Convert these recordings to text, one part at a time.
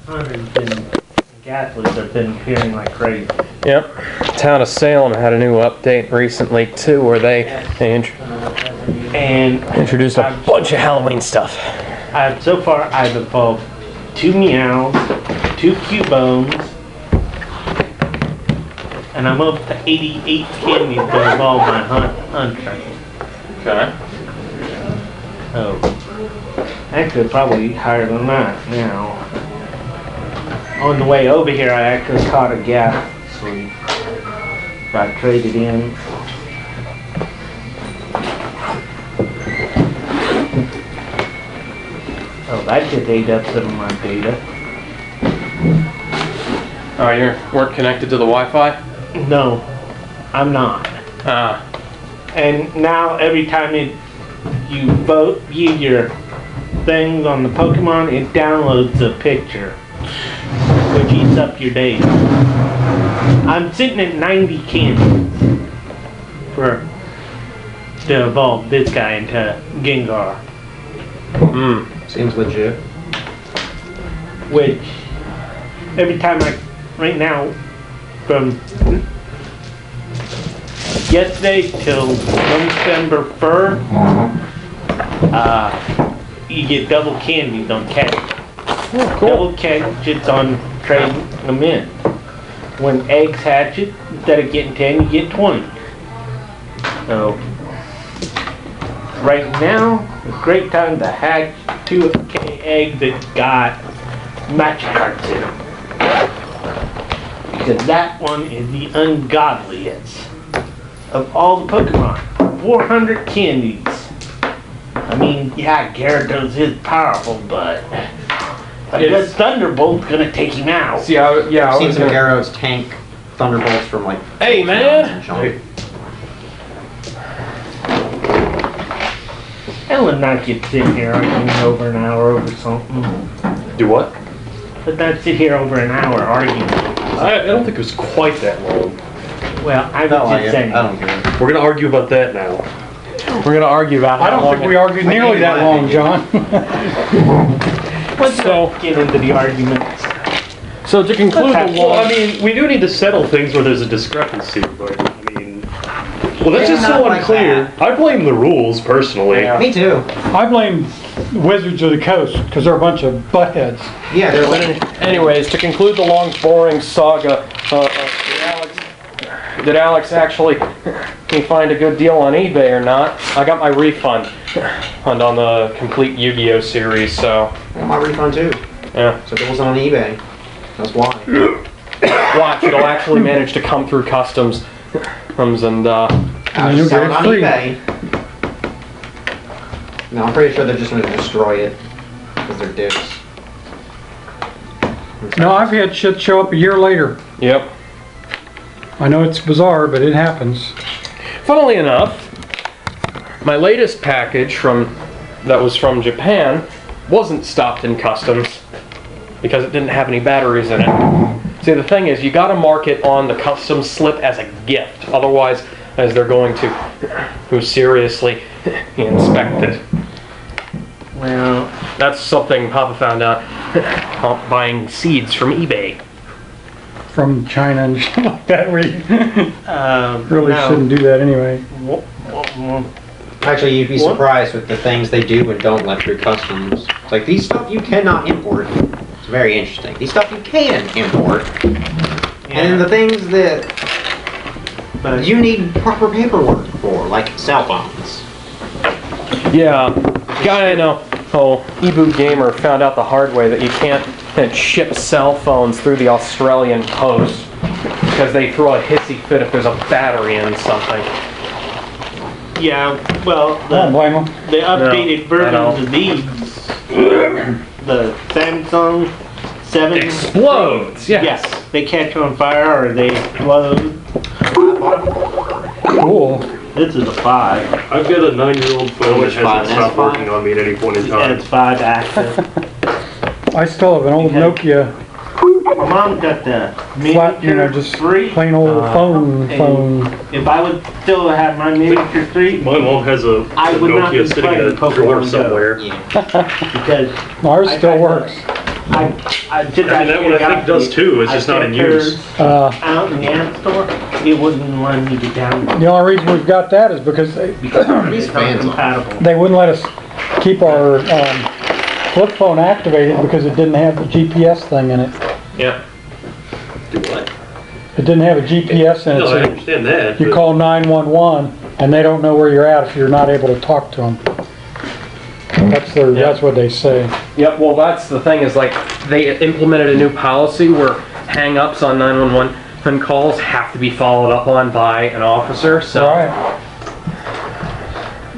Hunters and Gatlers have been appearing like crazy. Yep. Town of Salem had a new update recently too, where they introduced a bunch of Halloween stuff. So far, I've evolved 2 meows, 2 Cubones, and I'm up to 88 candies to evolve my hunter. Okay. Oh, actually, probably higher than that now. On the way over here, I actually caught a Gatling. I traded in. Oh, that just ate up some of my data. Oh, you weren't connected to the Wi-Fi? No, I'm not. Ah. And now every time you view your things on the Pokemon, it downloads a picture, which eats up your data. I'm sitting at 90 candies to evolve this guy into Gengar. Seems legit. Which, every time right now, from yesterday till November 1st, you get double candies on catch. Oh, cool. Double catches on trading them in. When eggs hatch it, instead of getting 10, you get 20. So, right now, a great time to hatch 2K eggs that got matching cards in them. Because that one is the ungodliest of all the Pokemon. 400 candies. I mean, yeah, Gyarados is powerful, but a good Thunderbolt's gonna take him out. See, I've seen some Gyarados tank Thunderbolts from like. Hey, man! I would not get sit here arguing over an hour over something. Do what? But not sit here over an hour arguing. I don't think it was quite that long. Well, I was just saying. I don't care. We're gonna argue about that now. We're gonna argue about I don't think we argued nearly that long, John. Let's not get into the arguments. So to conclude the Well, I mean, we do need to settle things where there's a discrepancy, but I mean, well, that's just so unclear. I blame the rules personally. Yeah. Me too. I blame Wizards of the Coast because they're a bunch of buttheads. Yeah, they're like. Anyways, to conclude the long, boring saga, did Alex actually can he find a good deal on eBay or not? I got my refund on the complete Yu-Gi-Oh series, so. I got my refund too. Yeah. So if it wasn't on eBay. That's why. Watch, it'll actually manage to come through customs and I just sell it on eBay. No, I'm pretty sure they're just going to destroy it because they're dicks. No, I've had shit show up a year later. Yep. I know it's bizarre, but it happens. Funnily enough, my latest package that was from Japan wasn't stopped in customs because it didn't have any batteries in it. See, the thing is, you gotta mark it on the customs slip as a gift, otherwise, as they're going to seriously inspect it. Well, that's something Papa found out buying seeds from eBay. From China and shit like that, where you really no. shouldn't do that anyway. Actually, you'd be surprised with the things they do and don't let through customs. It's like, these stuff you cannot import. It's very interesting. These stuff you can import. And the things that you need proper paperwork for, like cell phones. Yeah, guy I know, Ebu Gamer, found out the hard way that you can't ship cell phones through the Australian post because they throw a hissy fit if there's a battery in something. Yeah, well, Don't blame them. the updated versions of these, the Samsung 7 explodes. Yes, they catch on fire or they explode. Cool. This is a 5. I've got a 9-year-old phone that hasn't stopped working on me at any point in time. It's 5 active. I still have an old Nokia My mom got the flat, miniature just 3. plain old phone. If I would still have my miniature 3, My mom has a I would not be Nokia sitting in a playing Pokemon drawer Go. somewhere. Because Ours I still tried works. I did I mean, that one I think does too, it's just not in use. Out in the app store, it wouldn't let me to download. The only reason we've got that is because It's compatible. they wouldn't let us keep our flip phone activated because it didn't have the GPS thing in it. Yeah. Do what? It didn't have a GPS in it, No, I so understand that. you but- call 911 and they don't know where you're at if you're not able to talk to them. That's what they say. Yep, well that's the thing is like they implemented a new policy where hang-ups on 911 calls have to be followed up on by an officer, so... Right.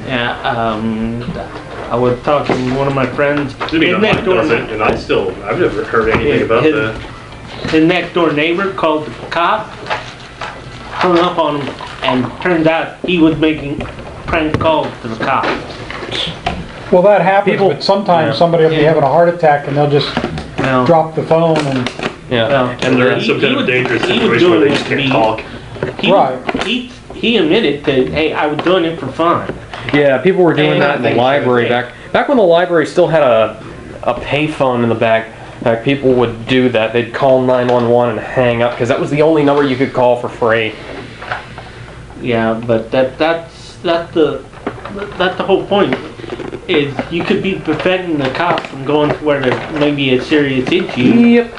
Yeah, I was talking to one of my friends. I mean, His mine next door, doesn't, and I've never heard anything about that. his next door neighbor called the cop, hung up on him, and turns out he was making prank calls to the cop. Well, that happens, but sometimes somebody will be having a heart attack and they'll just Now, drop the phone and... Yeah. And they're in some kind of dangerous situation where they just can't talk. Right. He admitted that, hey, I was doing it for fun. Yeah, people were doing And that in the I think library so, back when the library still had a payphone in the back. People would do that. They'd call 911 and hang up because that was the only number you could call for free. Yeah, but that's the whole point. Is you could be preventing the cops from going to where there may be a serious issue. Yep.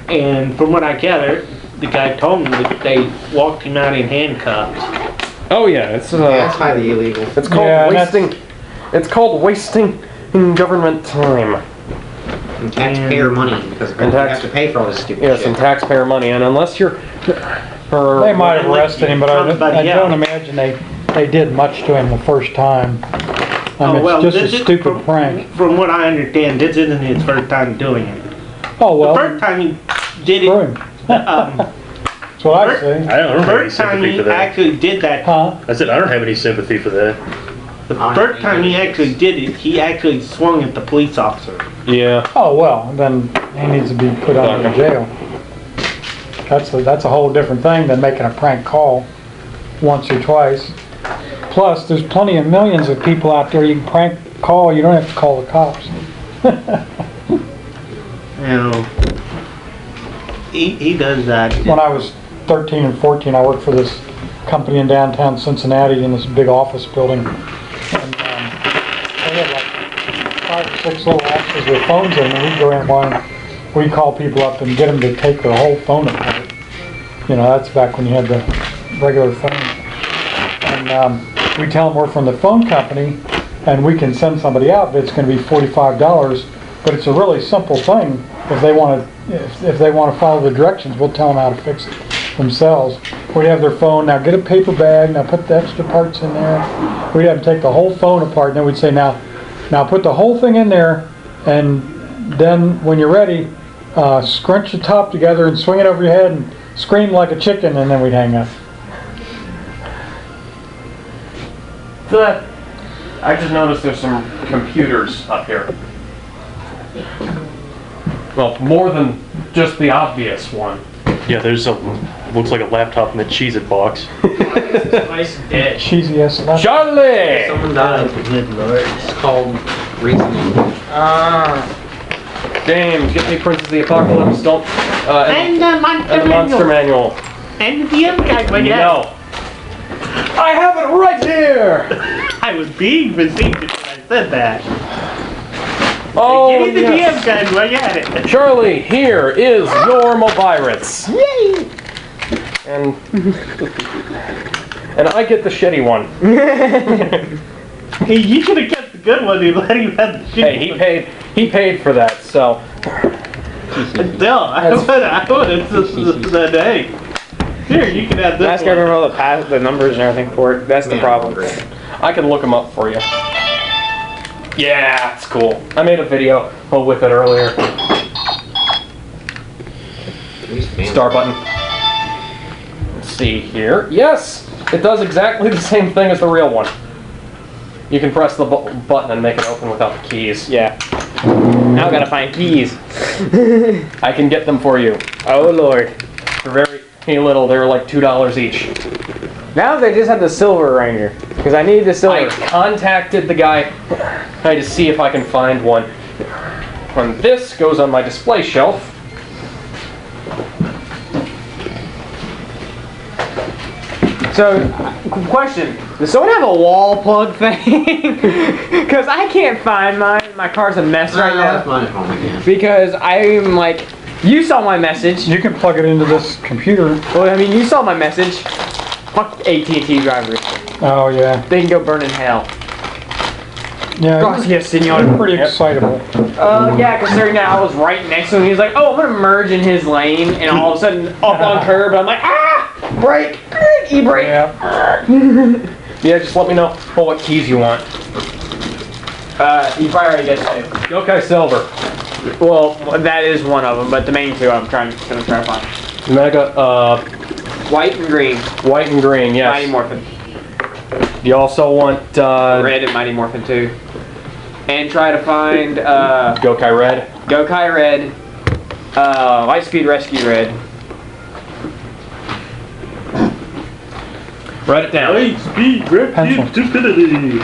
And from what I gather, the guy told me that they walked him out in handcuffs. Oh yeah, it's That's highly illegal. it's called Yeah, wasting. It's called wasting government time. And taxpayer money, because you have to pay for all this stupid Yes, shit. and taxpayer money, and unless you're, They might have arrested him, but I don't imagine they did much to him the first time. I mean, it's just a stupid prank. From what I understand, this isn't his first time doing it. Oh, The well, first time he did screw it, him. That's what I say. I don't the have any first time sympathy he for that. actually did that, Huh? I said I don't have any sympathy for that. the first time he actually did it, he actually swung at the police officer. yeah. Oh, well, then he needs to be put under jail. That's a whole different thing than making a prank call once or twice. Plus, there's plenty of millions of people out there you can prank call. You don't have to call the cops. You know, he does that. When I was 13 and 14, I worked for this company in downtown Cincinnati in this big office building. And they had like 5 or 6 little offices with phones in, and we'd go in one, we'd call people up and get them to take their whole phone apart. You know, that's back when you had the regular phone. And we tell them we're from the phone company, and we can send somebody out, but it's going to be $45. But it's a really simple thing. If they want to follow the directions, we'll tell them how to fix it themselves. We'd have their phone. Now get a paper bag. Now put the extra parts in there. We'd have to take the whole phone apart. And then we'd say, now put the whole thing in there, and then when you're ready, scrunch the top together and swing it over your head and scream like a chicken, and then we'd hang up. So that, I just noticed there's some computers up here. Well, more than just the obvious one. Yeah, there's looks like a laptop in the Cheez-It box. Dead. Cheesy ass laptop. Charlie! Someone died. Good lord. It's called reasoning. James, get me Princess of the Apocalypse. Don't. And the And the Monster Manual. And the DM guide, but yeah. No. I have it right here! I was being facetious when I said that. Oh, Give me the yes. DM guide while you at it. Charlie, here is your Movirus. Yay! And I get the shitty one. Hey, you should have kept the good one and let him have the shit. Hey, he paid for that, so. Still, I would have said, hey. Here, you can have this Ask one. everyone all the numbers and everything for it. That's the Man, problem. great. I can look them up for you. Yeah, it's cool. I made a video with it earlier. Star button. Let's see here. Yes! It does exactly the same thing as the real one. You can press the button and make it open without the keys. Yeah. Now I gotta find keys. I can get them for you. Oh lord. They're very little. They're like $2 each. Now they just have the silver right here. Because I need the silver. I contacted the guy to see if I can find one. And this goes on my display shelf. So, question: does someone have a wall plug thing? Because I can't find mine. My car's a mess right That's now. mine at home again. Because I'm like, you saw my message. You can plug it into this computer. Well, I mean, you saw my message. Fuck AT&T drivers. Oh, yeah. They can go burn in hell. Yeah, Gracias, it's senor. pretty excitable. Yeah, considering that I was right next to him, he's like, oh, I'm gonna merge in his lane, and all of a sudden, up on curb, I'm like, ah, brake, e-brake. Yeah. Yeah, just let me know what keys you want. You probably already guessed it. Okay, silver. Well, that is one of them, but the main two I'm gonna try to find. Mega, White and green. white and green, yes. Mighty Morphin. You also want, Red and Mighty Morphin too. And try to find, Gokai Red. Gokai Red, Lightspeed Rescue Red. Write it down. Speed, Pencil. stupidity.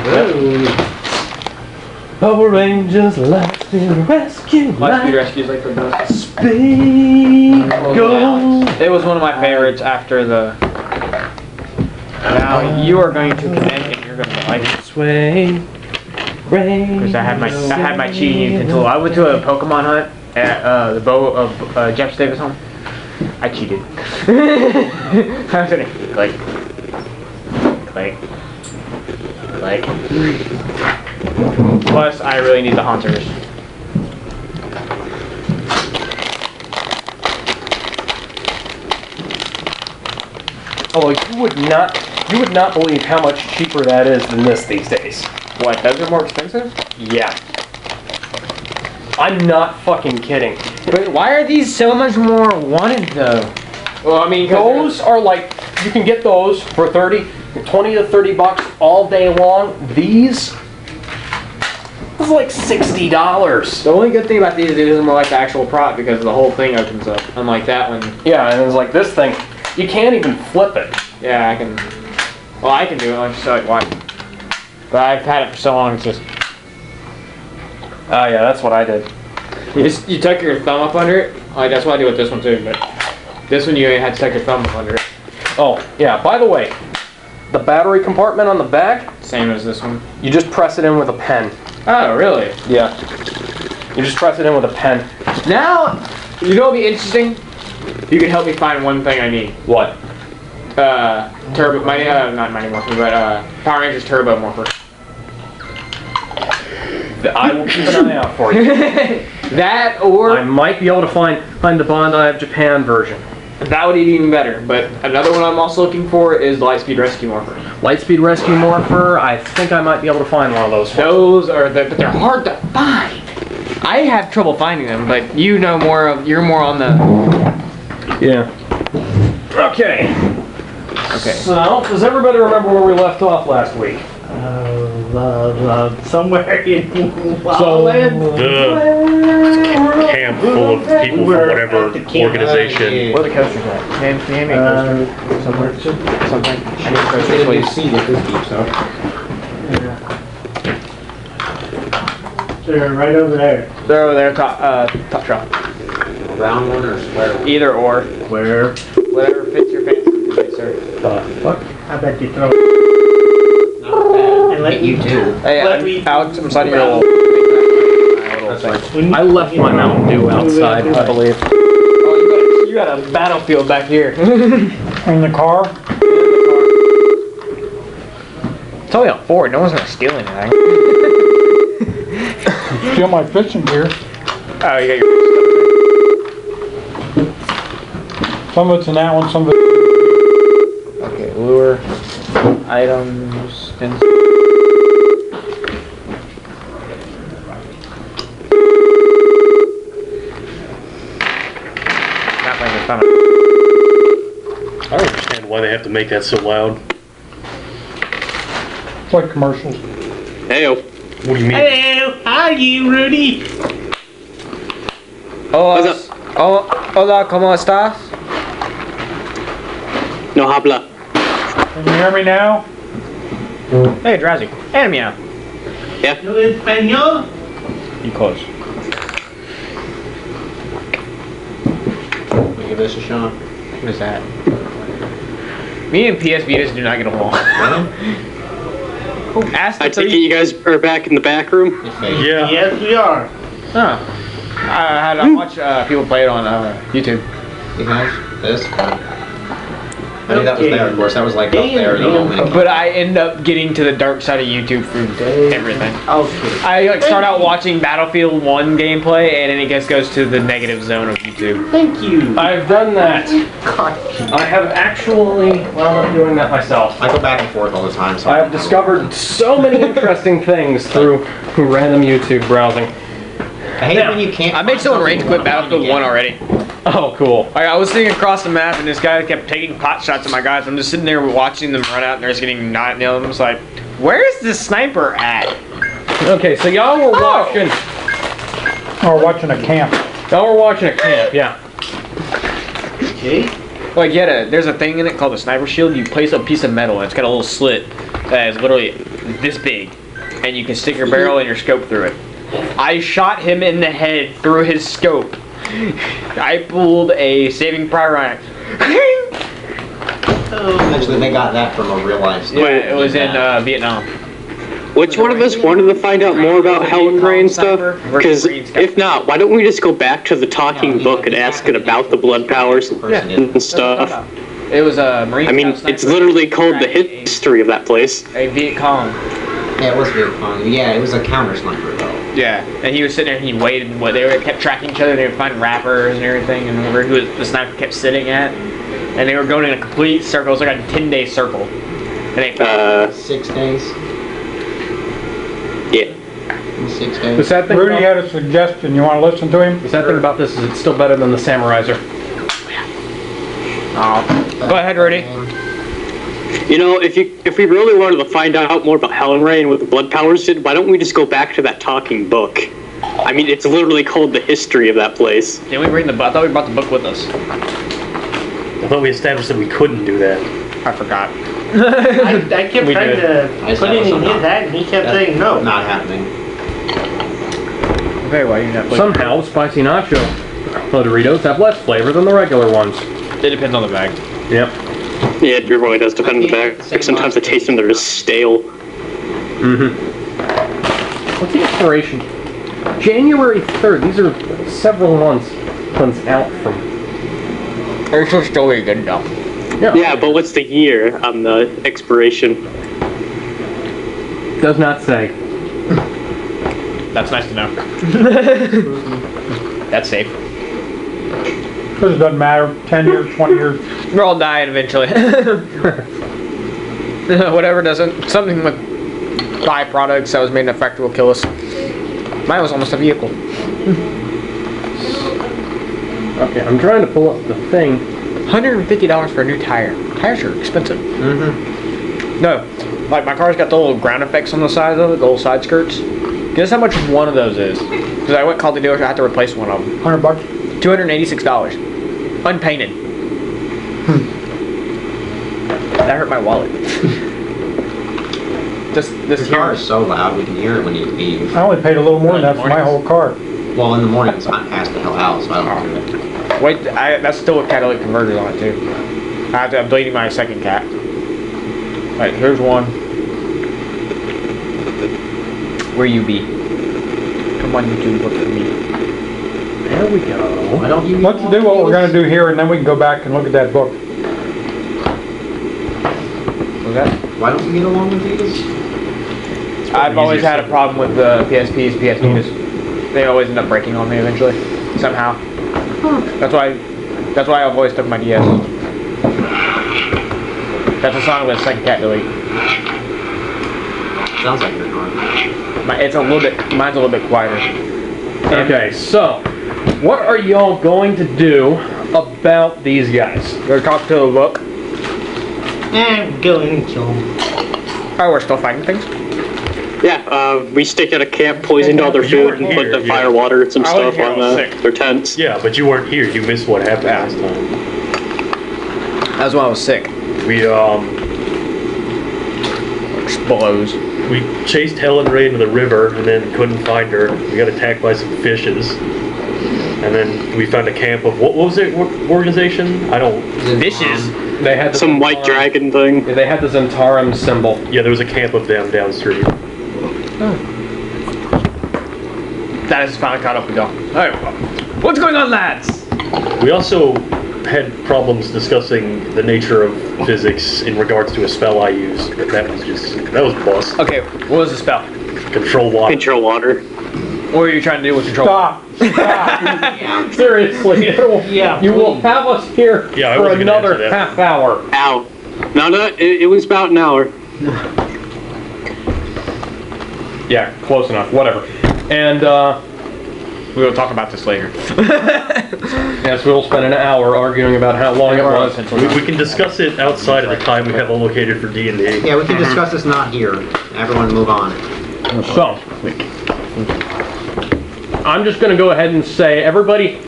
Power Rangers, Lightspeed Rescue. Lightspeed Rescue is like the best. Speed, go. It was one of my favorites after the... Now you are going to connect and you're going to like it. Sway. Because I had my cheating until I went to a Pokemon hunt at the bow of Jeff Davis home. I cheated. I was in it. Like. Plus, I really need the Haunters. Oh, you would not believe how much cheaper that is than this these days. What? Those are more expensive? Yeah. I'm not fucking kidding. But why are these so much more wanted though? Well, I mean, Those are like, you can get those for 20 to 30 bucks all day long. These is like $60. the only good thing about these is they're more like the actual prop because the whole thing opens up. Unlike that one. Yeah, and it's like this thing, you can't even flip it. Yeah, I can. Well, I can do it. I'll just show you why. But I've had it for so long. It's just Oh yeah, that's what I did. you tuck your thumb up under it. Like that's what I do with this one too. But this one you ain't had to tuck your thumb up under it. Oh, yeah, by the way, the battery compartment on the back, Same as this one. you just press it in with a pen. Oh, really? Yeah. You just press it in with a pen. Now, you know what'd be interesting? You could help me find one thing I need. What? Turbo, not Mighty Morphin, but Power Rangers Turbo Morpher. I will keep an eye out for you. That or I might be able to find the Bandai of Japan version. that would be even better. But another one I'm also looking for is the Lightspeed Rescue Morpher. Lightspeed Rescue Morpher, I think I might be able to find one of those. Those are but they're hard to find. I have trouble finding them, but you know more of you're more on the. Yeah. Okay. Okay. So, does everybody remember where we left off last week? Somewhere in The Wildlands. handful of people from whatever organization. Where the coasters at? Hand me a coaster. Something. I need a coaster, Get a new please. seat if this beeps up. They're right over there. They're over there, top shelf. A round one or a square one? Either or, Where? whatever fits your fancy, sir. Fuck. I bet you throw. Not bad. And let You too. Hey, Let me- Alex, I'm sorry, your little. That's like When I left my Mountain Dew outside, I believe. Oh, you got a battlefield back here. In the car. It's only a Ford. No one's gonna steal anything. Steal my fishing gear. Oh, you got your. Some of it's in that one, some of it. Okay, lure, items, and. Not playing the thumbs. I don't understand why they have to make that so loud. It's like commercials. Heyo. What do you mean? Hello, how are you, Rudy? Hola, ¿cómo estás? No habla. Can you hear me now? Hey, Drowsy. And meow. ¿No español? You close. give this a shot. What is that? Me and PS Vitas do not get along. Ask the I take it you guys are back in the back room? Yeah. Yes, we are. Huh. I had to watch people play it on YouTube. You guys, this? I knew that was there, of course. That was like up there. But I end up getting to the dark side of YouTube for everything. Okay. I like start out watching Battlefield 1 gameplay, and then it just goes to the negative zone of YouTube. Thank you. I've done that. I have actually wound up doing that myself. I go back and forth all the time. So I have discovered so many interesting things through random YouTube browsing. I hate when you can't. I made someone rage quit Battlefield 1 already. Oh, cool. I was sitting across the map, and this guy kept taking pot shots at my guys. I'm just sitting there watching them run out, and they're just getting not nailed. I'm just like, where's the sniper at? Okay, so y'all were watching. Or watching a camp. Y'all were watching a camp, yeah. Okay. Like, yeah, there's a thing in it called the sniper shield. You place a piece of metal, and it's got a little slit that is literally this big, and you can stick your barrel and your scope through it. I shot him in the head through his scope. I pulled a Saving Private Ryan. Actually, they got that from a real life story. Yeah, it was in Vietnam. Which one of us wanted to find out more about Helen Ray and stuff? Because if not, why don't we just go back to the talking book and ask it about the blood powers and stuff? It was a Marine. I mean, it's literally called the history of that place. A Viet Cong. Yeah, it was Viet Cong. Yeah, it was a counter sniper though. Yeah, and he was sitting there and he waited. And they kept tracking each other. They would find rappers and everything, and where the sniper kept sitting at. And they were going in a complete circle. It was like a 10-day circle. And they 6 days. Yeah. 6 days. The sad thing Rudy about, had a suggestion. You want to listen to him? the sad thing about this is it's still better than the Samuraiser. Go ahead, Rudy. You know, if we really wanted to find out more about Helen Ray and what the blood powers did, why don't we just go back to that talking book? I mean, it's literally called the history of that place. Did we bring the book? I thought we brought the book with us. I thought we established that we couldn't do that. I forgot. I kept We trying did. to put it in his hat, and he kept saying no. Not happening. Okay, why you not? Somehow, spicy nacho Doritos have less flavor than the regular ones. It depends on the bag. Yep. Yeah, it really does depend on the bag. Sometimes the taste of them, they're just stale. Mm-hmm. What's the expiration? January 3rd. These are several months out from. They're still very good though. Yeah, but what's the year on the expiration? Does not say. That's nice to know. That's safe. Because it doesn't matter. 10 years, 20 years. We're all dying eventually. Whatever doesn't. Something with byproducts that was made in a factory will kill us. Mine was almost a vehicle. Okay, I'm trying to pull up the thing. $150 for a new tire. Tires are expensive. Mm-hmm. No, like my car's got the little ground effects on the sides of it, the little side skirts. Guess how much one of those is? Because I went and called the dealership, I had to replace one of them. $100. $286. Unpainted. That hurt my wallet. this Your car is so loud, we can hear it when you leave. I only paid a little more than that for my whole car. Well, in the mornings, I'm passed the hell out, so I don't hear it. Wait, that's still with catalytic converters on it too. I'm deleting my second cat. Alright, here's one. Where you be? Come on, YouTube, look for me. There we go. Why don't you? Let's do what we're going to do here, and then we can go back and look at that book. What's that? Why don't we get along with these? I've always had a problem with the PSPs, PS Vitas. They always end up breaking on me eventually, somehow. That's why I've always took my DS. That's a song with a second cat delete. Sounds like your car. Mine's a little bit quieter. Okay, so what are y'all going to do about these guys? Go talk to a book. And go and kill him. Oh, we're still fighting things? Yeah, we stick at a camp, poisoned all their food, and put the fire water and some stuff on their tents. Yeah, but you weren't here. You missed what happened last time. That was when I was sick. We we chased Helen Ray into the river and then couldn't find her. We got attacked by some fishes. And then we found a camp of what was it? What organization? I don't. Fishes. They had the Some white Zentarum- dragon thing. Yeah, they had the Zentarum symbol. Yeah, there was a camp of them downstream. That is finally caught up with y'all. Alright, what's going on, lads? We also had problems discussing the nature of physics in regards to a spell I used. But that was bust. Okay, what was the spell? Control water. Control water. What were you trying to do with control? Stop. Seriously, you will have us here Yeah, I for wasn't gonna another answer that. half hour. Ow. No, it was about an hour. Yeah, close enough. Whatever. And We will talk about this later. yes, we'll spend an hour arguing about how long it was. We can discuss it outside of the time we have allocated for D&D. Yeah, we can discuss this not here. Everyone move on. So, I'm just going to go ahead and say, everybody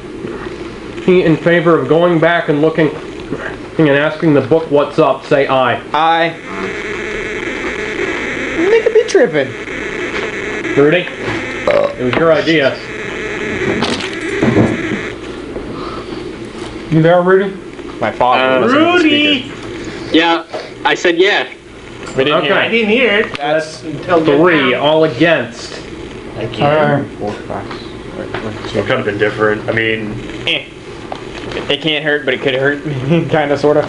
in favor of going back and looking and asking the book what's up, say aye. Aye. They could be tripping. Rudy? It was your idea. You there, Rudy? My father. Rudy! Yeah, I said yeah. We didn't hear I it. didn't hear it. That's Until just 3, now. all against. Alright. 4, 5. So kind of indifferent. I mean, It can't hurt, but it could hurt. Kinda, sorta.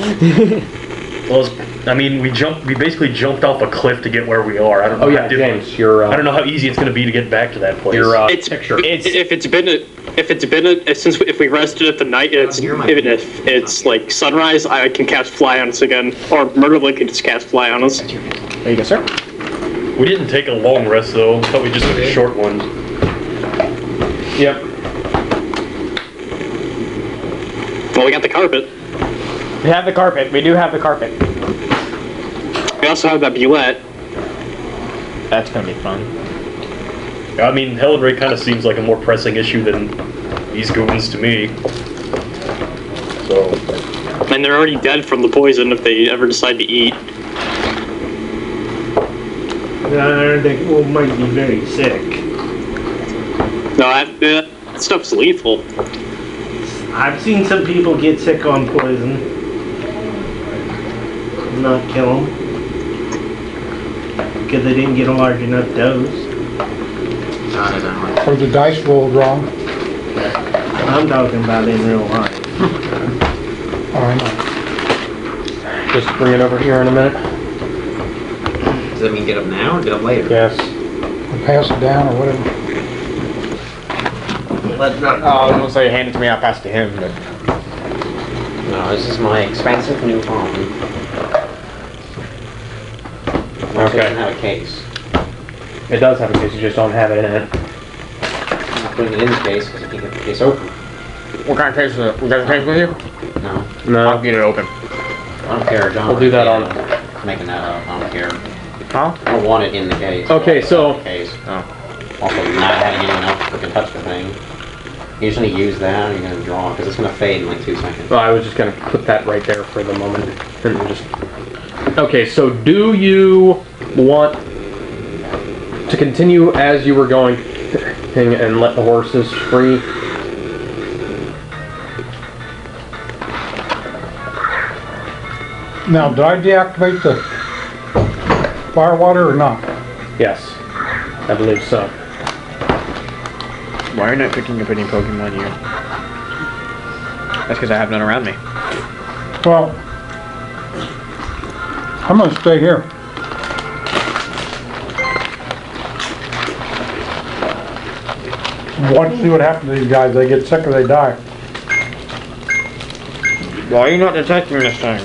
well, we basically jumped off a cliff to get where we are. I don't know. Oh yeah, James, your I don't know how easy it's going to be to get back to that place. your It's picture. if we rested at the night, even if it's like sunrise, I can cast fly on us again, or Murderlink can just cast fly on us. There you go, sir. We didn't take a long rest though. I thought we just took a short one. Yep. Well, we got the carpet. We have the carpet. We do have the carpet. We also have that bulette. That's gonna be fun. I mean, Hellenray kind of seems like a more pressing issue than these goons to me. So, And they're already dead from the poison if they ever decide to eat. They might be very sick. No, that stuff's lethal. I've seen some people get sick on poison. Not kill them. Because they didn't get a large enough dose. Or the dice rolled wrong. I'm talking about in real life. Alright. Just bring it over here in a minute. Does that mean get up now or get up later? Yes. Or pass it down or whatever. I was gonna say hand it to me, I'll pass it to him, but... No, this is my expensive new phone. It doesn't have a case. It does have a case, you just don't have it in it. I'm not putting it in the case because I can't get the case open. What kind of case is it? You got a case with you? No, I'll No. get it open. I don't care. John. We'll do that on- Making that up. I don't care. Huh? I don't want it in the case. Okay, I want it so- out of the case. Oh. Also, not having anyone else freaking touch the thing. You just need to use that, and you're gonna draw because it's gonna fade in like 2 seconds. Well, I was just gonna put that right there for the moment. And just... Okay, so do you want to continue as you were going and let the horses free? Now, did I deactivate the fire water or not? Yes, I believe so. Why are you not picking up any Pokemon here? That's because I have none around me. Well, I'm gonna stay here. Watch, see what happens to these guys. They get sick or they die. Why are you not detecting this thing?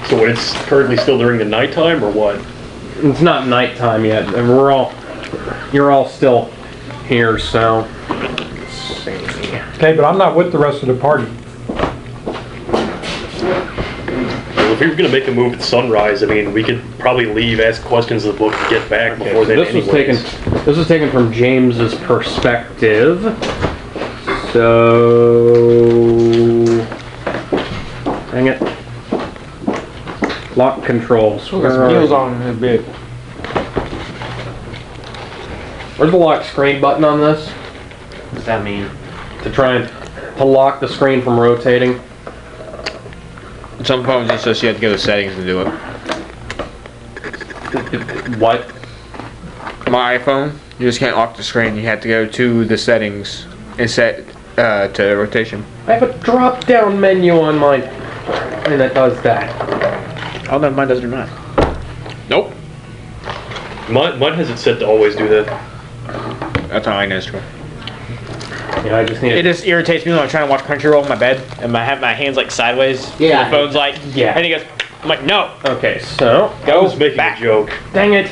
so it's currently still during the nighttime or what? It's not nighttime yet, and you're all still here, so... Let's see. Okay, but I'm not with the rest of the party. Well, if we were going to make a move at sunrise, I mean, we could probably leave, ask questions of the book, and get back before then This was taken from James's perspective. So... Dang it. Lock controls. Got some heels on in a bit. Where's the lock screen button on this? What's that mean? To try and to lock the screen from rotating. Some phones it's just you have to go to settings to do it. What? My iPhone, you just can't lock the screen. You have to go to the settings and set to rotation. I have a drop-down menu on mine, and that does that. Oh no, mine does or not. Nope. Mine has it set to always do that. That's how I know. Yeah, I just need It just irritates me when I'm trying to watch Crunchyroll in my bed and I have my hands like sideways. Yeah. And the phone's like, Yeah. And he goes, I'm like, no, Okay, so I go was making back. a joke. dang it.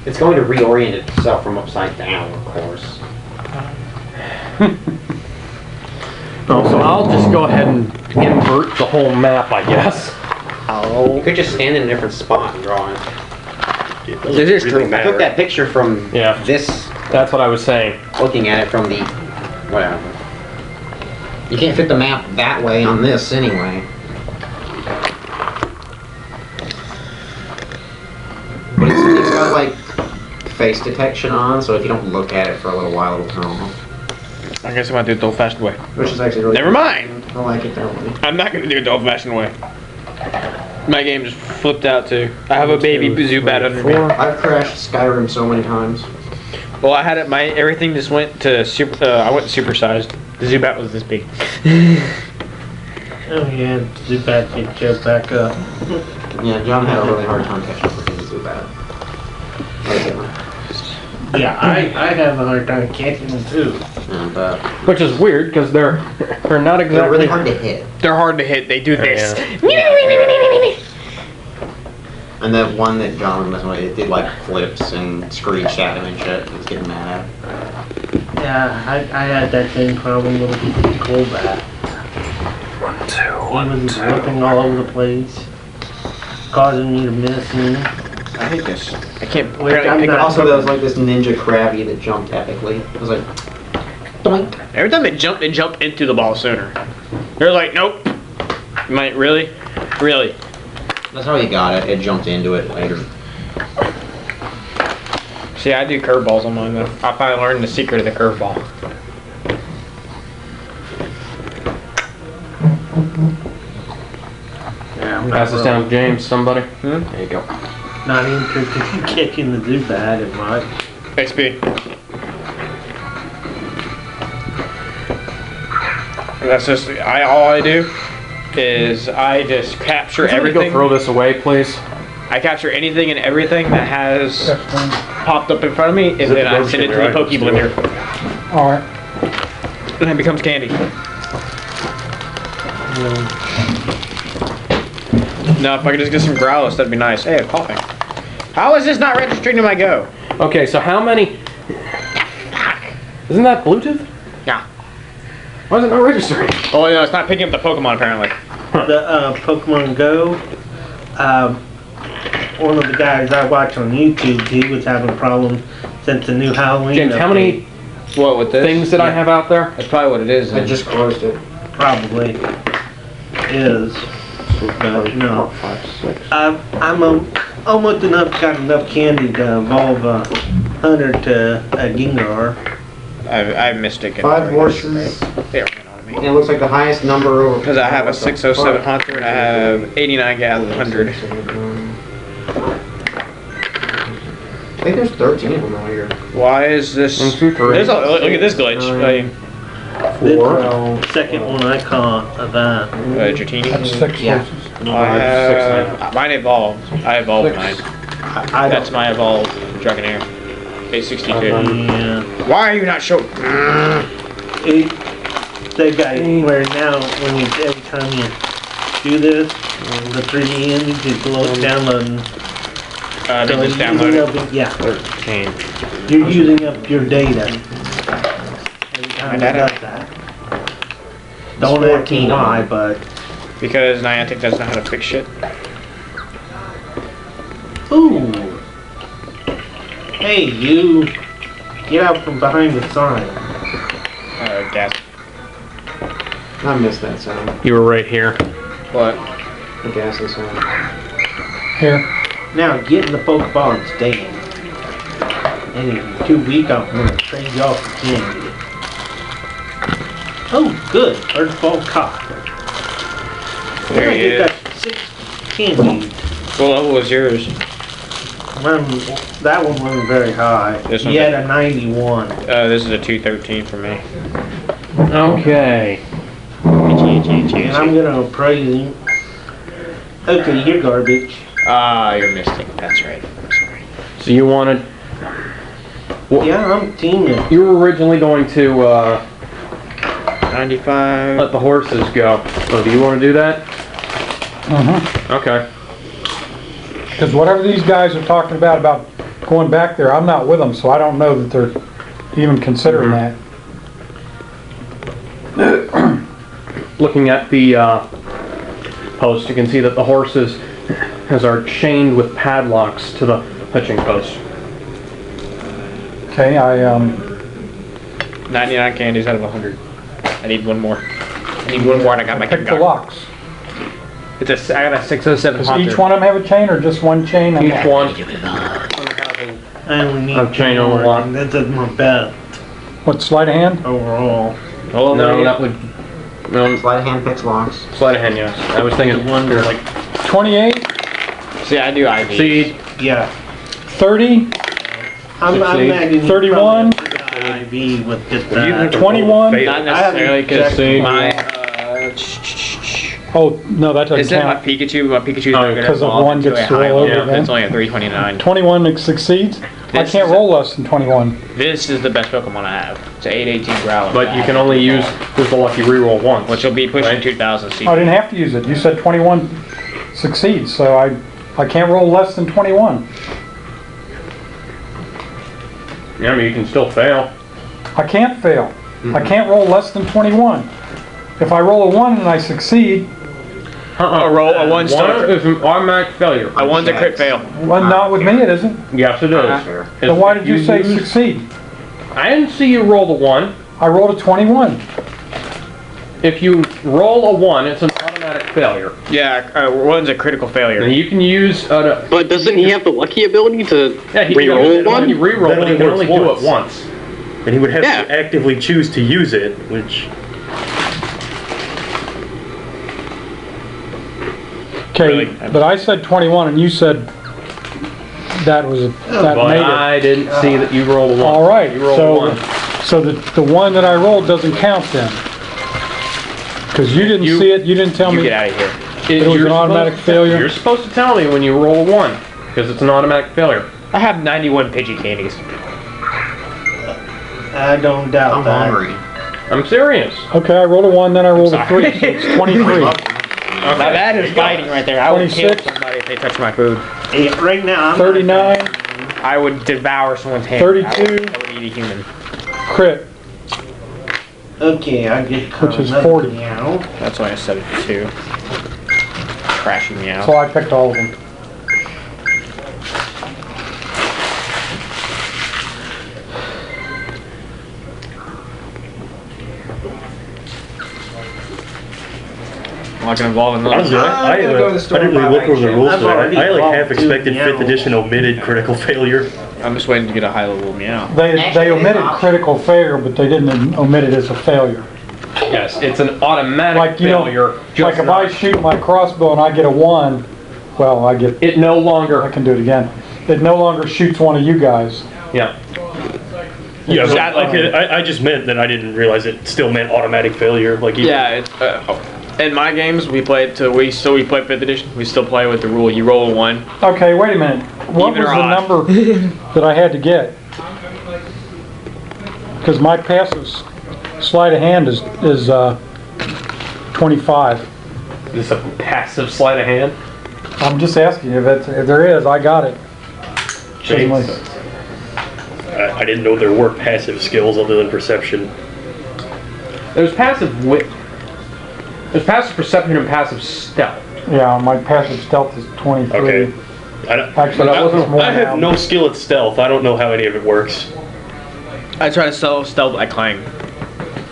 It's going to reorient itself from upside down, of course. Oh, so I'll just go ahead and invert the whole map, I guess. You could just stand in a different spot and draw it. It This is true. I took that picture from Yeah. this, That's what I was saying. looking at it from the, whatever. You can't fit the map that way on this anyway. But it's got like face detection on, so if you don't look at it for a little while, it'll turn off. I guess I'm gonna do it the old-fashioned way. Which is actually really Never mind. I like it that way. I'm not gonna do it the old-fashioned way. My game just flipped out too. I have a baby Zubat under me. I've crashed Skyrim so many times. Well, I had it. Everything just went to super. I went supersized. The Zubat was this big. Oh yeah, Zubat get jumped back up. Yeah, John had a really hard time catching up with his Zubat. Yeah, I have a hard time catching them too. And Which is weird, because they're not exactly... they're really hard to hit. They're hard to hit. They do this. And the one that John was messing with, it did like flips and screeched at him and shit. He was getting mad at. Yeah, I had that same problem with the Golbat. He was flipping all over the place, causing me to miss him. I hate this. I can't. Wait, I'm apparently pick not- up. Also, there was like this ninja Krabby that jumped epically. It was like, doink. Every time they jumped into the ball sooner. They're like, nope. Really? That's how he got it. It jumped into it later. See, I do curveballs on mine though. I finally learned the secret of the curveball. Yeah, I'm Pass this down to James, somebody. Hmm? There you go. Not interested in catching the Zubat in my. XP. And that's just all I do is I just capture Somebody everything. go throw this away, please. I capture anything and everything that has popped up in front of me, and it then the I garbage send it to can the you're Poke right? Blender, Alright. and it becomes candy. No, if I could just get some Growlithe, that'd be nice. Hey, a coughing. How is this not registering to my Go? Okay, so how many... Isn't that Bluetooth? Yeah. Why is it not registering? Oh, no, it's not picking up the Pokemon apparently. The Pokemon Go, one of the guys I watch on YouTube, he was having a problem since the new Halloween. James, how many What with this? things did I have out there? That's probably what it is. I just closed it. Probably is. But no. I'm almost got enough candy to evolve a Hunter to a Gengar. I missed it. 5 horses. There. And it looks like the highest number over. Because I have a 607 Hunter and I have 89 gas 100. I think there's 13 of them out here. Why is this? Look at this glitch. This second one I caught of that. Dratini. That's 6 Yeah. horses. I have mine evolved. I evolved mine. I That's my evolved Dragonair. 862. Yeah. Why are you not showing? That guy where now when you every time you do this, the 3D end, you just downloading. They So just you're downloaded using up- Yeah, 13. you're using up your data. Every time it data? does that. Don't ask me 14 of why, them. but. Because Niantic doesn't know how to fix shit. Ooh! Hey, you! Get out from behind the sign. Gas. I missed that sound. You were right here. What? The gassing sound. Here. Now get in the Pokeball and stay in. And if you're too weak, I'm gonna trade you off for candy. Oh, good. First ball caught. There he You is. got 6 candies. What level was yours? That one wasn't very high. This He one's had a 91. This is a 213 for me. Okay. And I'm gonna appraise him. Okay, you're garbage. Ah, you're Mystic. That's right. I'm sorry. So you wanted... Yeah, I'm teaming. You were originally going to 95. let the horses go. So do you want to do that? Mm-hmm. Okay. Because whatever these guys are talking about going back there, I'm not with them, so I don't know that they're even considering that. Looking at the post, you can see that the horses are chained with padlocks to the hitching post. Okay, 99 candies out of 100. I need one more. I need one more and I got my pick the gun. locks. I got a 607 Does Hunter. each one of them have a chain or just one chain? Each one. I only need I've chained on more, one. and That's my best What, sleight of hand? overall. Oh, No, that would... No, Sleight of hand picks locks. sleight of hand, yes. I was thinking Wonder. like 28, See, I do IV. seed. Yeah. 30, I'm mad you 31. IV with just You have that. to 21. fail. Not necessarily because checked my Oh, no, that doesn't isn't my count. Pikachu. My Pikachu's not gonna 'Cause of evolve one into gets a to high roll level. over then? It's only a 329. 21 succeeds. I This can't is roll less than 21. This is the best Pokemon I have. It's an 818 Growlithe. But you can only use just the lucky reroll once. which will be pushing Right. 2,000 CP. I didn't have to use it. You said 21 succeeds, so I can't roll less than 21. Yeah, I mean, you can still fail. I can't fail. I can't roll less than 21. If I roll a 1 and I succeed, A roll a one One star. is an automatic failure. A one's a crit fail. well, not with me it isn't. Yes, it is. Sure. Then why did you say use- succeed? I didn't see you roll the 1. I rolled a 21. If you roll a 1, it's an automatic failure. Yeah, one's a critical And failure. you can use But doesn't he have the lucky ability to he re-roll can only one? reroll, That but he only can only works do once. it once. And he would have Yeah. to actively choose to use it, which... Okay, Really? but I said 21 and you said that was that But made it. I didn't see that you rolled a 1. All right, You rolled a so 1. so the one that I rolled doesn't count then. Because you didn't see it, you didn't tell You me. get out of here. it was You're an automatic supposed to- failure? You're supposed to tell me when you roll a 1, because it's an automatic failure. I have 91 Pidgey candies. I don't doubt I'm that. hungry. I'm serious. Okay, I rolled a 1, then I rolled a 3, Sorry. so it's 23. Now that is fighting right there. I would kill 26. somebody if they touch my food. Right now, I'm 39, I would devour someone's hand. 32. I would eat a human. crit. Okay, I get Which is another 40. meow. That's why I said it too. Crashing me out. So I picked all of them. I'm not gonna involve in Honestly, those. I gonna go to the store didn't and buy really look my over the shit. rules I've for already it. I like half bought expected two 5th meow. edition omitted critical failure. I'm just waiting to get a high level meow. They omitted critical failure, but they didn't omit it as a failure. Yes, it's an automatic Like, you know, failure. like if I shoot my crossbow and I get a 1, well, It no I longer... can do it again. It no longer shoots one of you guys. Yeah. Yeah, but Exactly. I just meant that I didn't realize it still meant automatic failure. Like even, Yeah, in my games we play it to we play 5th edition. We still play with the rule. You roll a 1. Okay, wait a minute. What Even was or the odd? number that I had to get? Because my passive sleight of hand is 25. Is this a passive sleight of hand? I'm just asking you if there is. I got it. Doesn't like- I didn't know there were passive skills other than perception. There's passive wit. There's passive perception and passive stealth. Yeah, my passive stealth is 23. Okay. I, don't- Actually, But I wasn't- it's more I have now. no skill at stealth. I don't know how any of it works. I try to stealth like clang.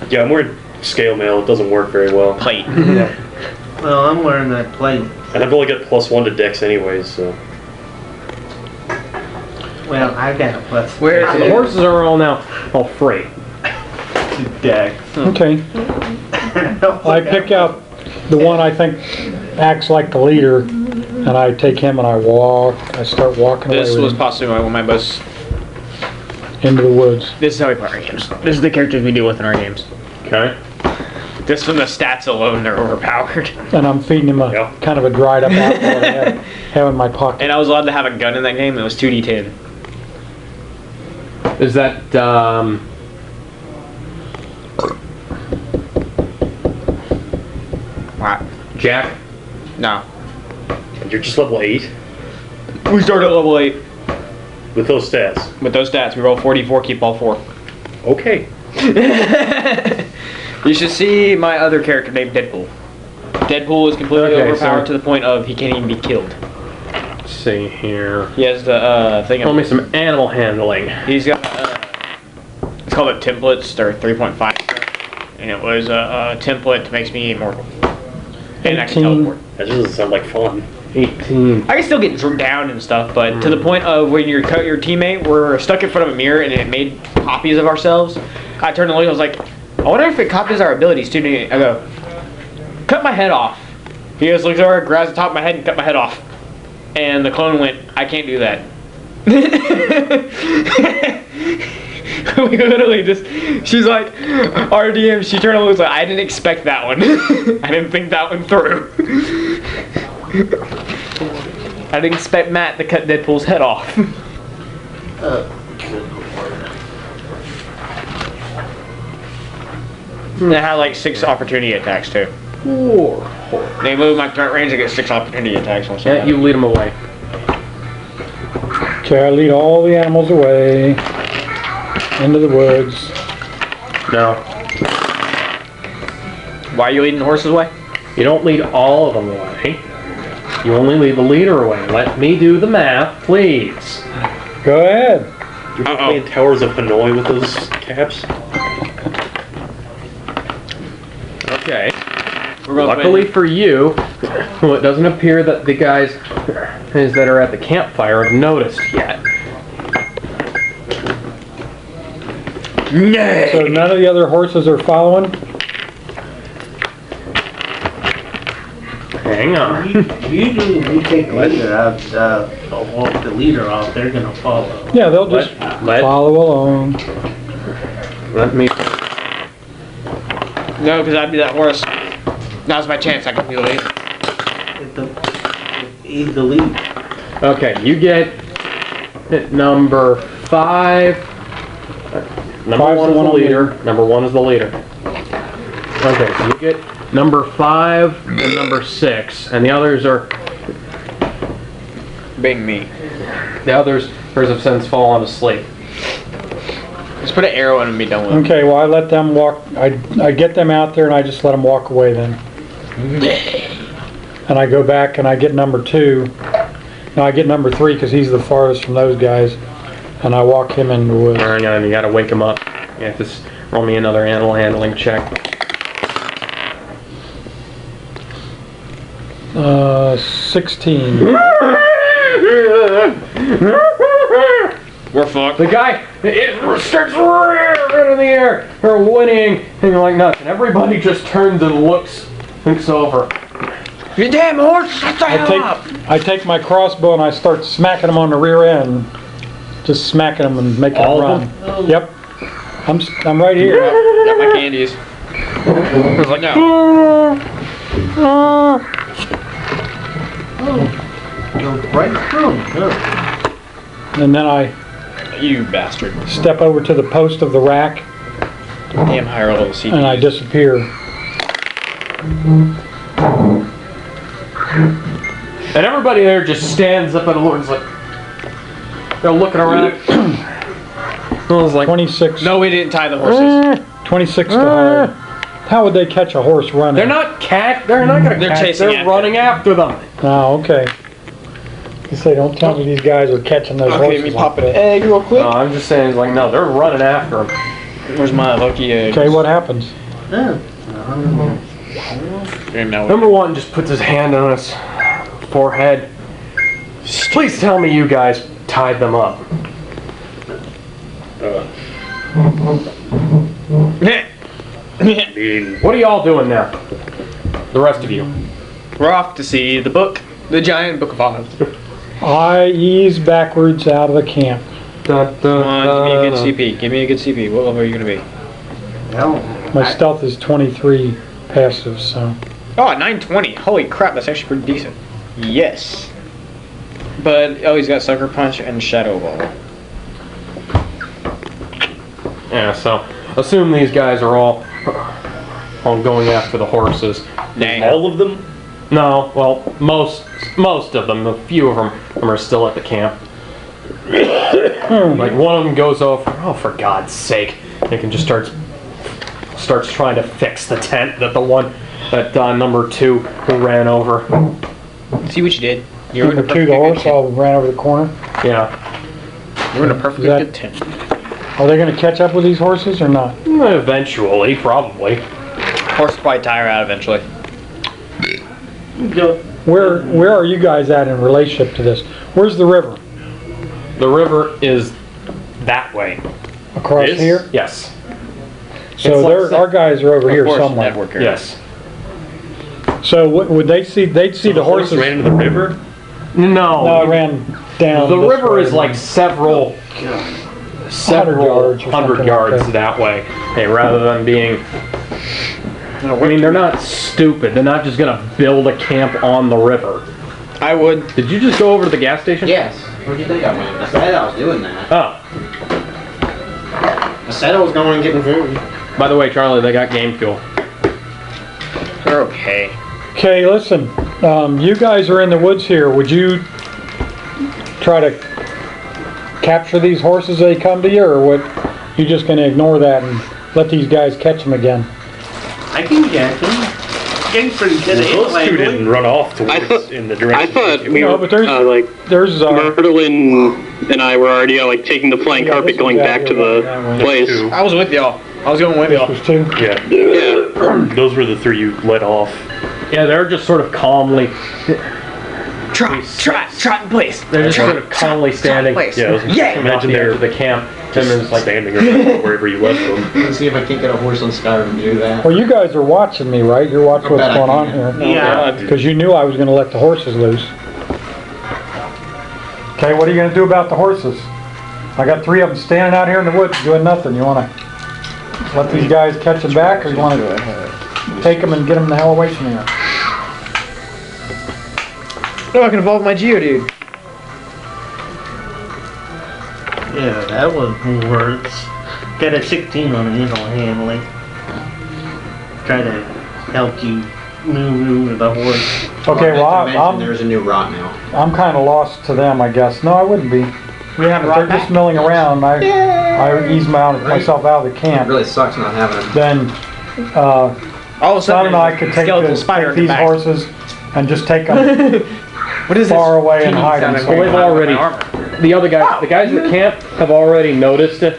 Yeah, I'm wearing scale mail. It doesn't work very well. Plate. Well, I'm wearing that plate. And I've only got +1 to dex anyways, so. Well, I got a plus. Where So the horses are all now all free. Deck. Okay. I pick out the one I think acts like the leader, and I take him and I start walking away This with was him possibly one of my most. into the woods. This is how we play our games. This is the characters we deal with in our games. Okay. Just from the stats alone, they're overpowered. And I'm feeding him a Yeah. kind of a dried up apple that I have in my pocket. And I was allowed to have a gun in that game. It was 2d10. Is that Wow. Jack? No. And you're just level 8 We started at level 8. with those stats. With those stats, we roll 44, keep all 4. Okay. You should see my other character named Deadpool. Deadpool is completely Okay, overpowered so- to the point of he can't even be killed. Let's see here. He has the thing Tell of, me some animal handling. he's got it's called a templates, or 3.5, and it was a template that makes me immortal. And I can 18. teleport. That doesn't sound like fun. 18. I can still get down and stuff, but to the point of when your teammate were stuck in front of a mirror and it made copies of ourselves, I turned and looked, I was like, I wonder if it copies our abilities too. I go, cut my head off. He just looks over, grabs the top of my head and cut my head off. And the clone went, I can't do that. We literally just, she's like, RDM, she turned and looks like, I didn't expect that one. I didn't think that one through. I didn't expect Matt to cut Deadpool's head off. I had like 6 opportunity attacks too. They move my current range, I get 6 opportunity attacks on Yeah, somebody. you lead them away. Okay, I lead all the animals away into the woods. No. Why are you leading the horses away? You don't lead all of them away. You only lead the leader away. Let me do the math, please. Go ahead. You're playing Towers of Hanoi with those caps? Okay. We're going Luckily for you, well, it doesn't appear that the guys that are at the campfire have noticed yet. So none of the other horses are following? Hang on. Usually we take the leader out, walk the leader off, they're gonna follow. Yeah, they'll just follow along. Let me. No, because I'd be that horse. Now's my chance, I can be the lead. He's the lead. Okay, you get number 5. Number 1 is the leader. Number 1 is the leader. Okay, so you get number 5 and number 6, and the others are. Being me. The others have since fallen asleep. Just put an arrow in and be done with it. Okay, well I let them walk, I get them out there and I just let them walk away then. And I go back and I get number 2. No, I get number 3 because he's the farthest from those guys. And I walk him in the woods. Hang on, you gotta wake him up. You have to roll me another animal handling check. 16. We're fucked. The guy, it starts right in the air. They're whinnying, and you're like nuts. And everybody just turns and looks over. You damn horse, shut the hell up! I take my crossbow and I start smacking them on the rear end. Just smacking them and making All them of run. Yep. I'm right here. Got my candies. I was like, no. Go right through him. Good. And then I You bastard. step over to the post of the rack Damn higher level CPUs. and I disappear. And everybody there just stands up and looks like they're looking around. I was like, 26. No, we didn't tie the horses. 26 to hard. How would they catch a horse running? they're not gonna They're catch. chasing They're after running after them. Oh, okay. You say, don't tell me these guys are catching those Okay, horses. let me like pop an that. egg real quick. No, I'm just saying, it's like, no, they're running after them. Where's my lucky egg? Okay, what happens? Yeah. Number 1 just puts his hand on his forehead. Please tell me you guys tied them up. I mean, What are y'all doing now? The rest of you. We're off to see the book, the giant book of Oz. I ease backwards out of the camp. Come on, give me a good CP. Give me a good CP. What level are you gonna be? My stealth is 23 passive, so. Oh, 920. Holy crap, that's actually pretty decent. Yes. But, oh, he's got Sucker Punch and Shadow Ball. Yeah, so assume these guys are all going after the horses. Dang. all of them? No, well, most of them. A few of them are still at the camp. Like one of them goes over. Oh, for God's sake! Nick and just starts trying to fix the tent that number 2 who ran over. See what you did? You ruined a Number 2, perfectly the good horse all ran over the corner. Yeah, You ruined a perfectly Is that- good tent. Are they going to catch up with these horses or not? eventually, probably. Horse will probably tire out eventually. Where are you guys at in relationship to this? Where's the river? The river is that way. Across This? here? Yes. So It's like our guys are over here Horse somewhere. network area. Yes. So would they see? They'd see the horses. ran into the river? No. No, I ran down. The this river way. is like several 100 yards or something like yards that. that way. Hey, rather than being. I mean, they're not stupid. They're not just gonna build a camp on the river. I would. Did you just go over to the gas station? Yes. Where'd you think I went? I said I was doing that. Oh, I said I was going and getting food. by the way, Charlie, they got game fuel. They're okay. Okay, listen. You guys are in the woods here. Would you try to capture these horses as they come to you, or what? You just going to ignore that and let these guys catch them again? I can get him. Getting pretty good at Those two it. didn't run off towards in the direction. I thought we No, were but there's like there's Myrtlin and I were already like taking the flying Yeah, carpet this going was back out to here, the that way. place. Two. I was with y'all. I was going with y'all. there's 2. Yeah, Yeah. those were the 3 you let off. Yeah, they're just sort of calmly. Trot in place. They're just sort of calmly standing. Yeah, I was Yeah. Imagine imagine they're they're the camp. just And there's like standing or wherever you left them. Let's see if I can't get a horse on Skyrim to do that. Well, you guys are watching me, right? You're watching I what's bet I going on can. here. Yeah. Because you knew I was going to let the horses loose. Okay, what are you going to do about the horses? I got 3 of them standing out here in the woods doing nothing. You want to let these guys catch them back, or you want to take them and get them the hell away from here? No, I can evolve my Geodude. Yeah, that one works. Got a 16 on handle handling. Try to help you maneuver the horse. Okay, well, I meant to mention I'm there's a new rot now. kind of lost to them, I guess. No, I wouldn't be. We have If they're just milling around, I ease myself out of the It camp. really sucks not having them. Then All of a Son sudden, and I could take skeletal spider in the these back. horses and just take them What is far this? away and hide them. Sounded Well, weird. they've already. The other guys, the guys at camp, have already noticed that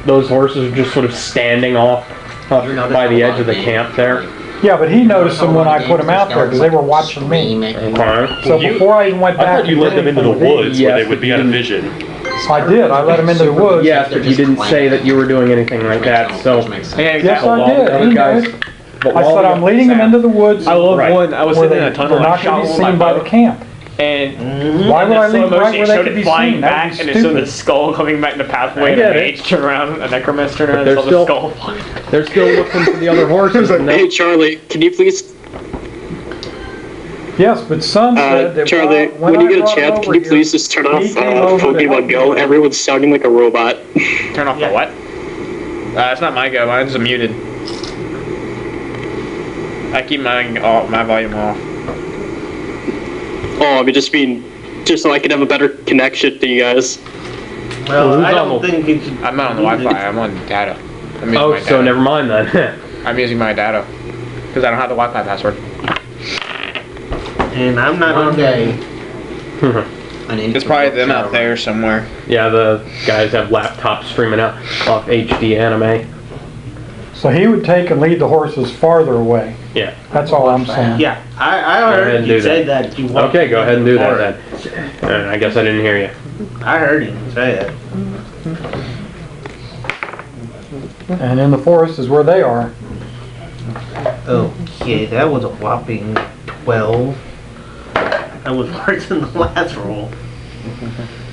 those horses are just sort of standing off by the edge of the camp there. Yeah, but he noticed them when I put them out there because they were watching me. Okay. So before I even went I back, thought you and let did them into the anything with woods Yes, where they would but be you out of didn't- vision. these, I did. I let them into the woods. Yes, but you didn't say that you were doing anything like that. So Yeah, Yes, a I lot of did. the other He guys. knows. But I while said the- I'm leading them into the woods I love Right. one. I was where sitting in a tunnel they're and I not shot going to one be with my seen by bow. the camp. And Why would I in slow leave right motion, where it they showed could it be flying seen? That back, would and be it showed the stupid. skull coming back in the pathway, I and a get it. mage turned around, a necromancer turned around, they're and saw still- the skull flying. They're still looking for the other horses. And Hey Charlie, can you please, Yes, but Son said that Charlie, when when I you get a brought it chance, over can you here, please just turn off he came over to help Pokemon me Go? with it. Everyone's sounding like a robot. Turn off the what? It's not my go. Mine's muted. I keep my volume off. Oh, I mean, just so I can have a better connection to you guys. Well, I who's don't on the- think it's. I'm not on the Wi-Fi. I'm on data. I'm using Oh, my so data. never mind then. I'm using my data because I don't have the Wi-Fi password. And I'm not One on day. It's probably them out there somewhere. Yeah, the guys have laptops streaming out off HD anime. So he would take and lead the horses farther away. Yeah. That's all I'm saying. Yeah, I Go ahead heard and you do say that. You want Okay, go ahead and do that forward. then. I guess I didn't hear you. I heard him say it. And in the forest is where they are. Okay, that was a whopping 12. That was worse than the last roll.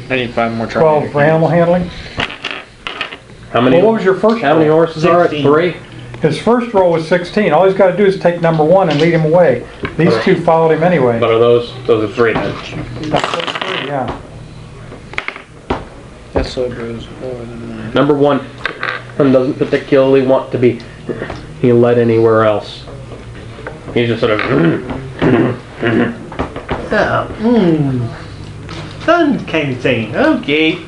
I need 5 more 12 for animal handling. How many? Well, what was your first How many roll? horses are it? 16. 3. His first roll was 16. All he's got to do is take number 1 and lead him away. These two followed him anyway. But are those are 3 then? That's three, yeah. That's so gross. Number 1 doesn't particularly want to be led anywhere else. He's just sort of. Sun's kind of saying, okay,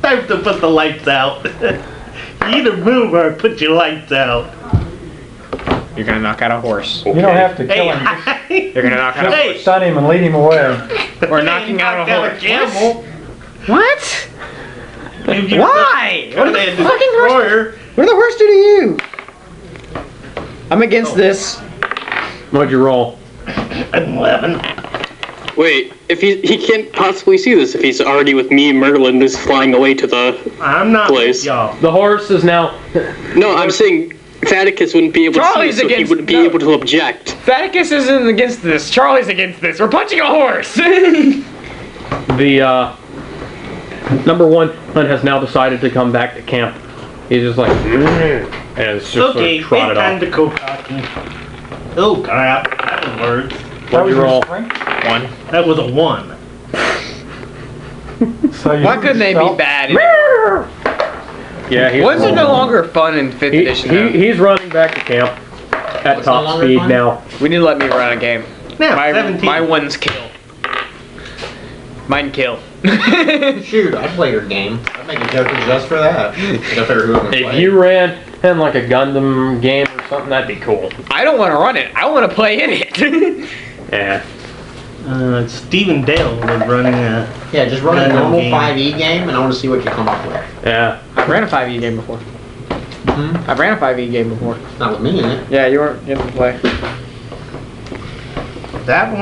time to put the lights out. You either move or put your lights out. You're gonna knock out a horse. You don't have to kill him. Hey, You're gonna knock out a Hey. horse. Stun him and lead him away. We're knocking out a horse. camel. What? If you Why? What What did the the fucking horse? What did the horse do to you? I'm against this. What'd you roll? 11. Wait, if he can't possibly see this if he's already with me and Merlin just flying away to the... I'm not Place. y'all. The horse is now. No, I'm saying Faticus wouldn't be able to Charlie's see, so he against- wouldn't be no. able to object. Faticus isn't against this. Charlie's against this. We're punching a horse. The number 1 has now decided to come back to camp. He's just like, and it's just Okay, sort of it's trotted time off. to go talking. Oh crap, that was words. That was you your roll? strength? That was a 1. So you Why couldn't they be yourself- bad? Yeah, he's Ones are no longer fun in 5th edition. though. he's running back to camp at What's no top longer speed fun? now. We need to let me run a game. Now, My 17. my one's kill. Mine kill. Shoot, I'd play your game. I'd make a joke just for that. I gotta figure who I'm gonna If play. you ran in like a Gundam game or something, that'd be cool. I don't want to run it. I want to play in it. Yeah. Stephen Dale was running a. Yeah, just run a Random normal game. 5e game, and I want to see what you come up with. Yeah. I ran a 5e game before. I ran a 5e game before. Not with me in it. Yeah, you didn't play. That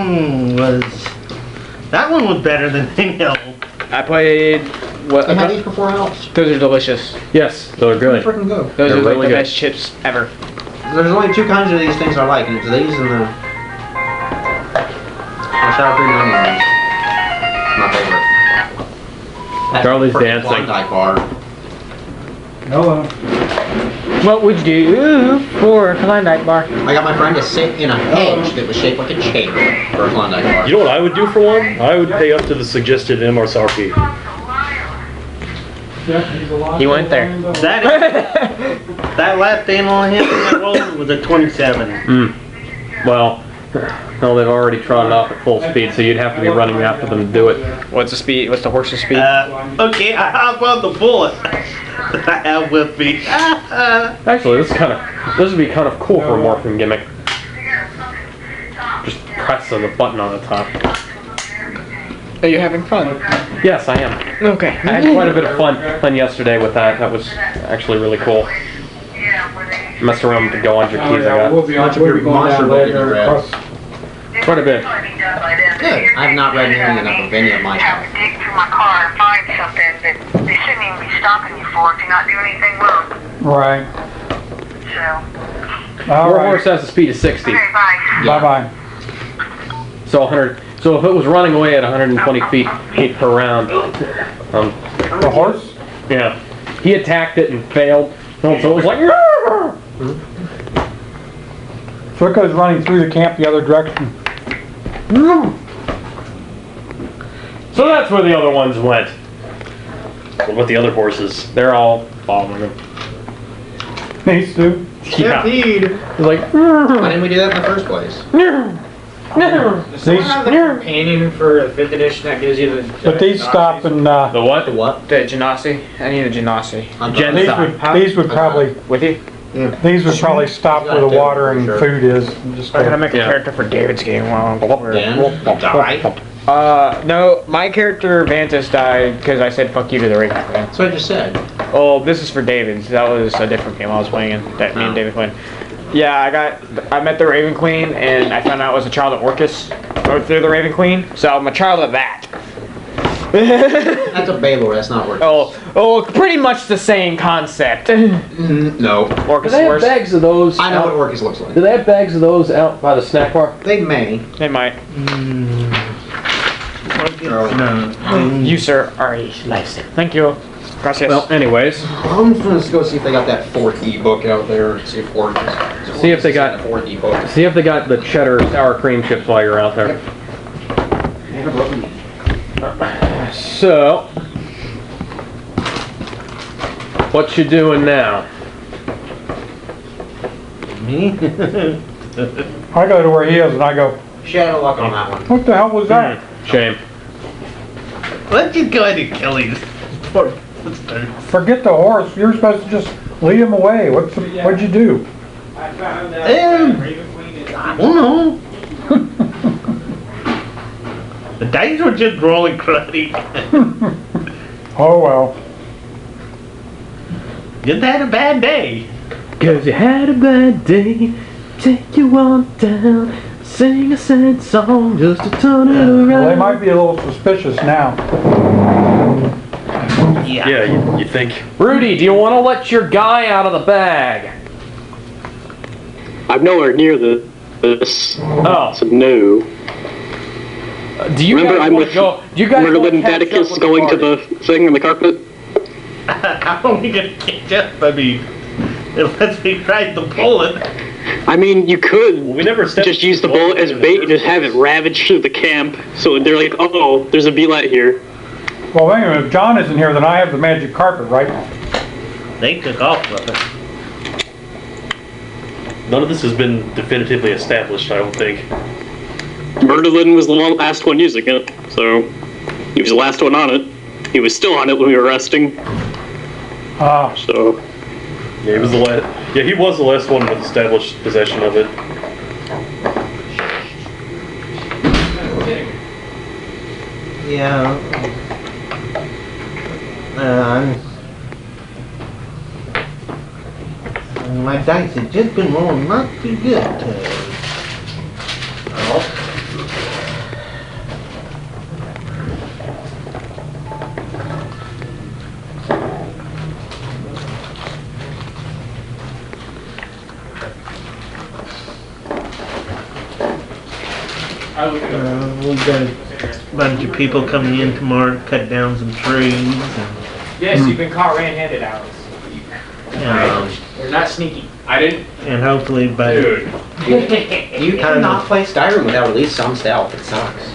one was better than any of them. I played. What? I had these before else. Those are delicious. Yes, they're good. Freaking go. Those They're are like really the good. best chips ever. There's only 2 kinds of these things I like, and it's these and the sour cream and onion rings. My favorite. That's Charlie's freaking dancing. Klondike bar. Hello. What would you do for a Klondike bar? I got my friend to sit in a hedge that was shaped like a chair for a Klondike bar. You know what I would do for one? I would pay up to the suggested MSRP. He went there. That last animal handling that was a 27. Well, no, they've already trotted off at full speed, so you'd have to be running after them to do it. What's the speed? What's the horse's speed? Okay, I hop on the bullet that I have with me. Actually, this would be kind of cool for a morphing gimmick. Just press the button on the top. Are you having fun? Yes, I am. Okay. I had quite a bit of fun yesterday with that. That was actually really cool. Mess around with the go on your keys I got. We'll be Much of your monster book have you read? Quite a bit. Good. I have not read nearly enough of any of my stuff. Dig through my car and find something that they shouldn't even be stopping you for if you're not doing anything wrong. Right. So, All Your right. horse has a speed of 60. okay, bye. Bye-bye. So 100. So if it was running away at 120 feet per round, The horse? yeah, he attacked it and failed. So it was like. So it goes running through the camp the other direction. So that's where the other ones went. What about the other horses? They're all following him. These two. Yeah. Stampede. He's like. Why didn't we do that in the first place? These, Companion for the 5th edition that gives you the. but these stop and, The what? The what? The Genasi. I need a Genasi. Gen- these would probably, With you? these would probably stop where the water and food is. and just I'm gonna go. make a Yeah. character for David's game while Dan? Die? No, my character Vantus died because I said fuck you to the Raven Queen. That's what I just said. Oh, this is for David's. That was a different game I was playing in, that me and Oh. David played. Yeah, I met the Raven Queen and I found out I was a child of Orcus through the Raven Queen, so I'm a child of that. That's a Baylor, that's not Orcus. Oh, pretty much the same concept. No. Orcus Do they have worse. bags of those? I know what Orcus looks like. Do they have bags of those out by the snack bar? They may. They might. No. You, sir, are a lifesaver. Thank you. Gracias. Well, anyways, I'm just gonna go see if they got that 4th e-book out there. See if Orcus. See if they got- the 4th e-book. see if they got the cheddar sour cream chips while you're out there. So, what you doing now? Me? I go to where he is and I go, Shadow luck on that one. what the hell was that? Shame. Let's just go ahead and kill these. Forget the horse. You're supposed to just lead him away. What'd you do? I don't know. The dice were just rolling cruddy. Oh well. Just had a bad day. Cause you had a bad day, take you on down, sing a sad song just to turn it around. Well, they might be a little suspicious now. Yeah, you think. Rudy, do you want to let your guy out of the bag? I'm nowhere near this. Oh. So no. Do you Remember, guys I'm want with to go? Do you guys Merlin want and to catch up Atticus with going to party? the thing on the carpet. How are we gonna catch up? I mean, unless we tried to pull it. I mean, you could We never stepped just use the bullet as bait and just have it ravage through the camp. So they're like, oh, there's a beelet here. Well, wait a minute. If John isn't here, then I have the magic carpet, right? They took off with it. None of this has been definitively established, I don't think. Merlin was the last one using it, so he was the last one on it. He was still on it when we were resting, Ah, so... Yeah, he was the last. Yeah, he was the last one with established possession of it. Yeah. My dice have just been rolling not too good today. We got a bunch of people coming in tomorrow to cut down some trees. And, Yes, you've been caught red-handed, Alex. They're not sneaky. I didn't. and hopefully by You cannot play Skyrim without at least some stealth. It sucks.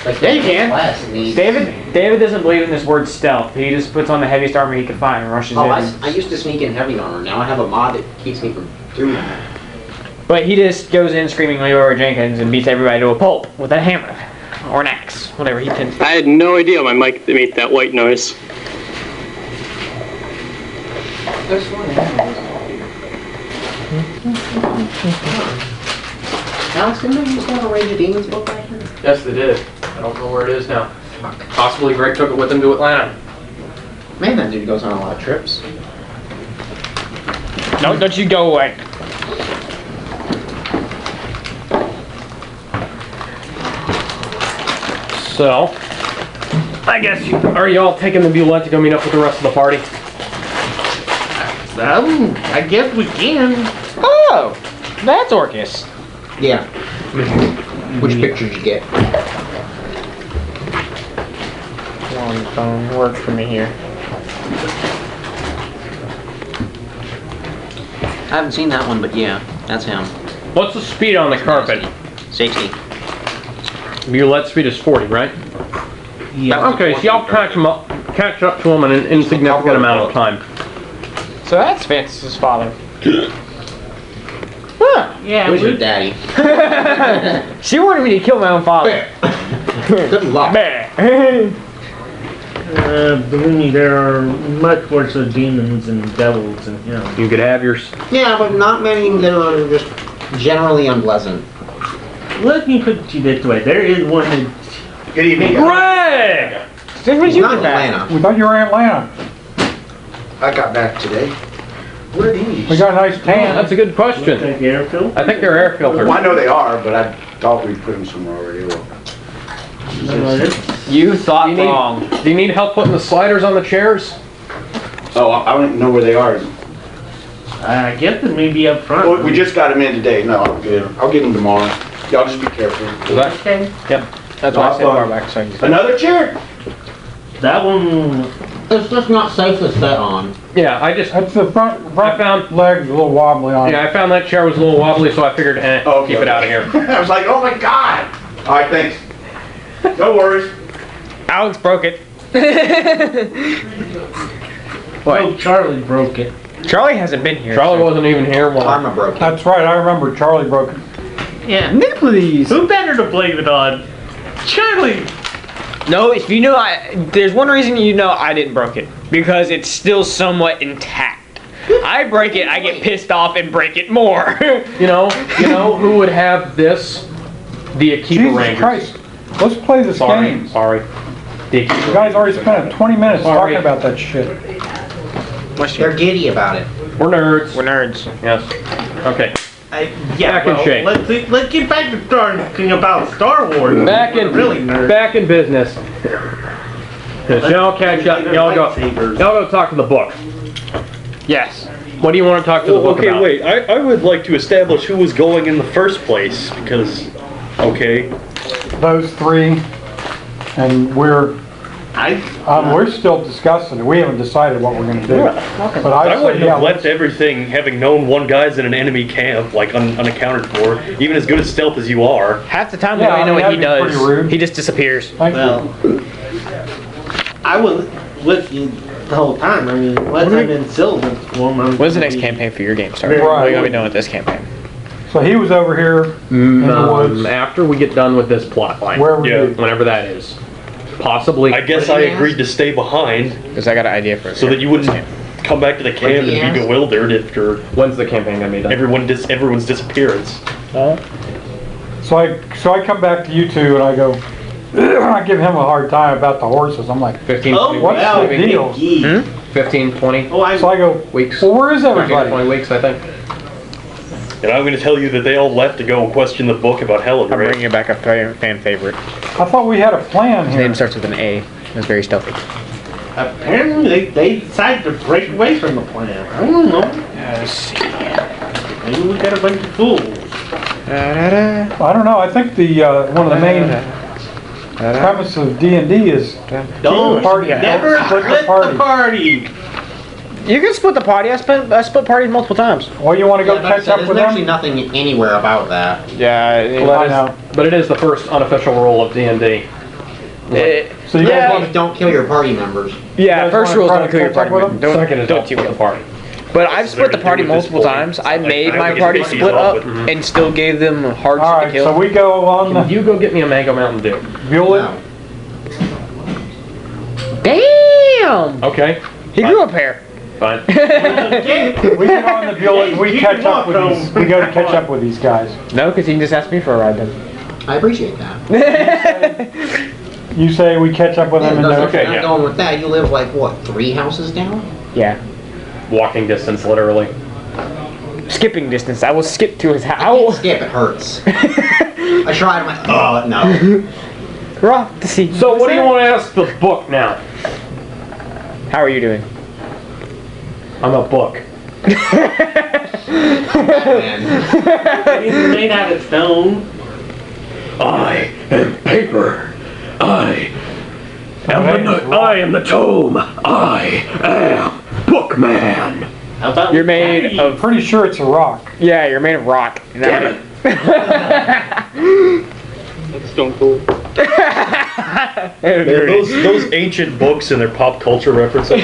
Like, Yeah, you can. class needs- David doesn't believe in this word stealth. He just puts on the heaviest armor he can find and rushes Oh, in. I used to sneak in heavy armor. Now I have a mod that keeps me from doing that. But he just goes in screaming Leroy Jenkins and beats everybody to a pulp with a hammer. Or an axe. Whatever he tends to. I had no idea my mic made that white noise. There's one Alex, didn't they used to have a Rage of Demons book back here? Yes, they did. I don't know where it is now. Possibly Greg took it with him to Atlanta. Man, that dude goes on a lot of trips. No, don't you go away. So, I guess are y'all taking the Bulette to go meet up with the rest of the party? I guess we can. Oh, that's Orcus. Yeah. Which picture did you get? One phone works for me here. I haven't seen that one, but yeah, that's him. What's the speed on the carpet? 60. Bulette speed is 40, right? Yeah. Okay, so y'all catch up to him in an insignificant amount of time. So that's Vince's father. Huh. Yeah, Who's your we, daddy? She wanted me to kill my own father. Good luck. believe me, there are much worse demons and devils than him. You could have yours. Yeah, but not many that are just generally unpleasant. Let me put it this way. There is one that... Good evening. Greg! Since when did you Not get back? Atlanta. we thought you were in Atlanta. I got back today. What are these? We got a nice tan. That's a good question. Like air filter? I think they're air filters. Well, I know they are, but I thought we'd put them somewhere already. Well, You thought wrong. Do you need help putting the sliders on the chairs? Oh, I don't even know where they are. I guess it may be up front. Well, we just got them in today. No, I'm good. I'll get them tomorrow. Y'all just be careful. Is that? Okay. Yep. That's why I said far back. So Another chair? That one. It's just not safe to sit on. Yeah, I just. That's the front I found. leg's a little wobbly on it. Yeah, I found that chair was a little wobbly, so I figured, keep it out of here. I was like, oh my god! Alright, thanks. No worries. Alex broke it. Oh, Charlie broke it. Charlie hasn't been here. Charlie wasn't even here when. Karma broke it. That's right, I remember Charlie broke it. Yeah. Nick, please. Who better to blame it on? Charlie. No, if you know, there's one reason you know I didn't broke it because it's still somewhat intact. I break it, I get pissed off and break it more. You know who would have this? The Akiba Jesus Rangers. Christ, let's play this game. Sorry. The You guys already spent 20 minutes talking about that shit. They're giddy about it. We're nerds. We're nerds. Yes. Okay. Yeah, Back in shape. Let's get back to talking about Star Wars. Back in business. Y'all catch up. Y'all go talk to the book. Yes. What do you want to talk to the book okay, about? wait. I would like to establish who was going in the first place because, okay. Those three, and we're still discussing it. We haven't decided what we're going to do. But I wouldn't have let's- left everything having known one guy's in an enemy camp, like unaccounted for, even as good as stealth as you are. Half the time we Yeah, don't even know I mean, what he that'd be pretty rude. does. He just disappears. Thank you. I was with you the whole time. I mean, once I'm in Sylvan's form, When's the next campaign for your game starting? Right. What are you gonna be doing with this campaign? So he was over here in the woods. After we get done with this plot line. Where were Yeah. you? Whenever that is. Possibly. I guess I agreed to stay behind Because I got an idea for it. so that you wouldn't come back to the camp and be bewildered after When's the campaign gonna be done? everyone's disappearance. So I come back to you two and I go, I give him a hard time about the horses. I'm like, 15, Oh, 20 what's wow, the deal? 15, 20 Oh, So I go, weeks. well, where is 15 to everybody? 20 weeks, I think. And I'm going to tell you that they all left to go question the book about Helen. I'm bringing back a fan favorite. I thought we had a plan His here. name starts with an A. It's very stealthy. Apparently, they decided to break away from the plan. I don't know. Let's see. Maybe we got a bunch of fools. I don't know. I think the one of the main premise of D&D is Don't party. never Split the split party. the party. You can split the party. I split parties multiple times. Well, you want to go Yeah, like I catch said, up there's with actually them? nothing anywhere about that. Yeah. But it is the first unofficial rule of D&D. So you guys want to Don't kill your party members. Yeah, guys first wanna rule is try don't to kill your catch up party with members. Second is Don't don't kill the party. But I've split the party Everything at this multiple point. times. I made I my think party it's split up Mhm. and still gave them hard All shit to right, kill. so we go on Can the you go get me a Mango Mountain Dew? Bueller. No. Damn! Okay, He grew up here. fine. We get on the Bueller and we catch up with these. We go to catch up with these guys. No, because he can just ask me for a ride then. I appreciate that. You say we catch up with Yeah, them and no, they're so okay, I'm yeah. going with that. You live like what, 3 houses down? Yeah. Walking distance, literally. Skipping distance. I will skip to his I can't house. skip. It hurts. I tried. I'm like, oh no. We're off to see. So what do you want to ask the book now? How are you doing? I'm a book. Man. It's made out of stone. I am paper. I am the tome. I am Bookman. How about You're made of. pretty sure it's a rock. Yeah, you're made of rock. Damn it. That's Stone Cold. Man, those ancient books and their pop culture references.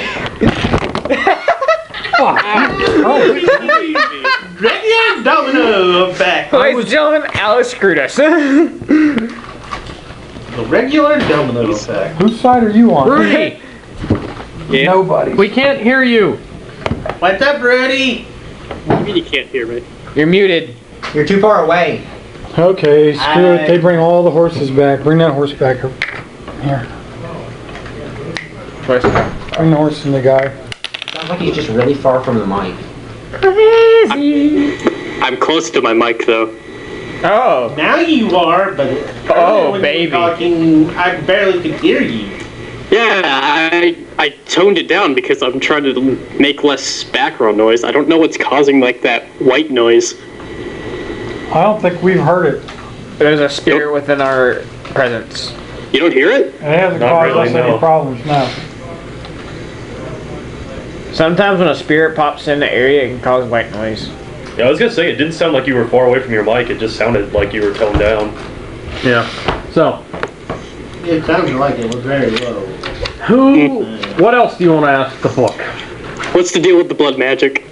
Regular Domino effect. Ladies and gentlemen, Alice screwed us. The regular Domino effect. Whose side are you on? Rudy, Nobody. we can't hear you. What's up, Rudy? What do you mean you can't hear me? You're muted. You're too far away. Okay, screw it. They bring all the horses back. Bring that horse back. Here. Bring the horse and the guy. Sounds like he's just really far from the mic. Crazy. I'm close to my mic though. Oh. Now you are, but Oh, when baby. you were talking, I barely could hear you. Yeah, I toned it down because I'm trying to make less background noise. I don't know what's causing like that white noise. I don't think we've heard it. There's a spirit within our presence. You don't hear it? It hasn't Not caused really, us any no. problems now. Sometimes when a spirit pops in the area, it can cause white noise. Yeah, I was gonna say, it didn't sound like you were far away from your mic, it just sounded like you were toned down. Yeah. So, It sounded like it was very low. what else do you want to ask the book? What's the deal with the blood magic?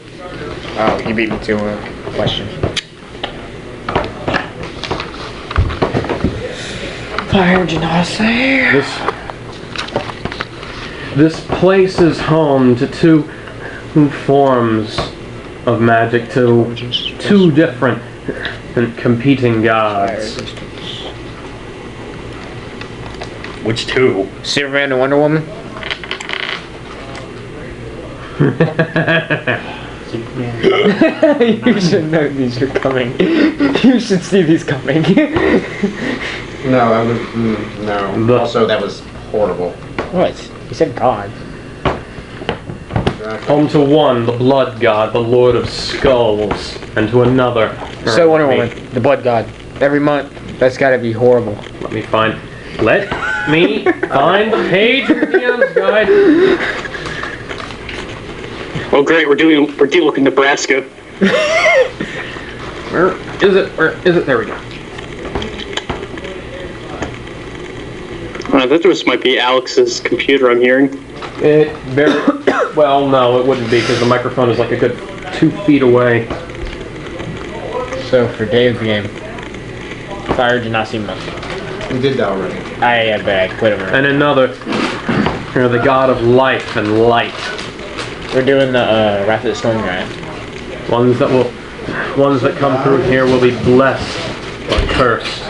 Oh, you beat me to a question. Fire Genasi. This place is home to two forms of magic, to two different and competing gods. Which two? Superman and Wonder Woman. You should know these are coming. You should see these coming. No, I was. No. Also, that was horrible. What? You said God. Home to one, the blood god, the lord of skulls, and to another. So Wonder Woman, the blood god. Every month. That's gotta be horrible. Let me find the page of the DM's guide. Oh great, we're dealing with Nebraska. Where is it? There we go. I thought this might be Alex's computer I'm hearing. It very well, no, it wouldn't be because the microphone is like a good 2 feet away. So for Dave's game, Fire Genasi month. We did that already. I bet I quit him. And another, the god of life and light. We're doing the Wrath of the Storm guy. Ones that come through here will be blessed or cursed.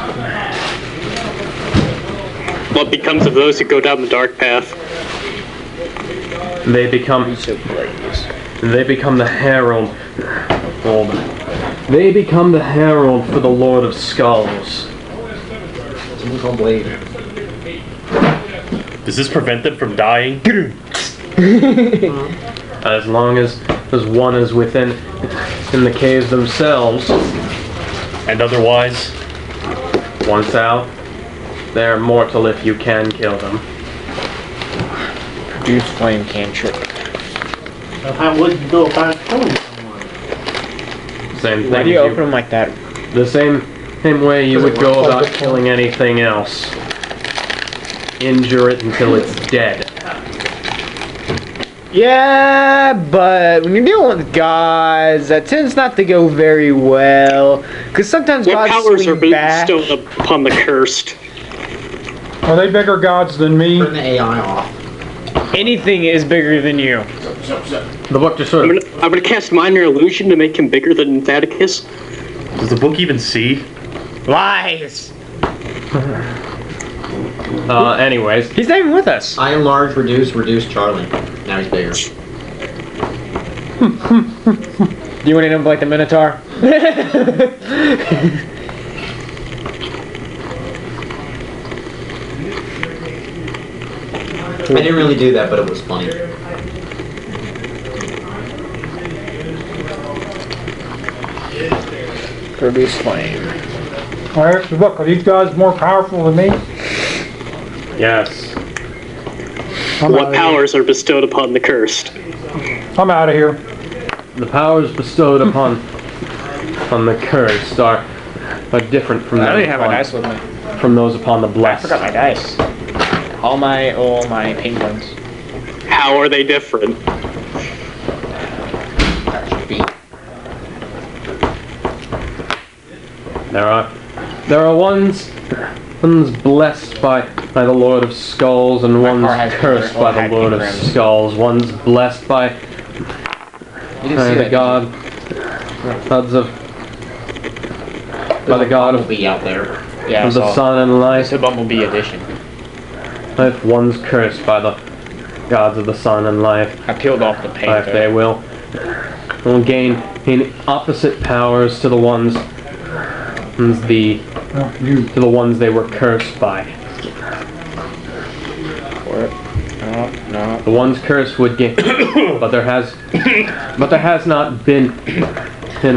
What becomes of those who go down the dark path? They become the herald. They become the herald for the Lord of Skulls. Something called Blade. Does this prevent them from dying? As long as one is within in the caves themselves. And otherwise? Once out, they're mortal if you can kill them. Produce flame cantrip. So how would you go about killing someone? Same thing. Why do you open them like that? The same way you would go about killing anything else. Injure it until it's dead. Yeah, but when you're dealing with gods, that tends not to go very well. Because sometimes What gods powers are swing back. bestowed upon the cursed? Are they bigger gods than me? Turn the AI off. Anything is bigger than you. The book just sort of... I'm gonna cast minor illusion to make him bigger than Thaddeus. Does the book even see? Lies! Anyways. He's not even with us. I enlarge, reduce Charlie. Now he's bigger. Do you want to know like the Minotaur? I didn't really do that, but it was funny. Produce flame. Alright, so look, are these guys more powerful than me? Yes. What powers are bestowed upon the cursed? I'm out of here. The powers bestowed upon the cursed are different from I don't those even have my dice with me. from those upon the I blessed. forgot my dice. All my penguins. How are they different? That should be. There are one's blessed by the Lord of Skulls and one's cursed by the Lord of Skulls. One's blessed by the gods of by the god of Bumblebee out there. Yeah, the sun and light. it's a Bumblebee edition. If one's cursed by the gods of the sun and life, I peeled off the paint. they will gain opposite powers to the ones the ones they were cursed by. No. The ones cursed would get, but there has not been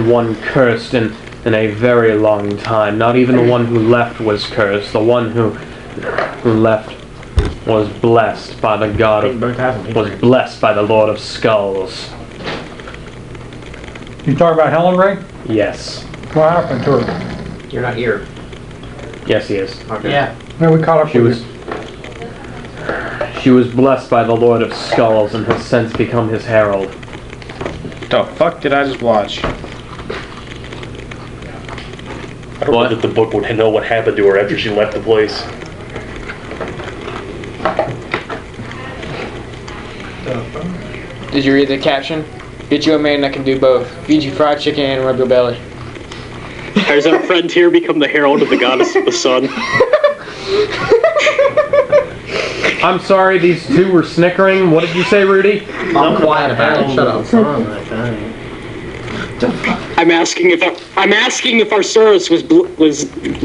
one cursed in a very long time. Not even the one who left was cursed. The one who left was blessed by the God of, was blessed by the Lord of Skulls. You talking about Helen Ray? Yes. What happened to her? You're not here. Yes, he is. Okay. Yeah. No, we caught up with you. She was blessed by the Lord of Skulls and has since become his herald. The fuck did I just watch? I don't know that the book would know what happened to her after she left the place. Did you read the caption? Get you a man that can do both. Feed you fried chicken and rub your belly. Has our friend here become the herald of the goddess of the sun? I'm sorry, these two were snickering. What did you say, Rudy? I'm quiet about it. Shut up. I'm asking if our Arceus was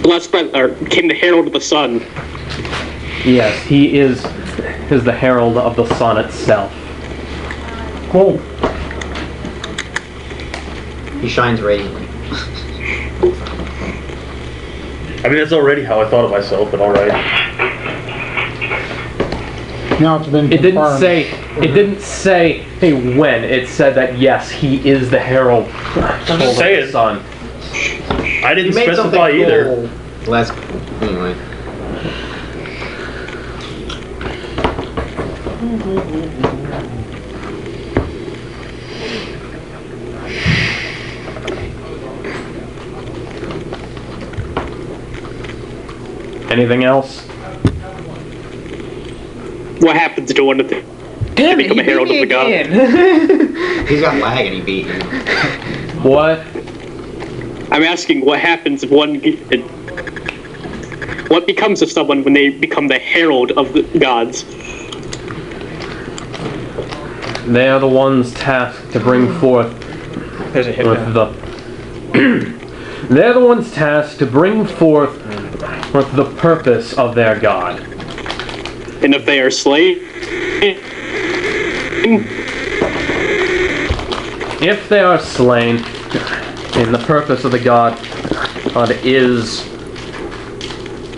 blessed by, or became the herald of the sun. Yes, he is the herald of the sun itself. Cool. He shines radiantly. I mean, that's already how I thought of myself, but alright. Now it's been It confirmed. didn't say hey, when. It said that yes, he is the herald of the saying. sun. I didn't You made specify something either. cool. Less. Anyway. Anything else? What happens to one of them? Damn it, become a herald of the god. He's got lag and he beat you. What? I'm asking what happens if one. What becomes of someone when they become the herald of the gods? They are the ones tasked to bring forth There's a hit with now. They're the ones tasked to bring forth with the purpose of their god. And if they are slain, If they are slain, and the purpose of the god is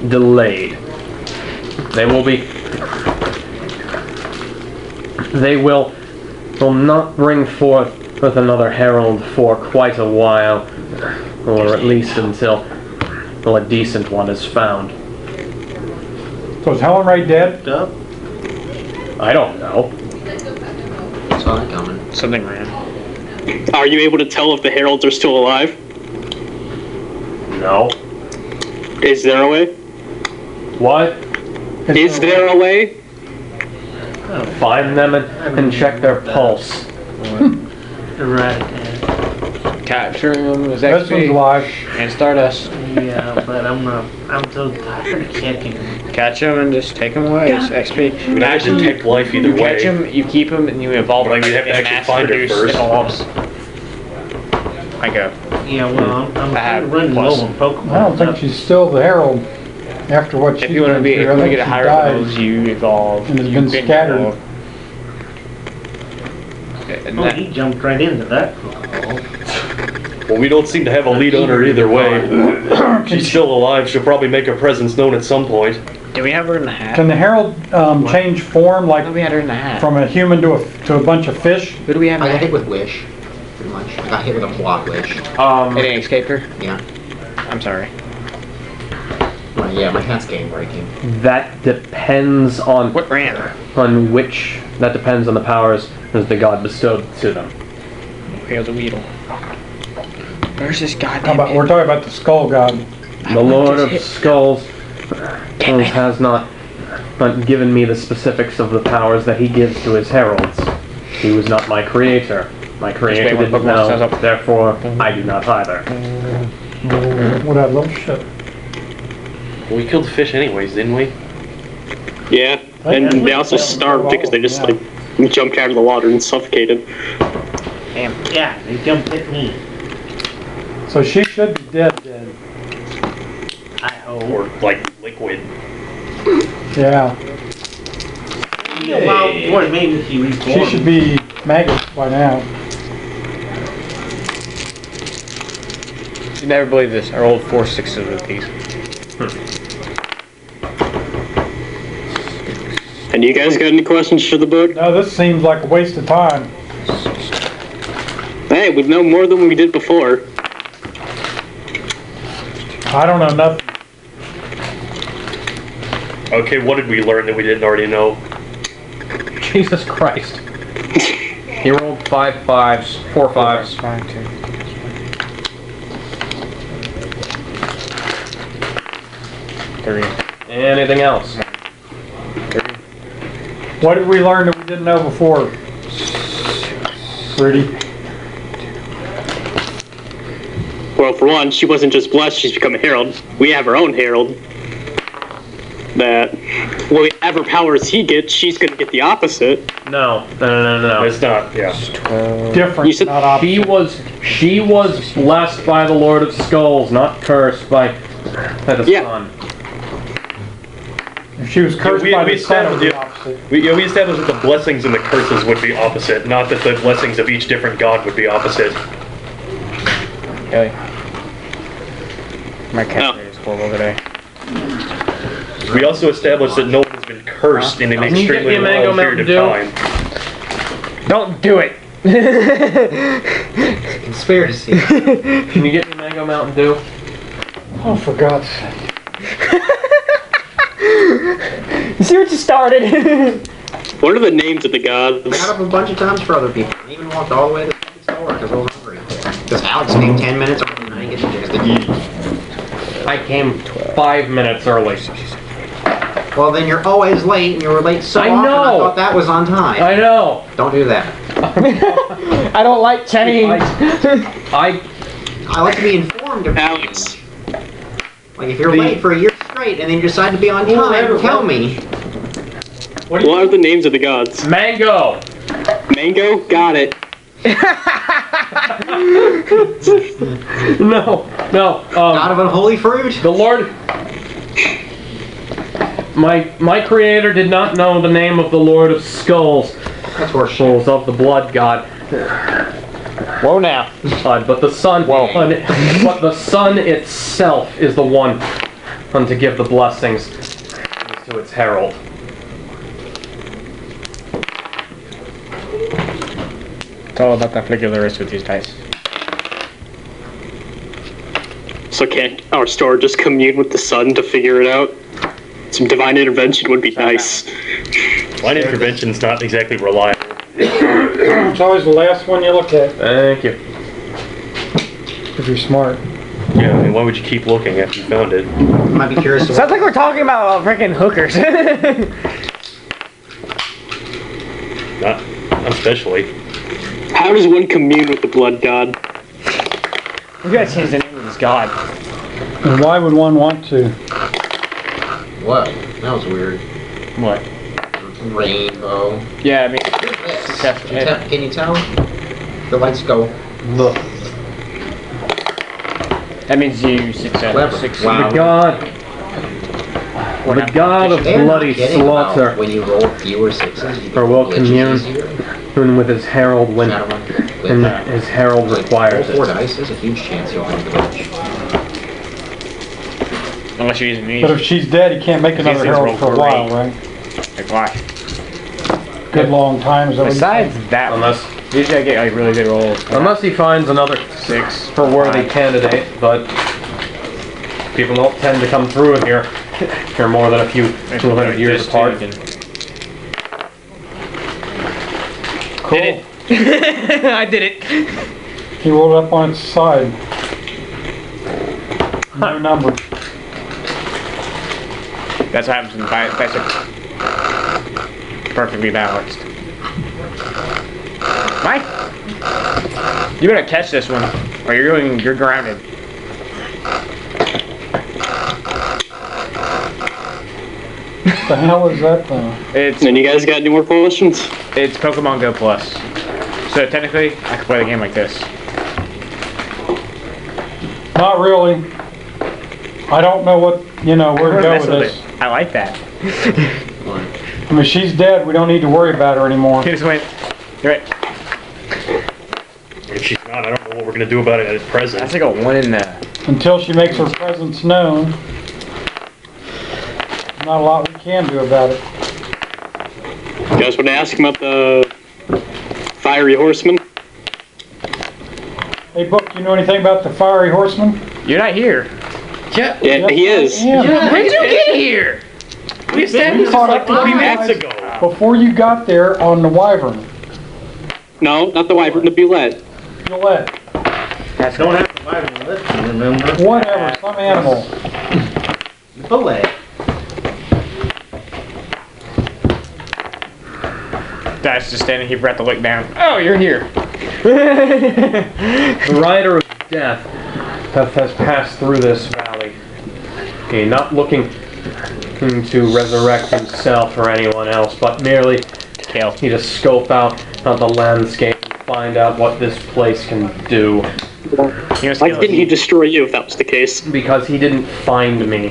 delayed, they will not bring forth with another herald for quite a while, or at least until a decent one is found. So is Helen Ray dead? I don't know. Saw that coming. Something ran. are you able to tell if the heralds are still alive? No. Is there a way? What? Is there a way? Find them and check their pulse. Eradicate. Capture him as This one's XP alive. and Stardust. Yeah, but I'm so tired of catching them. Catch him and just take him away. It's XP. I mean, I should take life either You way. catch him, you keep him, and you evolve But I him. mean, you have to and actually mass find it produce first. evolves. I go. Yeah, well, I'm I have running plus. low on Pokemon. I don't think she's still the herald after what she's If you want to been be, if through. you I want to think get a she higher died. levels, you evolve. And has You been can scattered. evolve. And Oh, that, he jumped right into that. Well, we don't seem to have a lead on her either way. She's still alive. She'll probably make her presence known at some point. do we have her in the hat? Can the herald change form, I like thought we had her in the hat. from a human to a bunch of fish? Who do we have in I the got hit hat? with Wish. Pretty much. I got hit with a block Wish. It ain't escaped her? Yeah. I'm sorry. Well, yeah, my hat's game breaking. That depends on What ran? that depends on the powers as the god bestowed to them. Here's a Weedle. Where's this How goddamn about, we're talking about the skull god. The Lord of Skulls has not given me the specifics of the powers that he gives to his heralds. He was not my creator. My creator wait, didn't Pokemon stands know, up. therefore I do not either. What that little shit. Well, we killed the fish anyways, didn't we? Yeah. And they also starved because they just like jumped out of the water and suffocated. Damn. Yeah, they jumped at me. So she should be dead. Or like liquid. Yeah. Well, boy, maybe he reborn. She should be maggots by now. You never believe this. Our old 4/6 of these. And you guys got any questions for the book? No, this seems like a waste of time. Hey, we know more than we did before. I don't know nothing. Okay, what did we learn that we didn't already know? Jesus Christ. He rolled 5 5s, 4 5s. Three. Anything else? What did we learn that we didn't know before? Rudy? Well, for one, she wasn't just blessed, she's become a herald. We have our own herald. That, whatever powers he gets, she's gonna get the opposite. No. It's not, yeah. Different, You said not opposite. She was blessed by the Lord of Skulls, not cursed by the Yeah. sun. If she was cursed we by the sun, it would be established- opposite. We established that the blessings and the curses would be opposite, not that the blessings of each different god would be opposite. Kelly. My No. cat is horrible today. We also established that no one has been cursed in an Can you get me extremely a mango long period of Mountain time. Don't do it! Conspiracy. Can you get me Mango Mountain Dew? Oh, for God's sake. You see what you started? What are the names of the gods? I got up a bunch of times for other people. I even walked all the way to the store because I was hungry. Because Alex came 10 minutes early and I didn't get to do I came 5 minutes early. Well, then you're always late, and you were late so I often, I know. thought that was on time. I know. Don't do that. I don't like change. I I like to be informed of Alex. things. Like, if you're late for a year straight and then you decide to be on time, tell me. What are the names of the gods? Mango. Mango? Got it. No. God of unholy fruit? The Lord. My creator did not know the name of the Lord of Skulls. That's horseshit. Skulls of the blood god. Whoa now. But the sun. But the sun itself is the one to give the blessings to its herald. It's all about that flick of the wrist with these dice. So can't our store just commune with the sun to figure it out? Some divine intervention would be nice. Line intervention's not exactly reliable. It's always the last one you look at, Thank you. if you're smart. Yeah, I mean, why would you keep looking after you found it? Might be curious to Sounds like we're talking about freaking hookers. Not especially. How does one commune with the blood god? We gotta change the name of this god. And why would one want to? What? That was weird. What? Rainbow. Yeah, I mean, Can you tell? The lights go. Look. that means you success. Clever. Wow. The god. The god of They're not bloody kidding about slaughter. when you roll fewer sixes, you Or will glitches commune. easier. Even with his herald when With that. his herald Roll requires 4 it. dice, there's a huge chance you'll have a glitch. Unless you're using me. But if she's dead, he can't make another things roll herald for a for while, rate. right? Like, why? Good long time. Is that what you Besides think? that, Unless usually I get like really good rolls. unless he finds another 6 for worthy candidate, but people don't tend to come through here. They're more than a few 200 years apart. Cool. Did it. I did it. He rolled up on its side. No number. That's what happens when dice are perfectly balanced. Mike, you better catch this one, or you're grounded. What the hell is that thing? It's And you guys got any more questions? Pokemon Go Plus. So technically, I can play the game like this. Not really. I don't know what, where to go Mess with with this. it. I like that. I mean, she's dead. We don't need to worry about her anymore. He just went. You're right. If she's not, I don't know what we're gonna do about it at present. That's like a 1 in the. Until she makes her presence known, not a lot we can do about it. You guys want to ask him about the fiery horseman? Hey, Book, you know anything about the fiery horseman? You're not here. Yeah, he is. Yeah. When did you get here? We established caught this like up 3 with minutes you ago. Before you got there on the Wyvern. No, not the wyvern, the bulette. Gillette. Don't have to buy them, listen, remember? Whatever, some animal. Bullet. Dash just standing. He forgot to look down. Oh, you're here. The rider of death has passed through this valley. Okay, not looking to resurrect himself or anyone else, but merely Kill. to scope out the landscape and find out what this place can do. Why didn't he destroy you if that was the case? Because he didn't find me.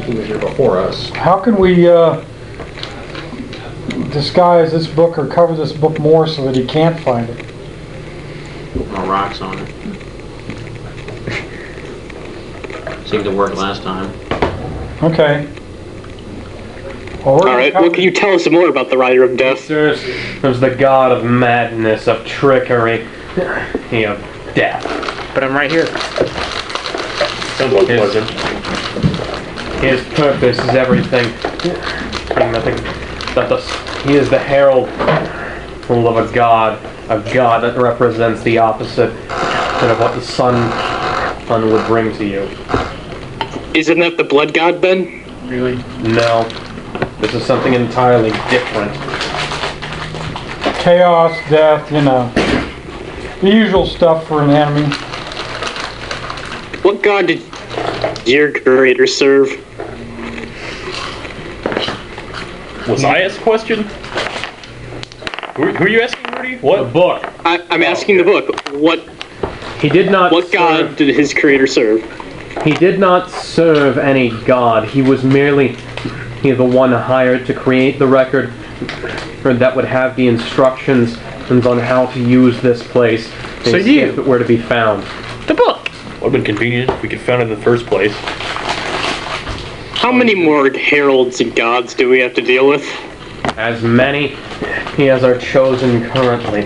He was here before us. How can we disguise this book or cover this book more so that he can't find it? Put more rocks on it. Seemed to work last time. Okay. Well, we're Alright, what can you tell us more about the Rider of Death? There's the god of madness, of trickery, of death. But I'm right here. Sounds unpleasant. His purpose is everything. And nothing. He is the herald of a god that represents the opposite of what the sun would bring to you. Isn't that the blood god then? Really? No, this is something entirely different. Chaos, death, the usual stuff for an enemy. What god did your creator serve? Was I asked a question? Who are you asking, Rudy? The What? book. I'm asking the book. He did not. What god did his creator serve? He did not serve any god. He was merely the one hired to create the record that would have the instructions on how to use this place. So if it were to be found. The book. Would have been convenient if we could find it in the first place. How many more heralds and gods do we have to deal with? As many as are chosen currently.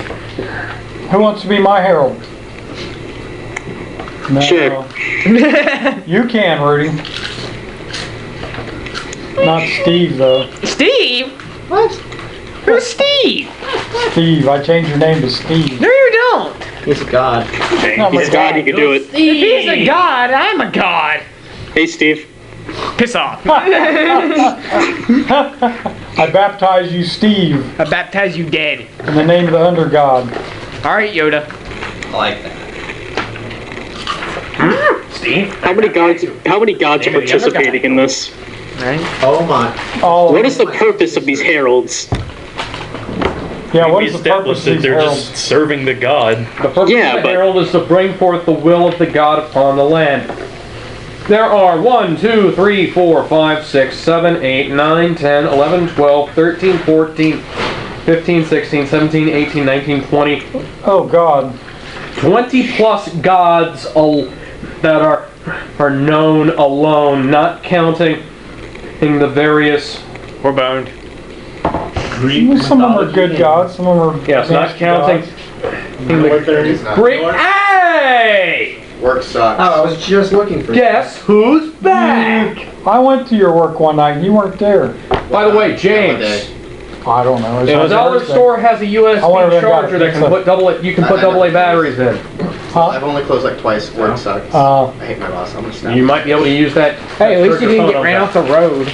Who wants to be my herald? No. Sure. You can, Rudy. Not Steve, though. Steve? What? Who's Steve? Steve. I changed your name to Steve. No, you don't. He's a god. Not my He's a god, he could do it. If he's a god, I'm a god. Hey, Steve. Piss off. I baptize you, Steve, I baptize you dead. in the name of the under god. All right, Yoda. I like that. Steve? How many gods are participating in this? Right? Oh my. Oh, What is the purpose of these heralds? yeah, what We is the purpose established of that these they're heralds? just serving the god. The purpose Yeah, of the but- herald is to bring forth the will of the god upon the land. There are 1, 2, 3, 4, 5, 6, 7, 8, 9, 10, 11, 12, 13, 14, 15, 16, 17, 18, 19, 20. Oh, God. 20 plus gods that are known alone, not counting in the various. We're boned. Some of them are good gods, some of them are Yes, not nasty counting. gods. In the great. Hey! Work sucks. Oh, I was just looking for. Guess who's back? I went to your work one night and you weren't there. By the way, James. I don't know. The dollar store has a I wonder USB if I got charger a that can pizza. put you can put AA batteries in. I've only closed like twice. Work sucks. I hate my boss. I'm gonna snap. You might be able to use that. Hey, at least you didn't get phone ran on off the road.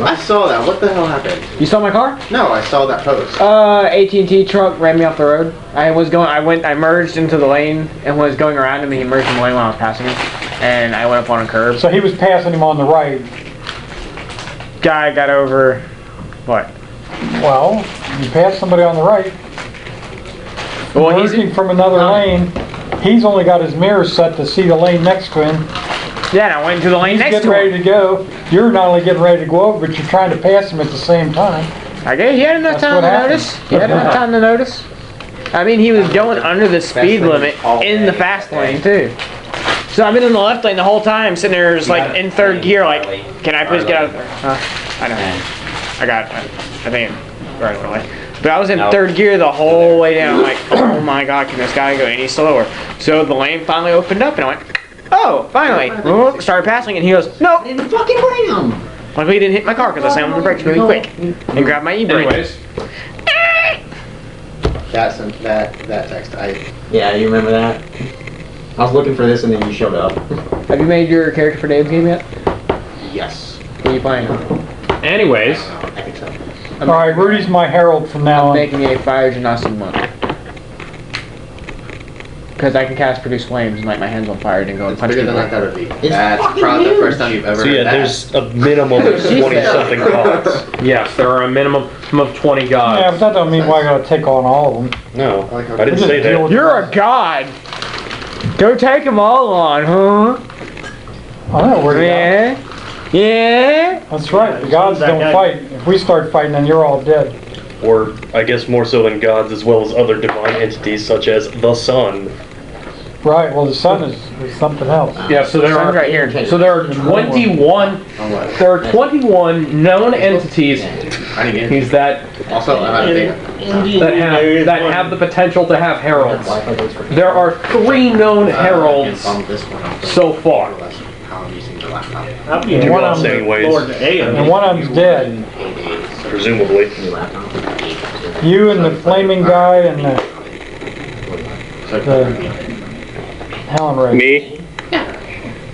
I saw that. What the hell happened? You saw my car? No, I saw that post. AT&T truck ran me off the road. I merged into the lane and was going around him, and he merged in the lane while I was passing him. And I went up on a curb. So he was passing him on the right. Guy got over, what? Well, you passed somebody on the right. Well, Merging from another lane. He's only got his mirror set to see the lane next to him. Yeah, and I went into the lane He's next getting to ready him. to go. You're not only getting ready to go over, but you're trying to pass him at the same time. I guess he had enough That's time what to happened. notice. He had enough time to notice. I mean, he was going under the speed limit in the fast lane too. So I've been in the left lane the whole time, sitting there just like in third gear, like, can I please get out of there? I know. I got it. I think I'm right away. But I was in third gear the whole way down, like, oh my god, can this guy go any slower? So the lane finally opened up, and I went, oh, finally. Started passing, and he goes, no. I didn't fucking bring him. Luckily, he didn't hit my car because I slammed on the brakes really quick and grabbed my e-brake. Anyways, That text. Yeah, you remember that? I was looking for this and then you showed up. Have you made your character for Dave's game yet? Yes. What are you playing? anyways, I think so. Alright, Rudy's my herald from now I'm on. making a fire genasi monk. Because I can cast produce flames and light my hands on fire and go and punch Bigger than people. I thought it would be. It's That's fucking probably the huge. first time you've ever So yeah, heard that. there's a minimum of 20-something gods. yes, there are a minimum of 20 gods. Yeah, but that don't mean why I gotta take on all of them. No, I like how I didn't Just say deal that. with You're a god! Go take them all on, huh? I know where to go. Yeah? Yeah? That's right, the gods don't fight. If we start fighting, then you're all dead. Or, I guess more so than gods, as well as other divine entities such as the sun. Right, well the sun is something else. Yeah, so there Sun's are right here. So there are 21. There are 21 known entities. I didn't get it. That Also, I'm out of data. that have the potential to have heralds. There are 3 known heralds so far. How I'm using the laptop. Two One gods of them- anyways, And one of them's dead. presumably. You and the flaming guy and the Helen Ray. Me?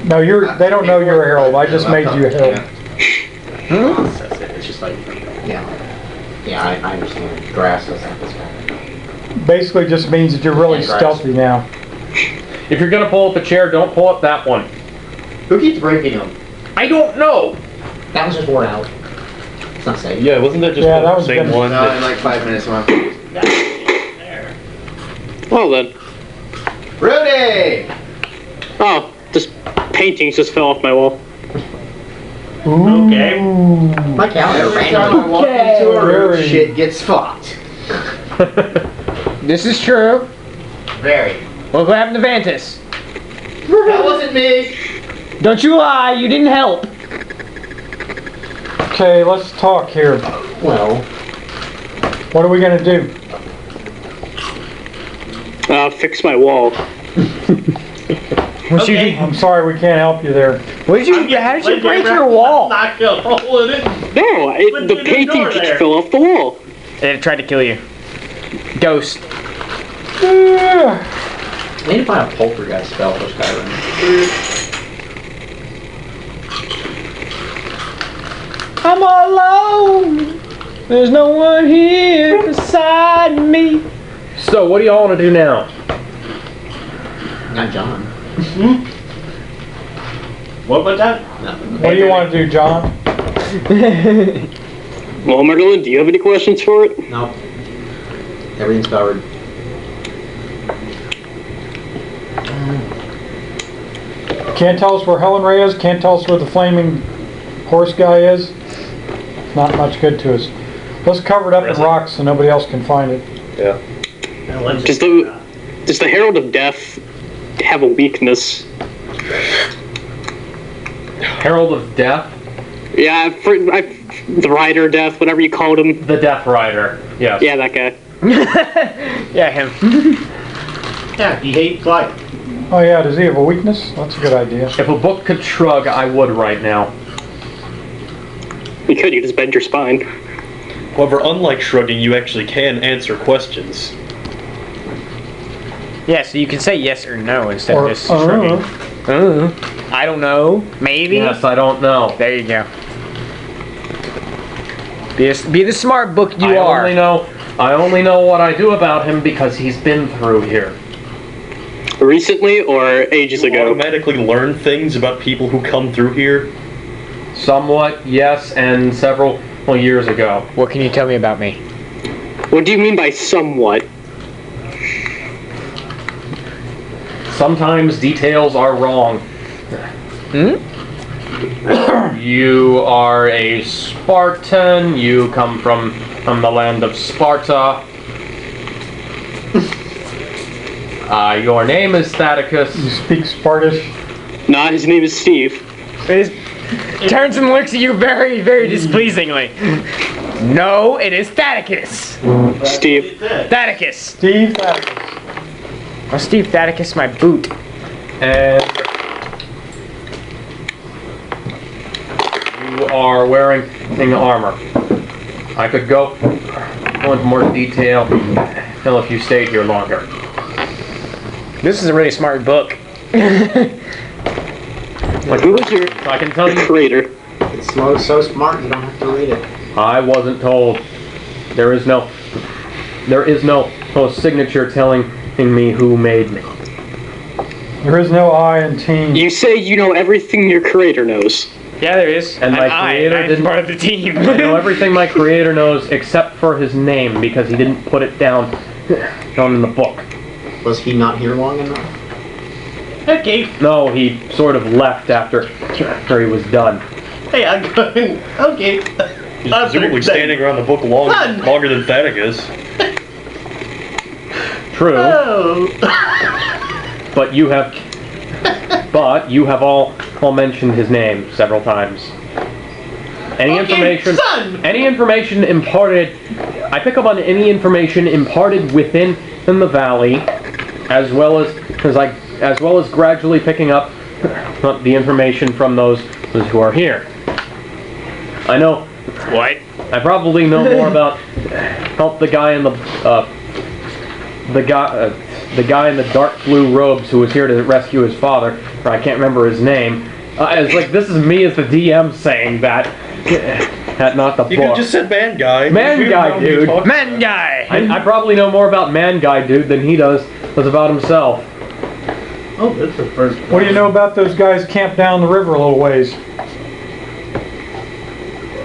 No, they don't know you're a herald. I just made you a herald. It's just like, Yeah, I understand. Grass does that. Basically just means that you're really stealthy now. If you're gonna pull up a chair, don't pull up that one. Who keeps breaking them? I don't know. That was just worn out. It's not safe. Yeah, wasn't that just Yeah, the that was same good. one? no, in like 5 minutes, I'm Well then. Rudy! Oh, this paintings just fell off my wall. Okay. My calendar Every time I walk into a room, shit gets fucked. This is true. Very. Look what happened to Vantis. That wasn't me! Don't you lie, you didn't help. Okay, let's talk here. Well, What are we gonna do? Fix my wall. Okay. I'm sorry we can't help you there. How did you break your wall? Knock a hole in it. No, Went the through the painting door just there. fell off the wall. It tried to kill you. Ghost. Yeah. I need to find a poltergeist spell for Skyrim. I'm all alone. There's no one here beside me. So what do y'all want to do now? Not John. What was that? Nothing. What do you want to do, John? Well, Merlin, do you have any questions for it? Nope. Everything's covered. Can't tell us where Helen Ray is, can't tell us where the flaming horse guy is. Not much good to us. Let's cover it up in rocks so nobody else can find it. Yeah. Does the Herald of Death have a weakness? Herald of Death? Yeah, the Rider of Death, whatever you called him. The Death Rider. Yes. Yeah, that guy. Yeah, him. Yeah, he hates life. Oh yeah, does he have a weakness? That's a good idea. If a book could shrug, I would right now. You could, you just bend your spine. However, unlike shrugging, you actually can answer questions. Yeah, so you can say yes or no instead Or, of just shrugging. I don't know. Maybe. Yes, I don't know. There you go. Be the smart book you I are. only know what I do about him because he's been through here. Recently or ages You ago? automatically learn things about people who come through here. Somewhat, yes, and several years ago. What can you tell me about me? What do you mean by somewhat? sometimes details are wrong. You are a Spartan. You come from the land of Sparta. Your name is Thaddeus. You speak Spartish? Nah, his name is Steve. Turns and looks at you very, very displeasingly. No, it is Thaddeus. Steve. Thaddeus. Steve Thaddeus. Oh, Steve Thaddeus, my boot. And you are wearing armor. I could go into more detail if you stayed here longer. This is a really smart book. Who was your I can tell you, creator? It's so smart you don't have to read it. I wasn't told. There is no signature telling me who made me. There is no I in team. You say you know everything your creator knows. Yeah, there is. And my creator I'm didn't part of the team. I know everything my creator knows except for his name because he didn't put it down in the book. Was he not here long enough? Okay. No, he sort of left after he was done. Hey, I'm going. Okay. He's presumably standing around the book longer than Thaddeus. True. Oh. But you have all mentioned his name several times. Any information imparted, I pick up on any information imparted within the valley, as well as gradually picking up the information from those who are here. I know. What? I probably know more about the guy in the guy in the dark blue robes who was here to rescue his father, or I can't remember his name. It's like this is me as the DM saying that, not the book. You could just said man guy. Man guy, dude. Man guy. I probably know more about man guy, dude, than he does about himself. Oh, that's the first. What do you know about those guys camped down the river a little ways?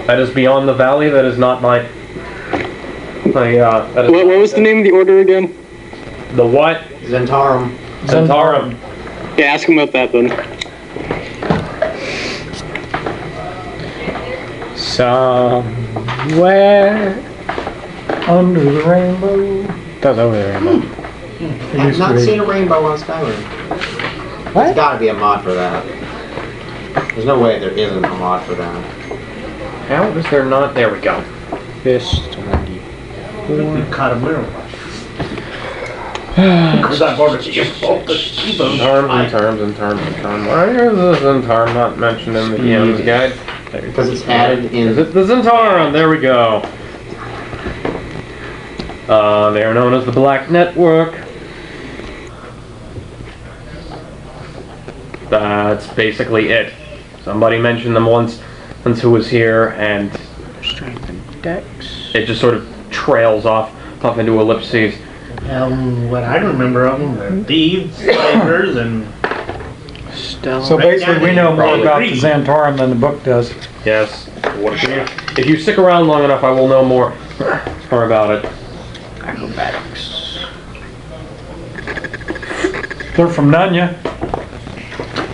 That is beyond the valley. That is not my. What was the name of the order again? The what? Zentarum. Zentarum. Yeah, ask him about that then. Somewhere under the rainbow. That's over the rainbow. I've not seen a rainbow on Skyrim. There's gotta be a mod for that. There's no way there isn't a mod for that. How is there not? There we go. Fish 24. You caught a mirror. Because I've already spoke the keyboard. In terms. Why is the Zentarum not mentioned in the DM's guide? Because it's added in. Is it the Zentarum? There we go. They are known as the Black Network. That's basically it. Somebody mentioned them once who was here, and Strength and dex. it just sort of trails off into ellipses. What I remember of them, they're thieves, slavers, and Stealth. So basically, we know more Probably about the agree. Zentarum than the book does. Yes. If you stick around long enough, I will know more about it. Acrobatics. They're from Nunya.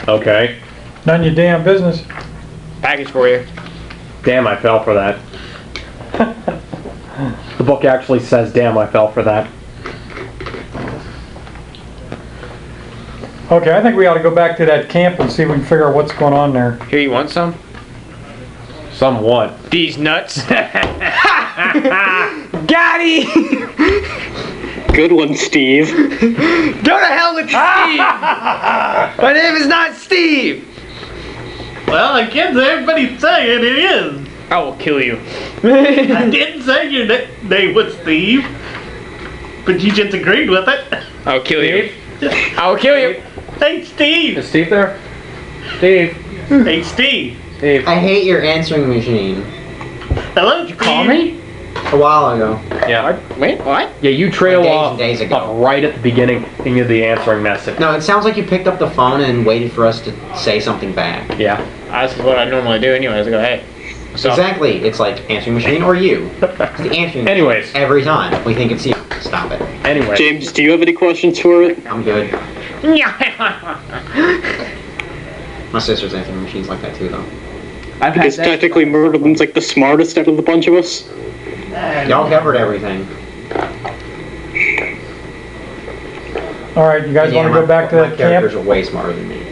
Okay. None your damn business. Package for you. Damn, I fell for that. The book actually says, damn, I fell for that. Okay, I think we ought to go back to that camp and see if we can figure out what's going on there. Here, you want some? Somewhat. These nuts. Got him! Good one, Steve. Go to hell with Steve! My name is not Steve! well, I can't say everybody's saying it is. I will kill you. I didn't say your name was Steve, but you just agreed with it. I'll kill you. I will kill you. Hey, Steve. Is Steve there? Steve. Hey, Steve. Steve. I hate your answering machine. Hello, Steve. Call me? A while ago. Yeah. Wait, what? Yeah, you trail Days and off days ago. right at the beginning into the answering message. No, it sounds like you picked up the phone and waited for us to say something back. Yeah. That's what I normally do anyways. I go, hey. So, Exactly. It's like answering machine or you. It's the answering machine. Anyways. Every time. We think it's you. Stop it. Anyway. James, do you have any questions for it? I'm good. My sister's answering machines like that too, though. Because technically Merlin's like the smartest out of the bunch of us. Y'all covered everything. All right, you guys want to go back to my that characters camp? are way smarter than me.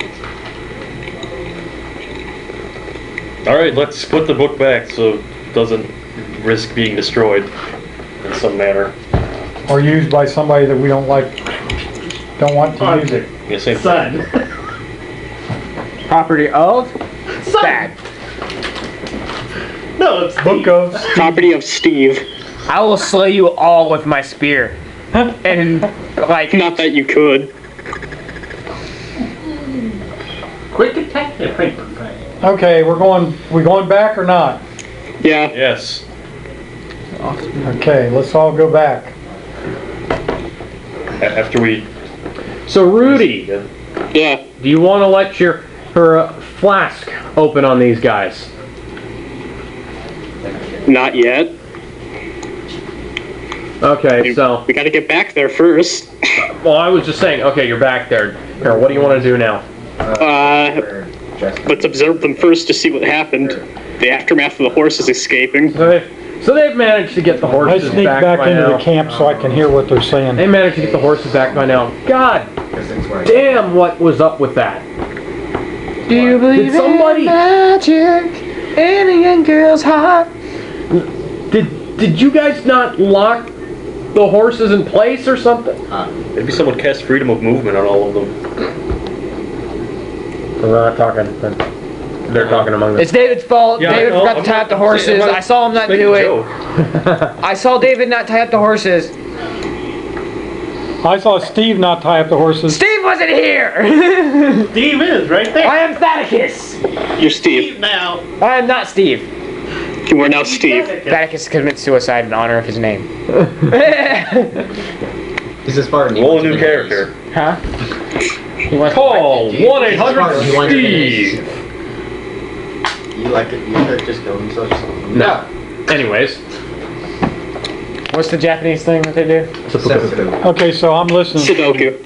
Alright, let's put the book back so it doesn't risk being destroyed in some manner. Or used by somebody that we don't like, don't want to use it. Yeah, same Son. Property of Stag. No, it's Book of Property of Steve. I will slay you all with my spear. And like Not that you could. Quick detective. Okay, we going back or not? Yeah. Yes. Okay, let's all go back. After we... So Rudy, Yeah. do you want to let her flask open on these guys? Not yet. Okay, so We gotta get back there first. well, I was just saying. Okay, you're back there. Here, what do you want to do now? Let's observe them first to see what happened. The aftermath of the horses escaping. So they've managed to get the I horses sneak back back by into now. the camp so I can hear what they're saying. They managed to get the horses back by now. God damn, what was up with that? do you believe Did somebody- in magic in a young girl's heart? Did you guys not lock the horses in place or something? Maybe someone cast freedom of movement on all of them. We're not talking. They're talking among them. It's David's fault. Yeah, David I know. forgot to tie up the horses. I saw him not do it. I saw David not tie up the horses. I saw Steve not tie up the horses. Steve wasn't here. Steve is right there. I am Thaddeus. You're Steve. Now. I am not Steve. You are now Steve. Thaddeus commits suicide in honor of his name. Is this part of Roll a new character. Huh? He wants Call You want to 1-800-STEVE. You like it? You just killed himself or something? No. Anyways. What's the Japanese thing that they do? Okay, so I'm listening. Sudoku.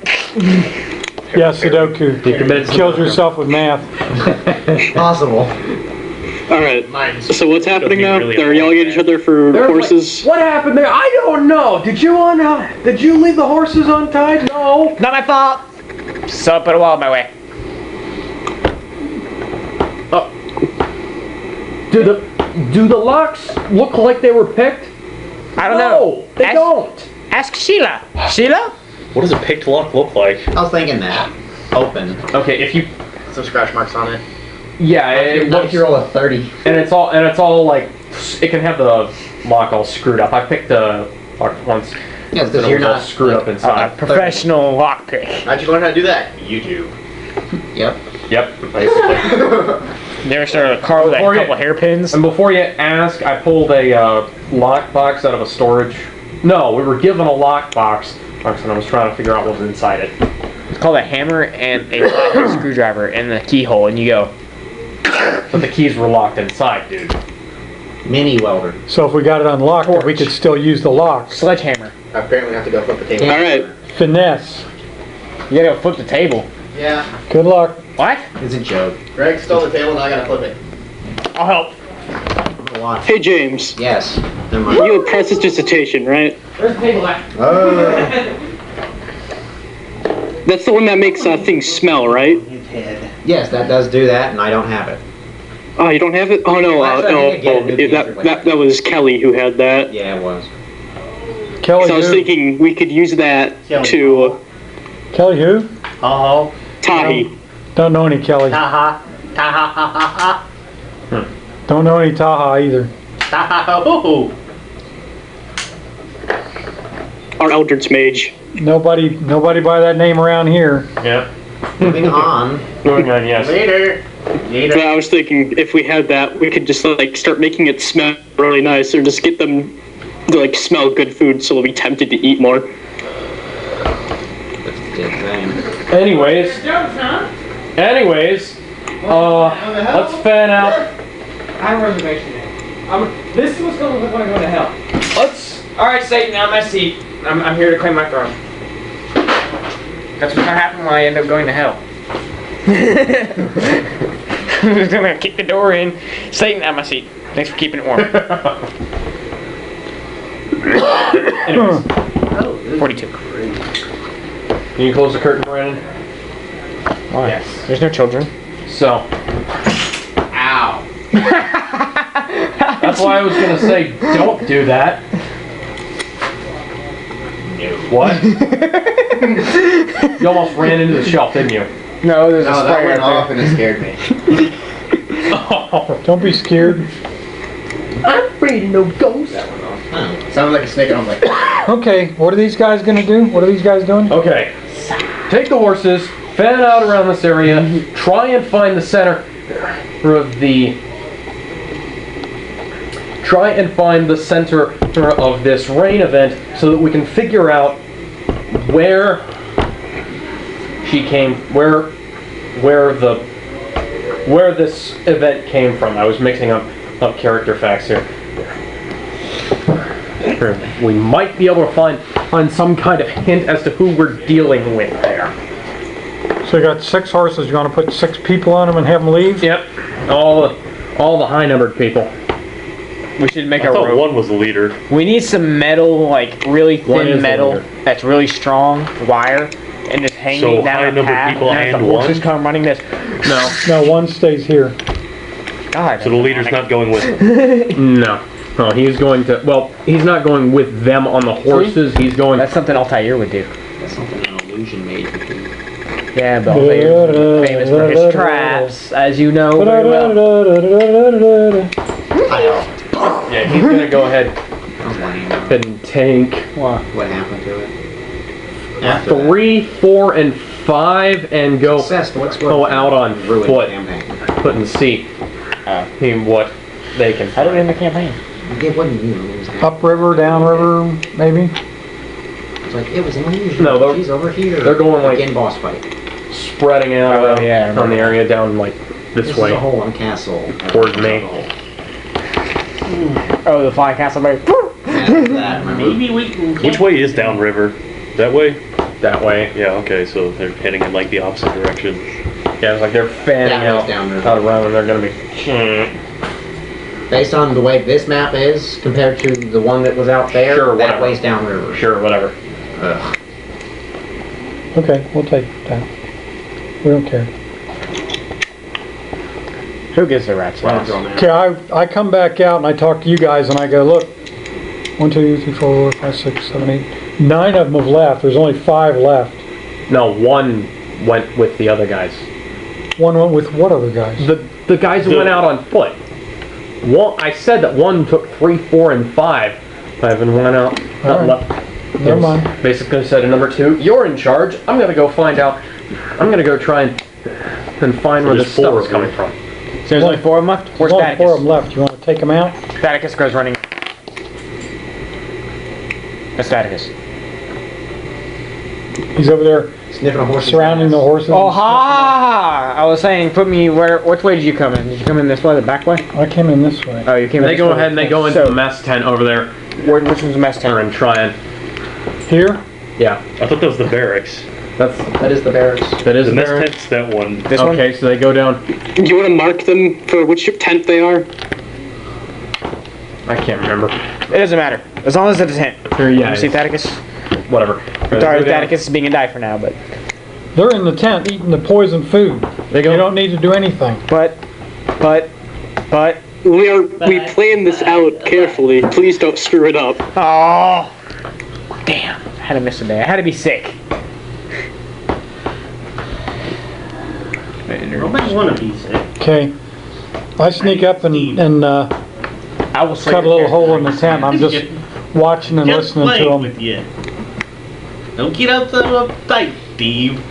Yeah, Sudoku. You committed Kills yourself with math. Possible. Alright. So what's happening now? Really They're yelling at each other for horses. What happened there? I don't know. Did you leave the horses untied? No. Not my fault. So put a wall in my way. Do the locks look like they were picked? I don't know. They don't. Ask Sheila. Sheila? What does a picked lock look like? I was thinking that. Open. Okay, if you Some scratch marks on it. yeah, it Not looks, if you roll a 30. and it's all like it can have the lock all screwed up. I picked a lock once. Yeah, That because you're was all not screwed up inside. Professional lockpick. How'd you learn how to do that? YouTube. Yep. Yep. Never started a car with a Before you- couple hairpins. And before you ask, I pulled a lock box out of a storage. No, we were given a lock box, and I was trying to figure out what was inside it. It's called a hammer and a flathead screwdriver in the keyhole, and you go. But the keys were locked inside, dude. Mini welder. So if we got it unlocked, we could still use the lock. Sledgehammer. I apparently have to go flip the table. Alright. Finesse. You gotta go flip the table. Yeah. Good luck. What? It's a joke. Greg stole the table, now I gotta flip it. I'll help. Watch. Hey James. Yes. Never mind. You had Press's dissertation, right? Where's the table at? That's the one that makes things smell, right? Yes, that does do that, and I don't have it. Oh, you don't have it? Oh no, Actually, I think I get a new piece that was Kelly who had that. Yeah, it was. Kelly So I was who? thinking we could use that to Kelly who? Oh. Tahi. Don't know any Kelly. Taha. Taha ha ha ha. Don't know any Taha either. Taha hoo. Our Eldritch Mage. Nobody by that name around here. Yep. Moving on. Moving on, yes. Later. But I was thinking if we had that, we could just like start making it smell really nice, or just get them to like smell good food, so they'll be tempted to eat more. That's a good thing. Anyways, let's fan out. I have a reservation now. This is what's going to look like going to hell. Alright, Satan, now my seat. I'm here to claim my throne. That's what's gonna happen when I end up going to hell. I'm just gonna kick the door in. Satan, at my seat. Thanks for keeping it warm. Anyways, 42. Can you close the curtain, Brandon? Why? Yes. There's no children. So. Ow. That's why I was gonna say, don't do that. No. What? You almost ran into the shelf, didn't you? No, there's a No, that spray went right off and it scared me. Oh, Don't be scared. I'm afraid of no ghosts. That went off. Sounded like a snake, and I was like, Okay, what are these guys gonna do? What are these guys doing? Okay. Take the horses, fan out around this area, try and find the center of the. Try and find the center of this rain event so that we can figure out where she came, where this event came from. I was mixing up character facts here. We might be able to find some kind of hint as to who we're dealing with there. So you got 6 horses. You want to put 6 people on them and have them leave? Yep, all the high-numbered people. We should make I a thought rope. one was the leader. We need some metal, like really One is thin the metal leader. that's really strong wire, and just hanging So down a high-numbered path. people and as and the horses one? come running this. No. No, one stays here. God. So the leader's not going with them. No. No, he's going to. Well, he's not going with them on the horses. He's going. That's something Altair would do. that's something an illusion made me do. Yeah, but Altair is famous for his traps, as you know very well. Yeah, he's gonna go ahead I'm lame. and take What happened to it? After 3, 4, and 5, and go Success, what's out on ruined foot. the campaign. Put and see what they can How do we find. end the campaign? It wasn't you. It was Upriver, downriver, maybe? It's like, it was an illusion. No, they're- She's over here. they're going like- Again, boss fight. Spreading out Oh, yeah, I remember on the area down like this This way. is a hole in castle. Towards me. Oh, the flying castle break. That, remember? Maybe we can. Which way is downriver? That way? That way. Yeah, okay, so they're heading in like the opposite direction. Yeah, it's like they're fanning That out, goes downriver. out around, and they're gonna be. Based on the way this map is compared to the one that was out there, Sure, that whatever. way's downriver. Sure, whatever. Ugh. Okay, we'll take that. We don't care. Who gives a rat's Well, ass? draw map. Okay, I come back out and I talk to you guys and I go, look, 1, 2, 3, 4, 5, 6, 7, 8, 9 of them have left. There's only 5 left. No, one went with the other guys. One went with what other guys? The guys who went out on foot. One, I said that one took 3, 4, and 5. And went out. All right. left. Never mind. Basically said to number 2, you're in charge. I'm gonna go find out. I'm gonna go try and find where There's this stuff 4 is of coming them. from. So there's only 4 of them left? Where's There's only 4 of them Staticus? left. You want to take them out? Staticus goes running. That's Staticus. He's over there Sniffing a horse. surrounding the horses. Oh, ha! I was saying, put me where. Which way did you come in? Did you come in this way, the back way? I came in this way. Oh, you came in They this go way. ahead and they go into So, the mess tent over there which one's the mess tent? and try and. Here? Yeah, I thought that was the barracks. That is the barracks. that is The mess there. tent's that one. This one? Okay, so they go down. Do you want to mark them for which tent they are? I can't remember. It doesn't matter. As long as it's a tent. Here, yeah, You see it's- Staticus? whatever. They Sorry, go down. Staticus is being a die for now, but. They're in the tent eating the poison food. They go. You don't need to do anything. But. We planned this out carefully. Please don't screw it up. Oh! Damn. I had to miss a day. I had to be sick. Nobody want to be sick. Okay. I sneak up and I will say cut a little hole in the tent. I'm just watching and Just listening to playing them. with you. Don't get up so uptight, Steve.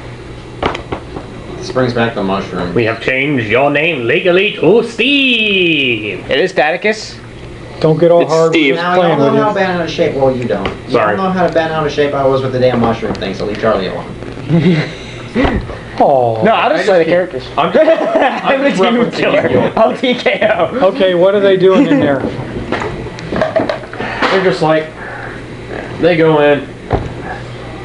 This brings back the mushroom. We have changed your name legally to Steve. It is Staticus. Don't get all It's hard. Steve. We're just Now, y'all playing know with how you. bad out of shape, well, you don't. Sorry. Y'all know how bad out of shape I was with the damn mushroom thing, so leave Charlie alone. Oh. No, I'll just play the characters. I'm I'm a just demon referencing killer. you. I'll TKO. Okay, what are they doing in there? They're just like, they go in,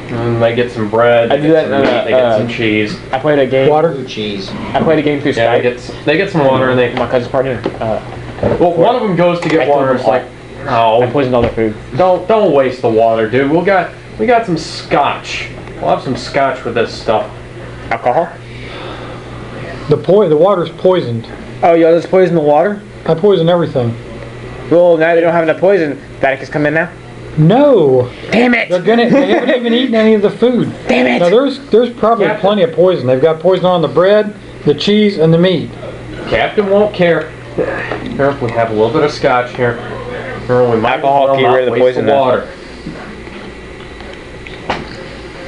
And they get some bread. I do that. They get some cheese. I played a game. Water? Blue cheese. I played a game through Yeah, Skype. they get some water and they. My cousin's partner. Well, one of them goes to get water. It's like, I oh, poisoned all their food. don't waste the water, dude. We got some scotch. We'll have some scotch with this stuff. Alcohol? The water's poisoned. Oh, y'all just poison the water? I poison everything. Well, now they don't have enough poison. Vatican's come in now? No! Damn it! They haven't even eaten any of the food. Damn it! Now there's probably plenty of poison. They've got poison on the bread, the cheese, and the meat. Captain won't care. Here, we have a little bit of scotch here. Here, we might Alcohol well can get not rid of the waste poison the now. water.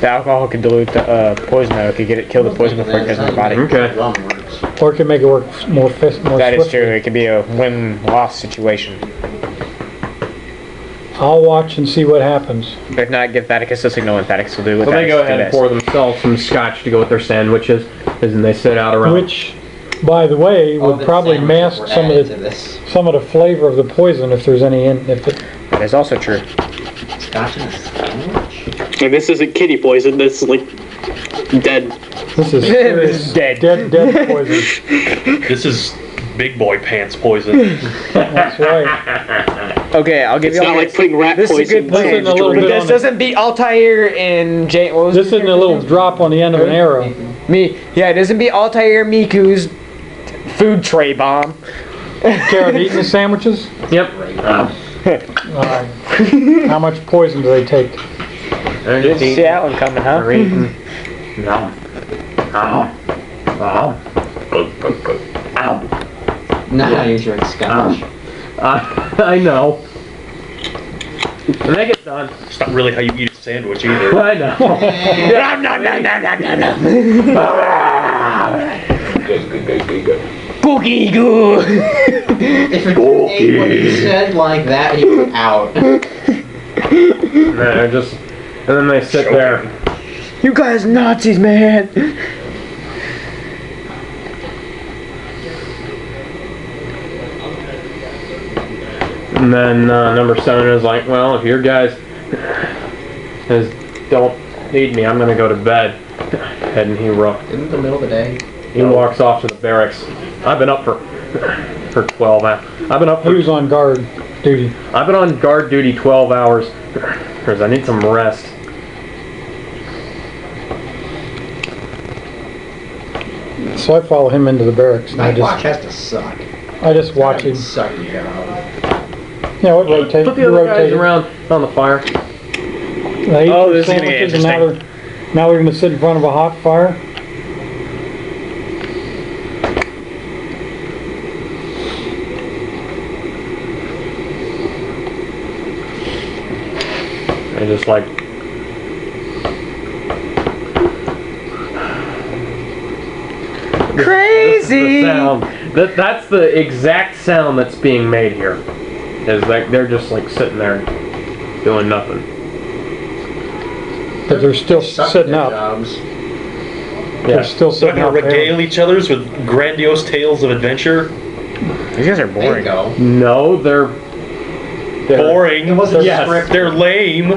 The alcohol can dilute the poison though. It could kill the poison before it gets in the body. Okay. Rum works. Or it can make it work more That is swiftly. true. It could be a win-loss situation. I'll watch and see what happens. If not, give Vaticus a signal and Vaticus will do what So they Vaticus go do ahead and best. pour themselves some scotch to go with their sandwiches, and they sit out around. Which, by the way, All would the probably sandwiches mask were some added of to the this. flavor of the poison if there's any in. That is also true. Scotch in a sandwich? And this isn't kitty poison. This is like dead. This is This is dead. dead poison. This is big boy pants poison. That's right. Okay, I'll give It's you not all like this. putting rat This is a poison. good plan. This is a little But bit this on doesn't beat Altair and Jane. What was This isn't a little drop on the end of an arrow. Me. Yeah, it doesn't beat Altair Miku's food tray bomb. Care of eating the sandwiches? Yep. Alright. How much poison do they take? They're Didn't just see eating. that one coming, huh? They're eating. No. Not how you drink scotch. I know. When they get done. It's not really how you eat a sandwich either. I know. Cookie goo. If it ate what you said like that, he was out. They're just, and then they sit there. You guys Nazis, man. And then number 7 is like, well, if your guys don't need me, I'm gonna go to bed. And he In the middle of the day. walks off to the barracks. I've been up for 12 hours. Who's on guard duty? I've been on guard duty 12 hours because I need some rest. So I follow him into the barracks and Night watch has to suck. I just watch him. Suck your job. Yeah, what rotate? Put the other guys rotate. around on the fire. They eat Oh, their this is gonna get sandwiches, and now they're gonna sit in front of a hot fire. They just like Crazy. the sound. That's the exact sound that's being made here. Is like they're just like sitting there doing nothing. But they're still Suck sitting their up. jobs. They're still They're sitting gonna up there. regale each other's with grandiose tales of adventure. These guys are There you boring. go. No, they're Boring. It wasn't Yes, scripted. they're lame.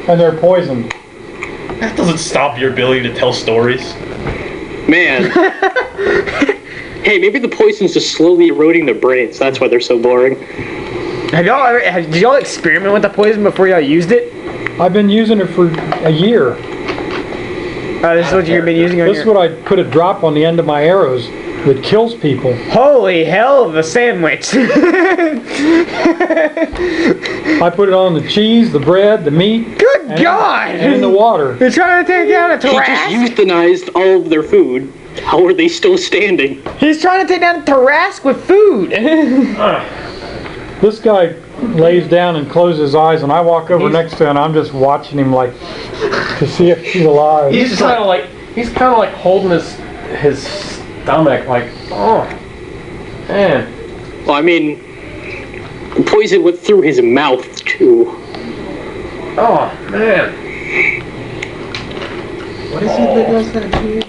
And they're poisoned. That doesn't stop your ability to tell stories. Man. Hey, maybe the poison's just slowly eroding their brains. That's why they're so boring. Did y'all experiment with the poison before y'all used it? I've been using it for a year. This is what you've been using on This is your... what I put a drop on the end of my arrows that kills people. Holy hell of a sandwich. I put it on the cheese, the bread, the meat, Good and God. and in the water. They're trying to take down a He just Tarrasque. euthanized all of their food. How are they still standing? He's trying to take down a Tarrasque with food. This guy lays down and closes his eyes, and I walk over next to him, and I'm just watching him like to see if he's alive. he's kind of like holding his stomach like, oh man. Well, I mean, the poison went through his mouth, too. Oh man. What is it that does that to you?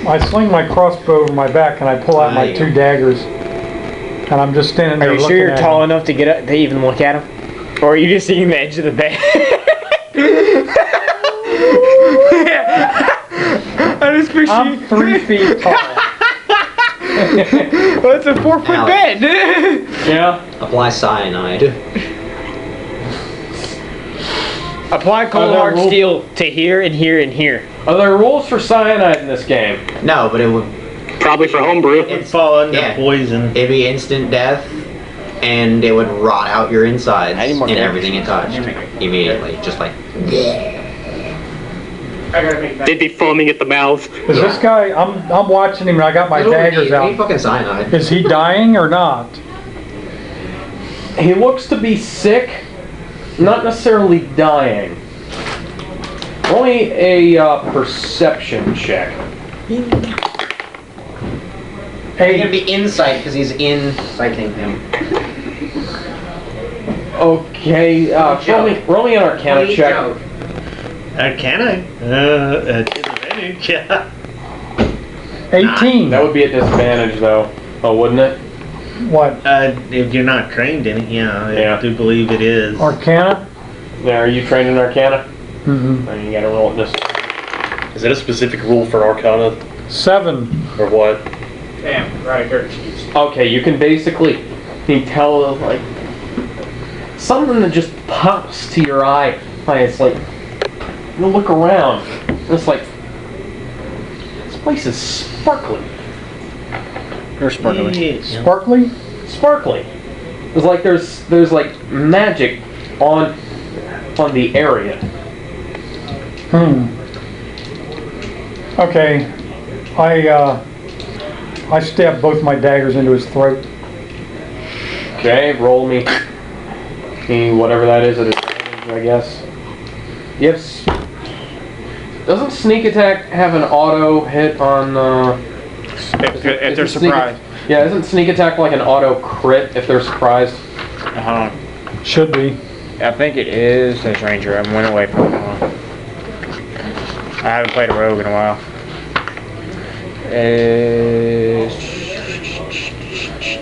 I sling my crossbow over my back, and I pull out my 2 daggers, and I'm just standing there Are you looking sure you're at tall him. enough to get up to even look at him? Or are you just seeing the edge of the bed? I just picture I'm 3 feet tall. Well, it's a 4-foot Alex. bed. Yeah. Apply cyanide. Apply cold there hard rules? steel to here and here and here. Are there rules for cyanide in this game? No, but it would. Probably for homebrew. It's Fall under yeah. poison. It'd be instant death, and it would rot out your insides I need more and damage. everything it touched immediately, just like. They'd be foaming at the mouth. Is this guy? I'm watching him and I got my daggers I need out. fucking cyanide. Is he dying or not? He looks to be sick, not necessarily dying. Only a perception check. He's gonna be insight because he's inciting him. Okay, roll me an Arcana check. Arcana? Disadvantage. 18. That would be a disadvantage, though. Oh, wouldn't it? What? If you're not trained in it, yeah, Yeah. I do believe it is. Arcana? Yeah, are you trained in Arcana? Mm-hmm. Then you gotta roll it this. Is that a specific rule for Arcana 7. or what? Damn, right here. Okay, you can basically tell like something that just pops to your eye. Like it's like you look around. And it's like this place is sparkly. You're sparkling. Yeah. Sparkly? Sparkly. It's like there's like magic on the area. Okay. I stabbed both my daggers into his throat. Okay, roll me whatever that is at advantage, I guess. Yes. Doesn't sneak attack have an auto hit on? If they're isn't sneak- surprised. Yeah, isn't sneak attack like an auto crit if they're surprised? Should be. I think it is. There's Ranger. I went away from it. I haven't played a rogue in a while.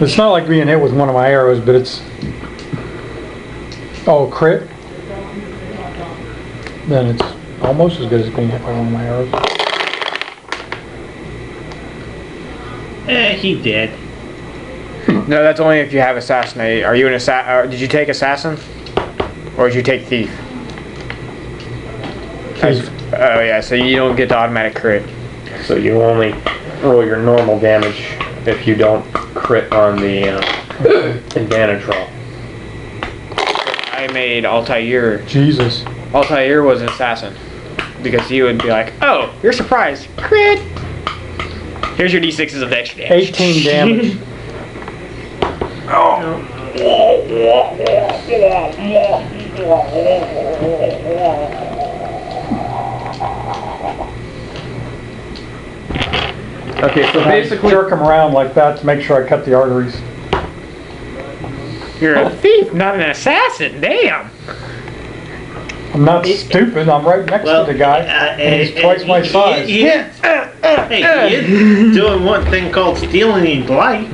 It's not like being hit with one of my arrows, but it's... Oh, crit? Then it's almost as good as being hit by one of my arrows. He did. No, that's only if you have assassinate. Are you an assassin? Did you take assassin, or did you take thief? Thief. Oh yeah, so you don't get the automatic crit. So you only roll your normal damage if you don't crit on the advantage roll. I made Altair. Jesus. Altair was an assassin because he would be like, "Oh, you're surprised, crit. Here's your d6s of extra damage." 18 damage. Okay, so basically, Jerk him around like that to make sure I cut the arteries. You're a thief, not an assassin. Damn. I'm not stupid. I'm right next to the guy. And he's twice my size. He is doing one thing called stealing his life.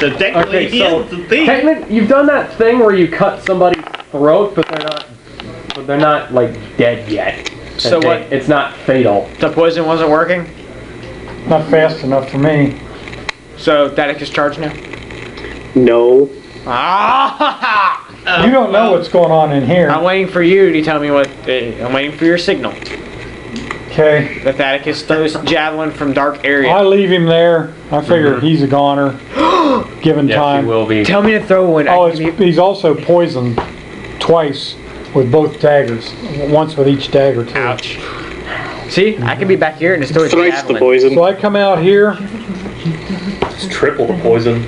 So technically, okay, he so is the thief. technically, you've done that thing where you cut somebody's throat, but they're not like dead yet. So Okay, what? It's not fatal. The poison wasn't working, Not fast enough for me. so Datic is charged now. No. Ah! You don't know what's going on in here. I'm waiting for you to tell me what. I'm waiting for your signal. Okay. That Atticus throws javelin from dark area. I leave him there. I figure he's a goner. Given Yes, time. you will be. Tell me to throw one. Oh, he's also poisoned twice with both daggers. Once with each dagger, too. Ouch. See, I can be back here and just throw a Thrice the javelin. poison. So I come out here. It's triple the poison.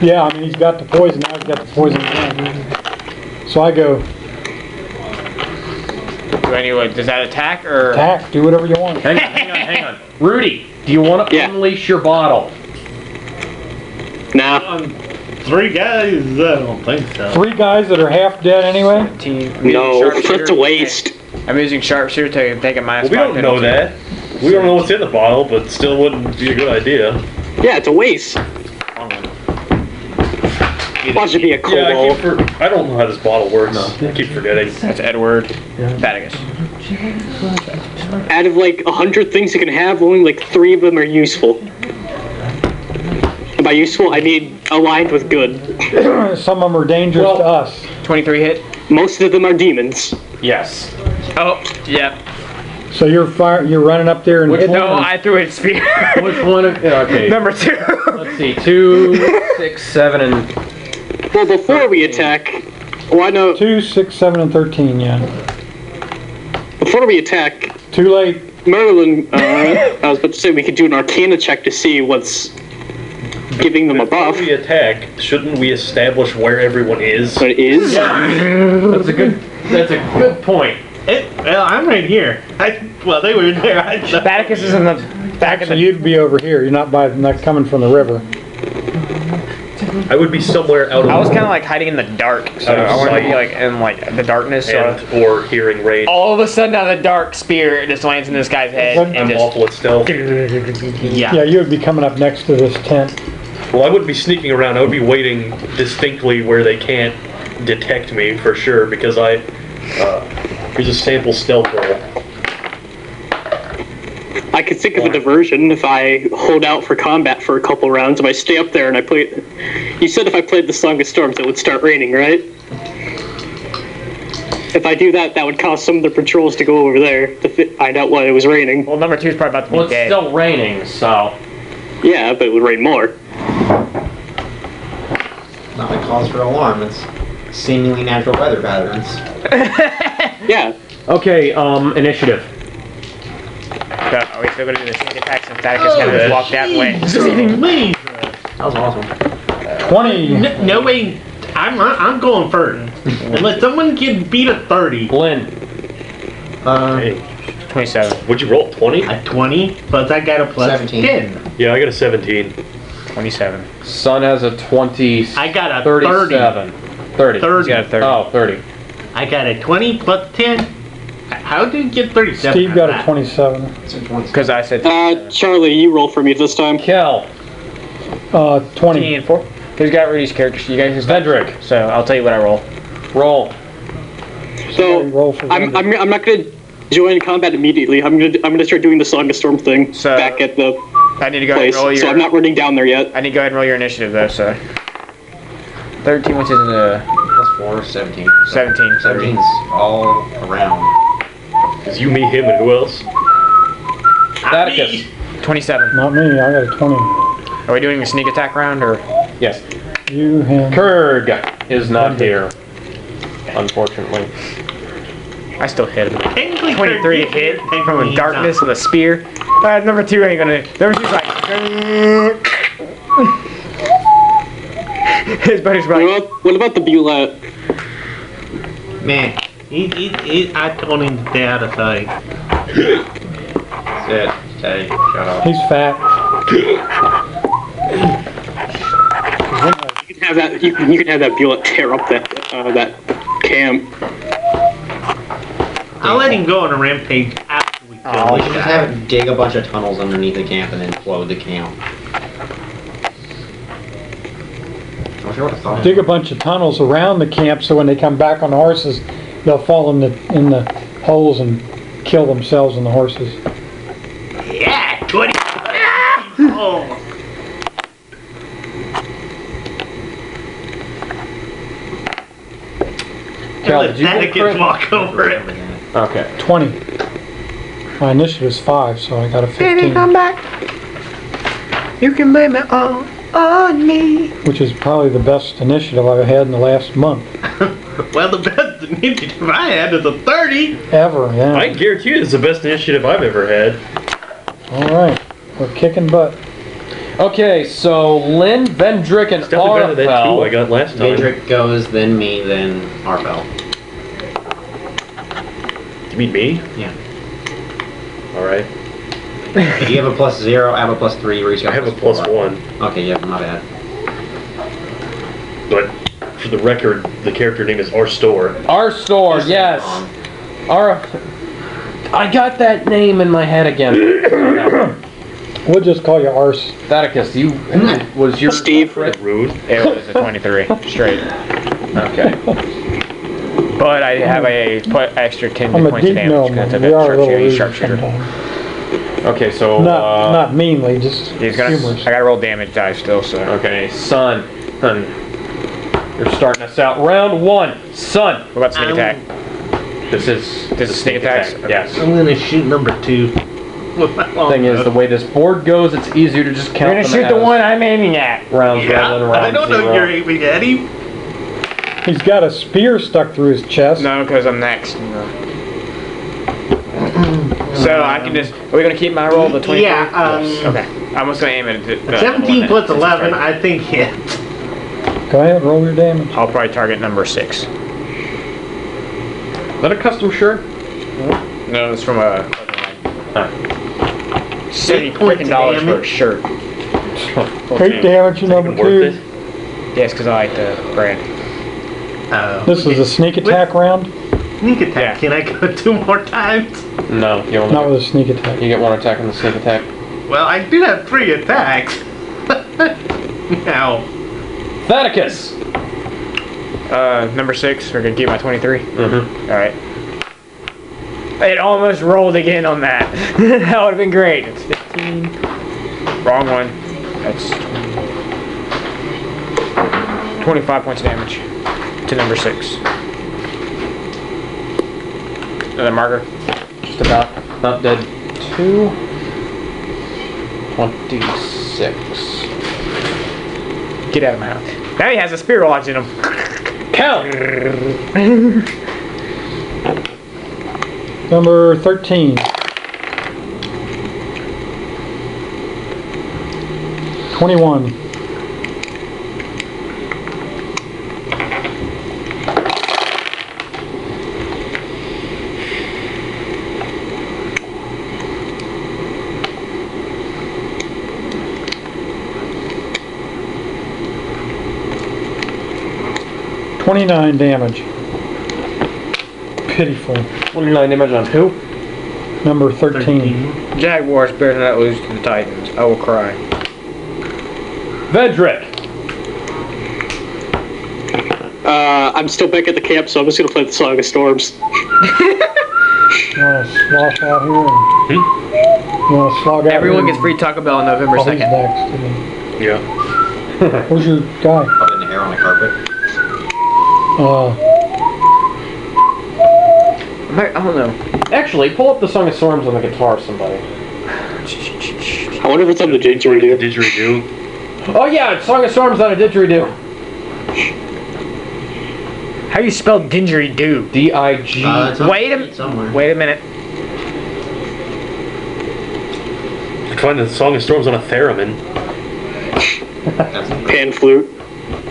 Yeah, I mean, he's got the poison. Now he's got the poison again. So I go, Do anyway, does that attack or? attack, do whatever you want. Hang on. Rudy, do you want to Yeah. unleash your bottle? Nah. 3 guys? I don't think so. 3 guys that are half dead anyway? I'm using No. sharpshooter. That's a waste. I'm using sharpshooter to take a minus Well, we 5 don't know penalty. that. We don't know what's in the bottle, but still wouldn't be a good idea. Yeah, it's a waste. Watch it be a Yeah, kobold. I don't know how this bottle works. I keep forgetting. That's Edward Vatigus. Out of like 100 things you can have, only like 3 of them are useful. And by useful, I mean aligned with good. Some of them are dangerous to us. 23 hit. Most of them are demons. Yes. Oh, yeah. So you're running up there and No, I threw a spear. Which one? Okay. Number 2. Let's see. 2, 6, 7, and Well, before we attack, why not? 2, 6, 7, and 13. Yeah. Before we attack, Too late. Merlin, I was about to say we could do an Arcana check to see what's giving them a Before buff. we attack, shouldn't we establish where everyone is? But it is. that's a good point. Well, I'm right here. Well, they were there. Vatigus is in the back of So the. you'd be over here. You're not coming from the river. I would be somewhere out of I was kind of like hiding in the dark, so Out of I wanted to be sight. like in like the darkness. So or hearing rain. all of a sudden, out of the dark, spear just lands in this guy's head and I'm just. awful at stealth. Yeah, you would be coming up next to this tent. Well, I wouldn't be sneaking around. I would be waiting distinctly where they can't detect me for sure, because here's a sample stealth roll. I could think of a diversion if I hold out for combat for a couple rounds. If I stay up there and I play. You said if I played the Song of Storms, it would start raining, right? If I do that, that would cause some of the patrols to go over there to find out why it was raining. Well, number 2 is probably about to be Well, it's dead. still raining, so. Yeah, but it would rain more. Not a cause for alarm. It's seemingly natural weather patterns. Yeah. Okay. Initiative. So, are we still gonna do the sneak attack since Vatigus kind of just walked that way? Please. That was awesome. 20. No way. I'm going first. Let someone get beat a 30. Lynn. Hey, 27. would you roll 20? A 20 plus I got a plus 17. 10. Yeah, I got a 17. 27. Son has a 20. I got a 30. 37. 30. 30. He's got a 30. Oh, 30. I got a 20 plus 10. How did you get 37? Steve got a out of 27. Because I said Charlie, you roll for me this time. Kel. 20. and 4. Who's got Rudy's character? You guys just Vendrick. So I'll tell you what I roll. Roll. So Roll for I'm Vendrick. not gonna join combat immediately. I'm gonna start doing the Song of Storm thing So- back at the I need to go ahead and place. roll your. So I'm not running down there yet. I need to go ahead and roll your initiative though. So 13, which is Plus 4, 17. 17. 17's all around. Is you, me, him, and who else? Vatigus. 27. Not me. I got a 20. Are we doing a sneak attack round or? Yes. You, him. Kurg is not here. Unfortunately. I still hit him. Technically, 23 to hit from a darkness with a spear. Number 2 ain't gonna. Number 2's like. His buddy's like. What about the Bulette? Man, I told him to stay out of sight. Sit. Stay. Shut up. He's fat. You can have that. You can have that Bulette tear up that camp. I'll let him go on a rampage after we kill We this should just guy. have it dig a bunch of tunnels underneath the camp and then explode the camp. I wish I would've thought of Dig a bunch of tunnels around the camp so when they come back on the horses, they'll fall in the holes and kill themselves and the horses. Yeah, 20. Oh. Kel, Let did you roll Vatigus crit? walk over it. Okay. 20. My initiative's 5, so I got a 15. back. You can blame it all on me. Which is probably the best initiative I've had in the last month. Well, the best initiative I had is a 30. Ever, yeah. I guarantee you it's the best initiative I've ever had. Alright. We're kicking butt. Okay, so Lynn, Vendrick, and It's definitely better than that 2 I Arthel. got last time. Vendrick goes, then me, then Arfel. You mean me? Yeah. Alright. If you have a plus 0, I have a plus 3, where he's got I have a plus plus 4. 1. Okay, yeah, not bad. But for the record, the character name is Arstor. Our store, yes. Our. I got that name in my head again. We'll just call you Arse. Thaddeus, was your Steve. Rude. It was a 23 straight. Okay. But I have a put extra 10 I'm a points of deep damage gnome. because of We are a little that rude sharpshooter. sometimes. Okay, so Not meanly, just He's gonna. humorous. I gotta roll damage die still, so. okay, Son. You're starting us out. Round 1. Son. What about sneak attack? This is This is sneak attacks? Okay. Yes. I'm gonna shoot number 2. Thing is, the way this board goes, it's easier to just count You're gonna them shoot the as one I'm aiming at. rounds rather than round I don't know 0. you're aiming at him. He's got a spear stuck through his chest. No, because I'm next. So I can just. Are we gonna keep my roll the 23? Yeah, Okay. I'm just gonna aim at the 17 plus one 11, that's I think hit. Go ahead, roll your damage. I'll probably target number 6. Is that a custom shirt? No, it's from a. $70 points of dollars for a damage. shirt. 8 damage to number Even worth 2. it. Yes, because I like the brand. This is a sneak attack round? Sneak attack. Yeah. Can I go 2 more times? No, you only Not with a sneak attack. you get 1 attack on the sneak attack. Well, I do have 3 attacks. Now, Thaddeus! Number 6, we're gonna keep my 23. Mm-hmm. Alright. It almost rolled again on that. That would have been great. It's 15. Wrong one. That's 25 points of damage to number 6. Another marker. Just about. Not dead. 2. 26. Get out of my house. Now he has a spear lodged in him. Count! Number 13. 21. $29 damage. Pitiful. 29 damage on who? Number 13. Jaguars better not lose to the Titans. I will cry. Vedrick! I'm still back at the camp, so I'm just gonna play the Song of Storms. You wanna slosh out here? And, you wanna slog out Everyone here gets free Taco Bell on November Oh, he's 2nd. next. Isn't Yeah. he? Where's your guy? Up in the air on the carpet. I don't know. Actually, pull up the Song of Storms on the guitar, somebody. I wonder if it's on the didgeridoo. Didgeridoo. Oh yeah, Song of Storms on a didgeridoo. How you spell didgeridoo? D-I-G. It's on Wait the a sheet somewhere. Wait a minute. I can find the Song of Storms on a theremin. That's it. Pan flute.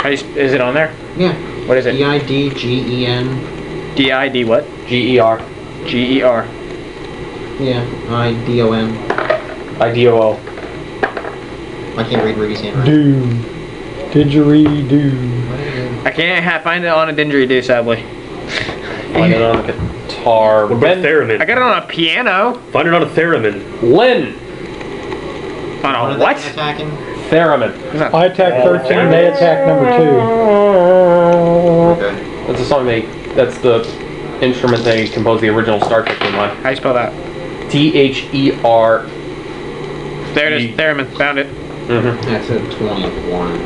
Is it on there? Yeah. What is it? D-I-D-G-E-N. D-I-D what? G-E-R. G-E-R. Yeah. I-D-O-M. I-D-O-O. I can't read Rudy's handwriting. Do. Didgeridoo. I can't find it on a didgeridoo, sadly. Find it on the guitar. What about theremin? I got it on a piano. Find it on a theremin. Lynn! On What a are what? they attacking? Theremin. I attack 13, they attack number 2. Okay. That's a song that's the instrument they composed the original Star Trek theme on. How do you spell that? T-H-E-R. There it is. Theremin. Found it. Mm-hmm. That's a 21.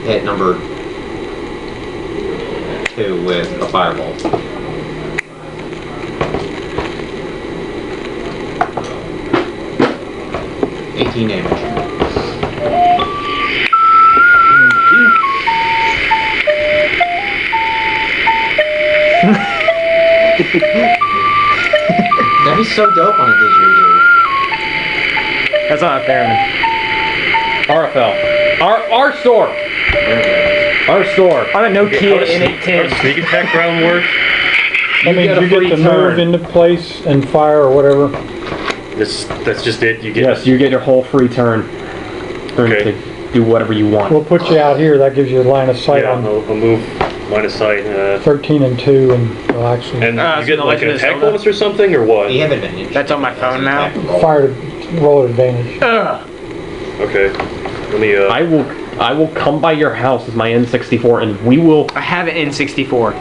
Hit number 2 with a fireball. Damage. That'd be so dope on a didgeridoo. That's not a theremin. RFL. Our store. Our store. On a Nokia How does N810. sneak attack round work? That means get a you free get to turn. move into place and fire or whatever. That's just it. You get. Yes, you get your whole free turn. Okay. To do whatever you want. We'll put you out here, that gives you a line of sight Yeah, on. I'll move Line of sight. 13 and 2, and well, actually, And you so get the like an Legend of attack Zelda? bonus or something, or what? You have advantage. That's on my phone now. fire roll advantage. Okay. Let me. I will come by your house with my N64, and we will. I have an N64.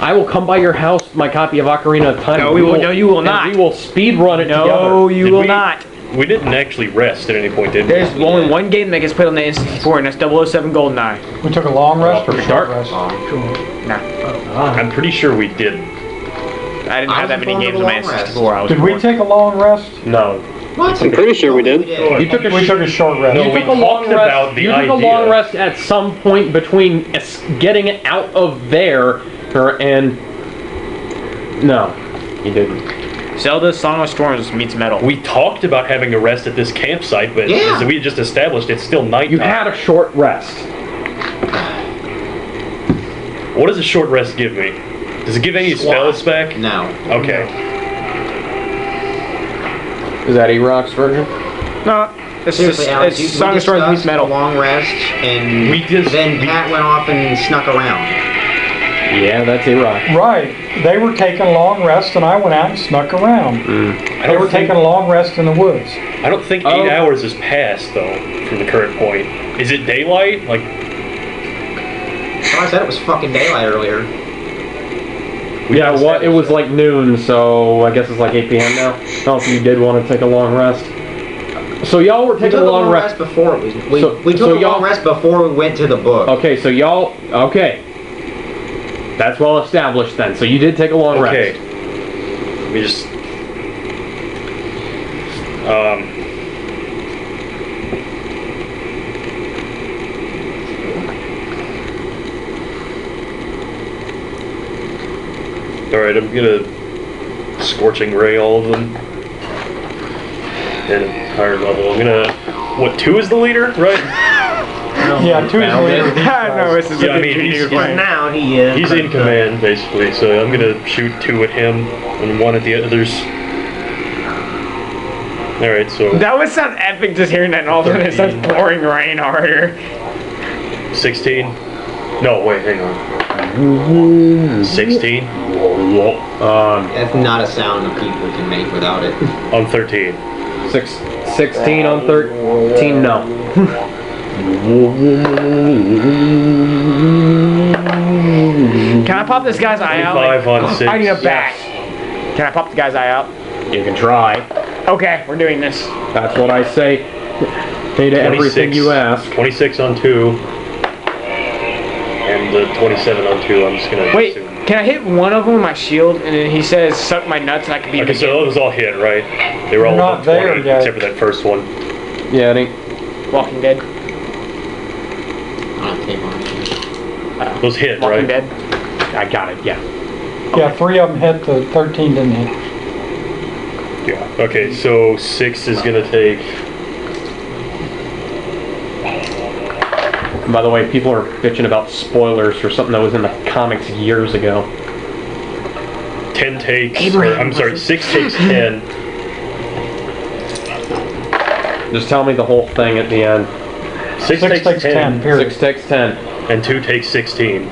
I will come by your house with my copy of Ocarina of Time. No, we will. No, you will and not. We will speed run it No, together. you Did will we- not. We didn't actually rest at any point, did we? There's only one game that gets played on the N64, and that's 007 GoldenEye. We took a long rest or Perfect short Dark. rest? Nah, I'm pretty sure we didn't. I didn't have that many games on my N64. I was Did we bored. take a long rest? No. What? I'm pretty sure we did. You took a We took a short rest. No, You we took a long talked rest. about the You took a idea. long rest at some point between getting it out of there and no, you didn't. Zelda Song of Storms meets Metal. We talked about having a rest at this campsite, but Yeah. as we just established it's still night. You had a short rest. What does a short rest give me? Does it give any spells back? No. Okay. Is that E-Rock's version? No, it's Seriously, just Alex, it's we Song of Storms meets discussed Metal. a long rest, and then Pat went off and snuck around. Yeah, that's E-Rock. Right. They were taking a long rest, and I went out and snuck around. They were taking a long rest in the woods. I don't think 8 hours has passed though from the current point. Is it daylight? Like Well, I said it was fucking daylight earlier. Yeah, what? It was like noon, so I guess it's like 8 p.m. now. I don't know if you did want to take a long rest. So y'all were We taking took a long rest. before we So- took so a long rest before we went to the book. Okay, so y'all. Okay. That's well established then. So you did take a long okay. rest. Let me just Alright, I'm gonna Scorching Ray all of them. At a higher level. I'm gonna... What, 2 is the leader, right? Yeah, 2 is the leader. No, this is Yeah, I mean, he's Now he is. He's in command, basically, so I'm gonna shoot 2 at him and 1 at the others. Alright, so... That would sound epic just hearing that, and all of a sudden it starts pouring rain harder. 16? No, wait, hang on. 16? That's not a sound that people can make without it. On 13. 16 on 13, no. Can I pop this guy's eye out? 25 on 6. I need a bat. Can I pop the guy's eye out? You can try. Okay, we're doing this. That's what I say. Hey to everything you ask. 26 on 2. And the 27 on 2, I'm just gonna... Wait, can I hit one of them with my shield, and then he says, suck my nuts, and I can beat him Okay, so again? those all hit, right? They were all Not above there 20, yet. except for that first one. Yeah, it ain't. Walking Dead. Those hit, Walking right? Dead. I got it, yeah. Yeah, 3 of them hit, the 13 didn't hit. Yeah. Okay, so 6 is gonna take... And by the way, people are bitching about spoilers for something that was in the comics years ago. 10 takes... Abraham, or, I'm sorry, 6 takes 10. Just tell me the whole thing at the end. 6 6 takes takes 10, period. 6 takes 10. And 2 takes 16.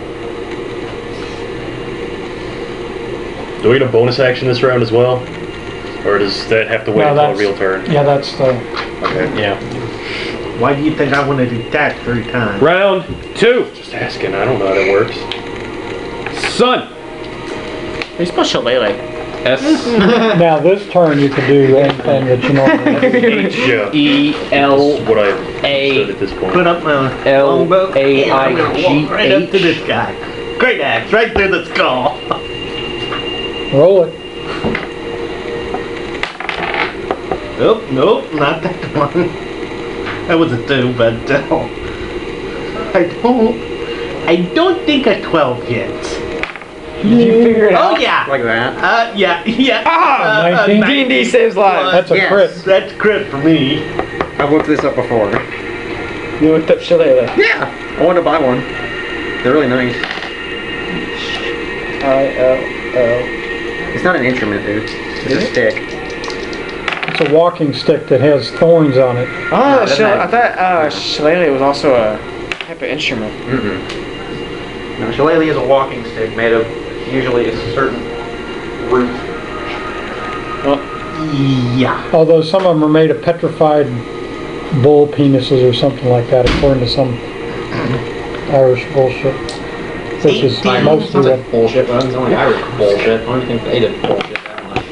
Do we get a bonus action this round as well? Or does that have to wait No, until a that's- real turn? Yeah, that's the... Okay. Yeah. Why do you think I wanted to attack 3 times? Round 2. Just asking, I don't know how that works. Son. They spell Shillelagh. S Now, this turn you could do anything that you normally do. Yeah. E L That's what I understood at this point. Put up my L longbow. A and I'm gonna I G walk right up to H. this guy. Great axe, right through the skull. Roll it. Oh, nope, not that one. That was a 2, but I don't think a 12 hits. Did you figure it out? Oh yeah. Like that? Yeah. Ah! 19. D&D saves lives. That's a Yes. crit. That's crit for me. I've looked this up before. You looked up Shillelagh. Yeah, I wanted to buy one. They're really nice. It's not an instrument, dude. It's a stick. It's a walking stick that has thorns on it. Oh, I thought Shillelagh was also a type of instrument. Mm-mm. Now, a shillelagh is a walking stick made of usually a certain root. Yeah. Although some of them are made of petrified bull penises or something like that, according to some Irish bullshit. Which is mostly Sounds like bullshit, but it's only Irish bullshit. I don't think they did bullshit that much.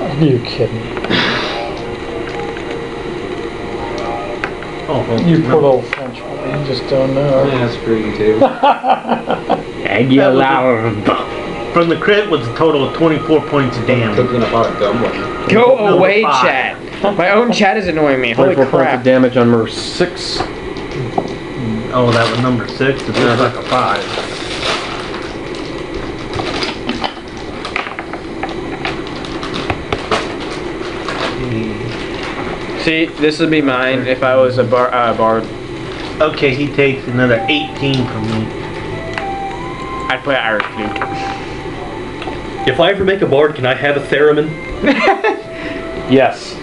Are you kidding? Oh, You poor little French boy, you just don't know. Yeah, screw you too. From the crit was a total of 24 points of damage. Taking a lot of gum with you. Go Number away, 5. chat. My own chat is annoying me. Holy 24 points crap. of damage on number 6. Oh, that was number 6. It looks like a 5. See, this would be mine if I was a bard. Okay, he takes another 18 from me. I'd play Irish flute. If I ever make a bard, can I have a theremin? Yes.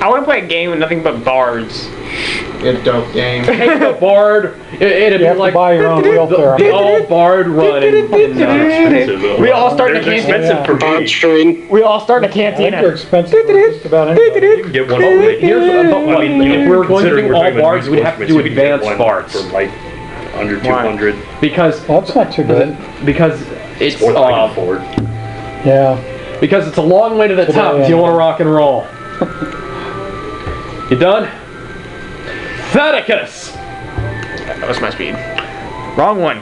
I want to play a game with nothing but bards. Good dope game. The bard, it'd You be have like to buy your own wheel there. the old bard run in Expensive, though. We all start in a They're canteen. expensive for Bard me. train. We all start in a I think they're cantina. expensive for just about anybody. You can get one for me. Here's but what, I mean, if we were going to considering do we're all talking about bards, new we'd have to do sportsmen, you can get advanced one bards for like under Why? 200. because Well, that's not too good. it's Or I can afford. Yeah. because it's a long way to the Today, top if you yeah. want to rock and roll. You done? Theticus! That was my speed. Wrong one.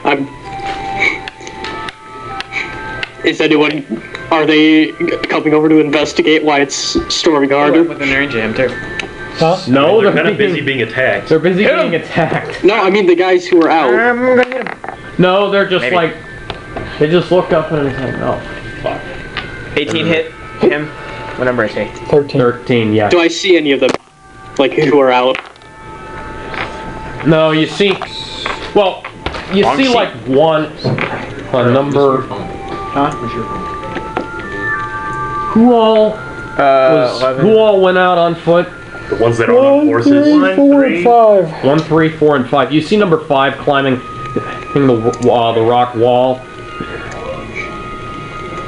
Are they coming over to investigate why it's storming harder? Within the range of him too. Huh? No, They're kind of busy being attacked. They're busy Hit 'em. being attacked. No, I mean the guys who are out. I'm gonna get him. No, they're just Maybe. like they just look up and it's like, oh, fuck. 18 hit him. What number is he? 13. 13, yeah. Do I see any of them, like who are out? No, you see, well, you Wrong see sheet. like one, a number. Huh? Who all 11. who all went out on foot? The ones that aren't on 1, horses. 3, 1, 4, 3. 5. 1, 3, 4, and 5. You see number 5 climbing the rock wall.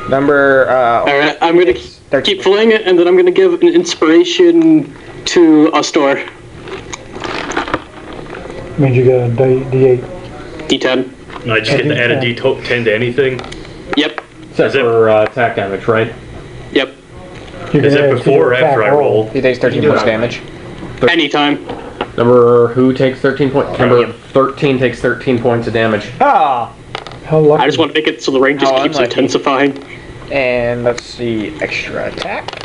Number Alright, I'm gonna 13. keep flying it, and then I'm gonna give an inspiration to Astor. Means you got a D8. D10. I just get to add a D10 to anything. Yep. Except Is it- for attack damage, right? Yep. You Is can it add to before your or after attack I roll? He takes 13 You do points that. damage. Anytime. Number who takes 13 points? Number 13 takes 13 points of damage. Ah! How lucky. I just want to make it so the rain just Oh, keeps unlucky. intensifying. And let's see, extra attack.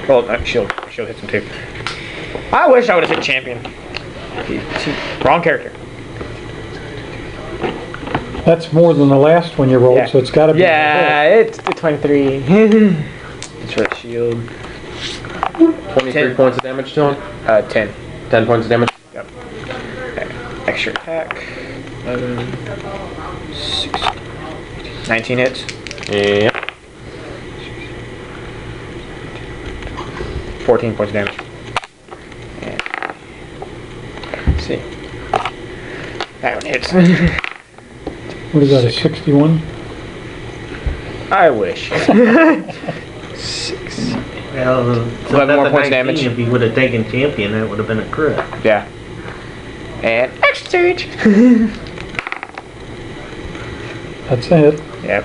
Oh, no, shield. Shield hits him too. I wish I would have hit champion. Wrong character. That's more than the last one you rolled, Yeah. so it's got to be. Yeah, it's the 23. It's for the shield. 23 10. points of damage to him. 10. 10 points of damage. Yep. Extra attack. 11, 16, 19 hits. Yeah. 14 points of damage. And, let's see. That one hits. What is that, a 61? I wish. 6. Well, 11 more points damage. If he would have taken champion, that would have been a crit. Yeah. And extra stage. That's a hit. Yep.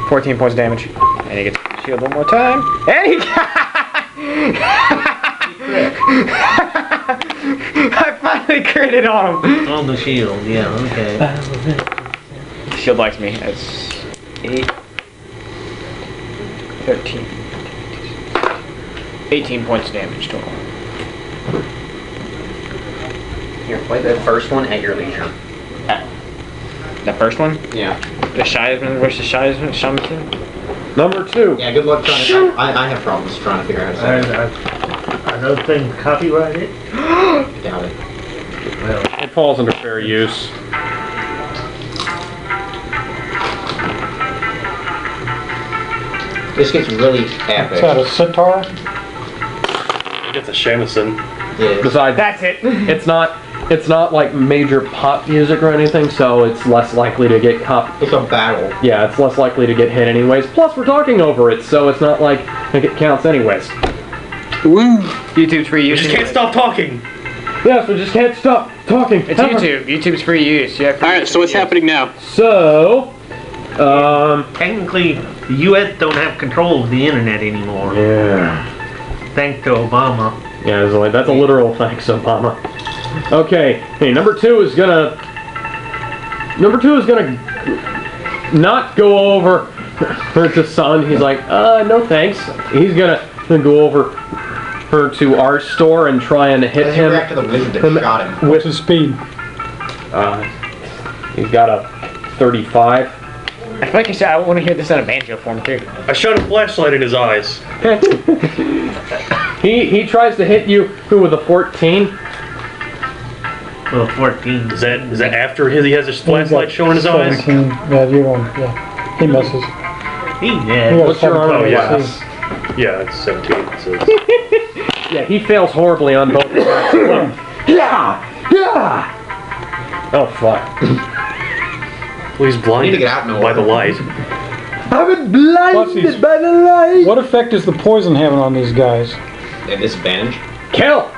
14 points of damage. And he gets the shield one more time. And he I finally critted on him. On the shield, yeah, okay. Shield likes me. That's 8, 13, 18 points of damage total. Here, play the first one at your leisure. The first one? Yeah. The Shizeman versus Shaman? Number 2. Yeah, good luck trying to. I have problems trying to figure out how to say it. Are those things copyrighted? Doubt it. Well, It falls under fair use. This gets really Is that epic. a sitar? It's a shamisen. Yeah. Besides, That's it. it's not like major pop music or anything, so it's less likely to get It's a battle. Yeah, it's less likely to get hit anyways. Plus, we're talking over it, so it's not like it counts anyways. Woo! YouTube's free You use. just can't stop talking. Yeah, so just can't stop talking. It's YouTube. YouTube's free use. You have free All right, use so what's of YouTube. happening now? So, Technically, the U.S. don't have control of the internet anymore. yeah. Thanks to Obama. Yeah, Zoe, that's a literal thanks, Obama. Okay, hey, number two is gonna not go over to Son. He's like, no thanks. He's gonna go over her to our store and try and hit Let's him. go back to the wizard that shot him. What's his speed? He's got a 35. I feel like I want to hear this on a banjo form too. I shot a flashlight in his eyes. He tries to hit you with a 14. Well, 14. Is that after he has his flashlight showing his eyes? 17. Yeah, you don't. Yeah, he misses. He He did. got What's your 17. armor yeah. class? Yeah, it's 17. So Yeah, he fails horribly on both. Yeah! Oh fuck. please blind need to get out in the by the light. I've been Plus he's- blinded by the light. What effect is the poison having on these guys? They have disadvantage. Kill!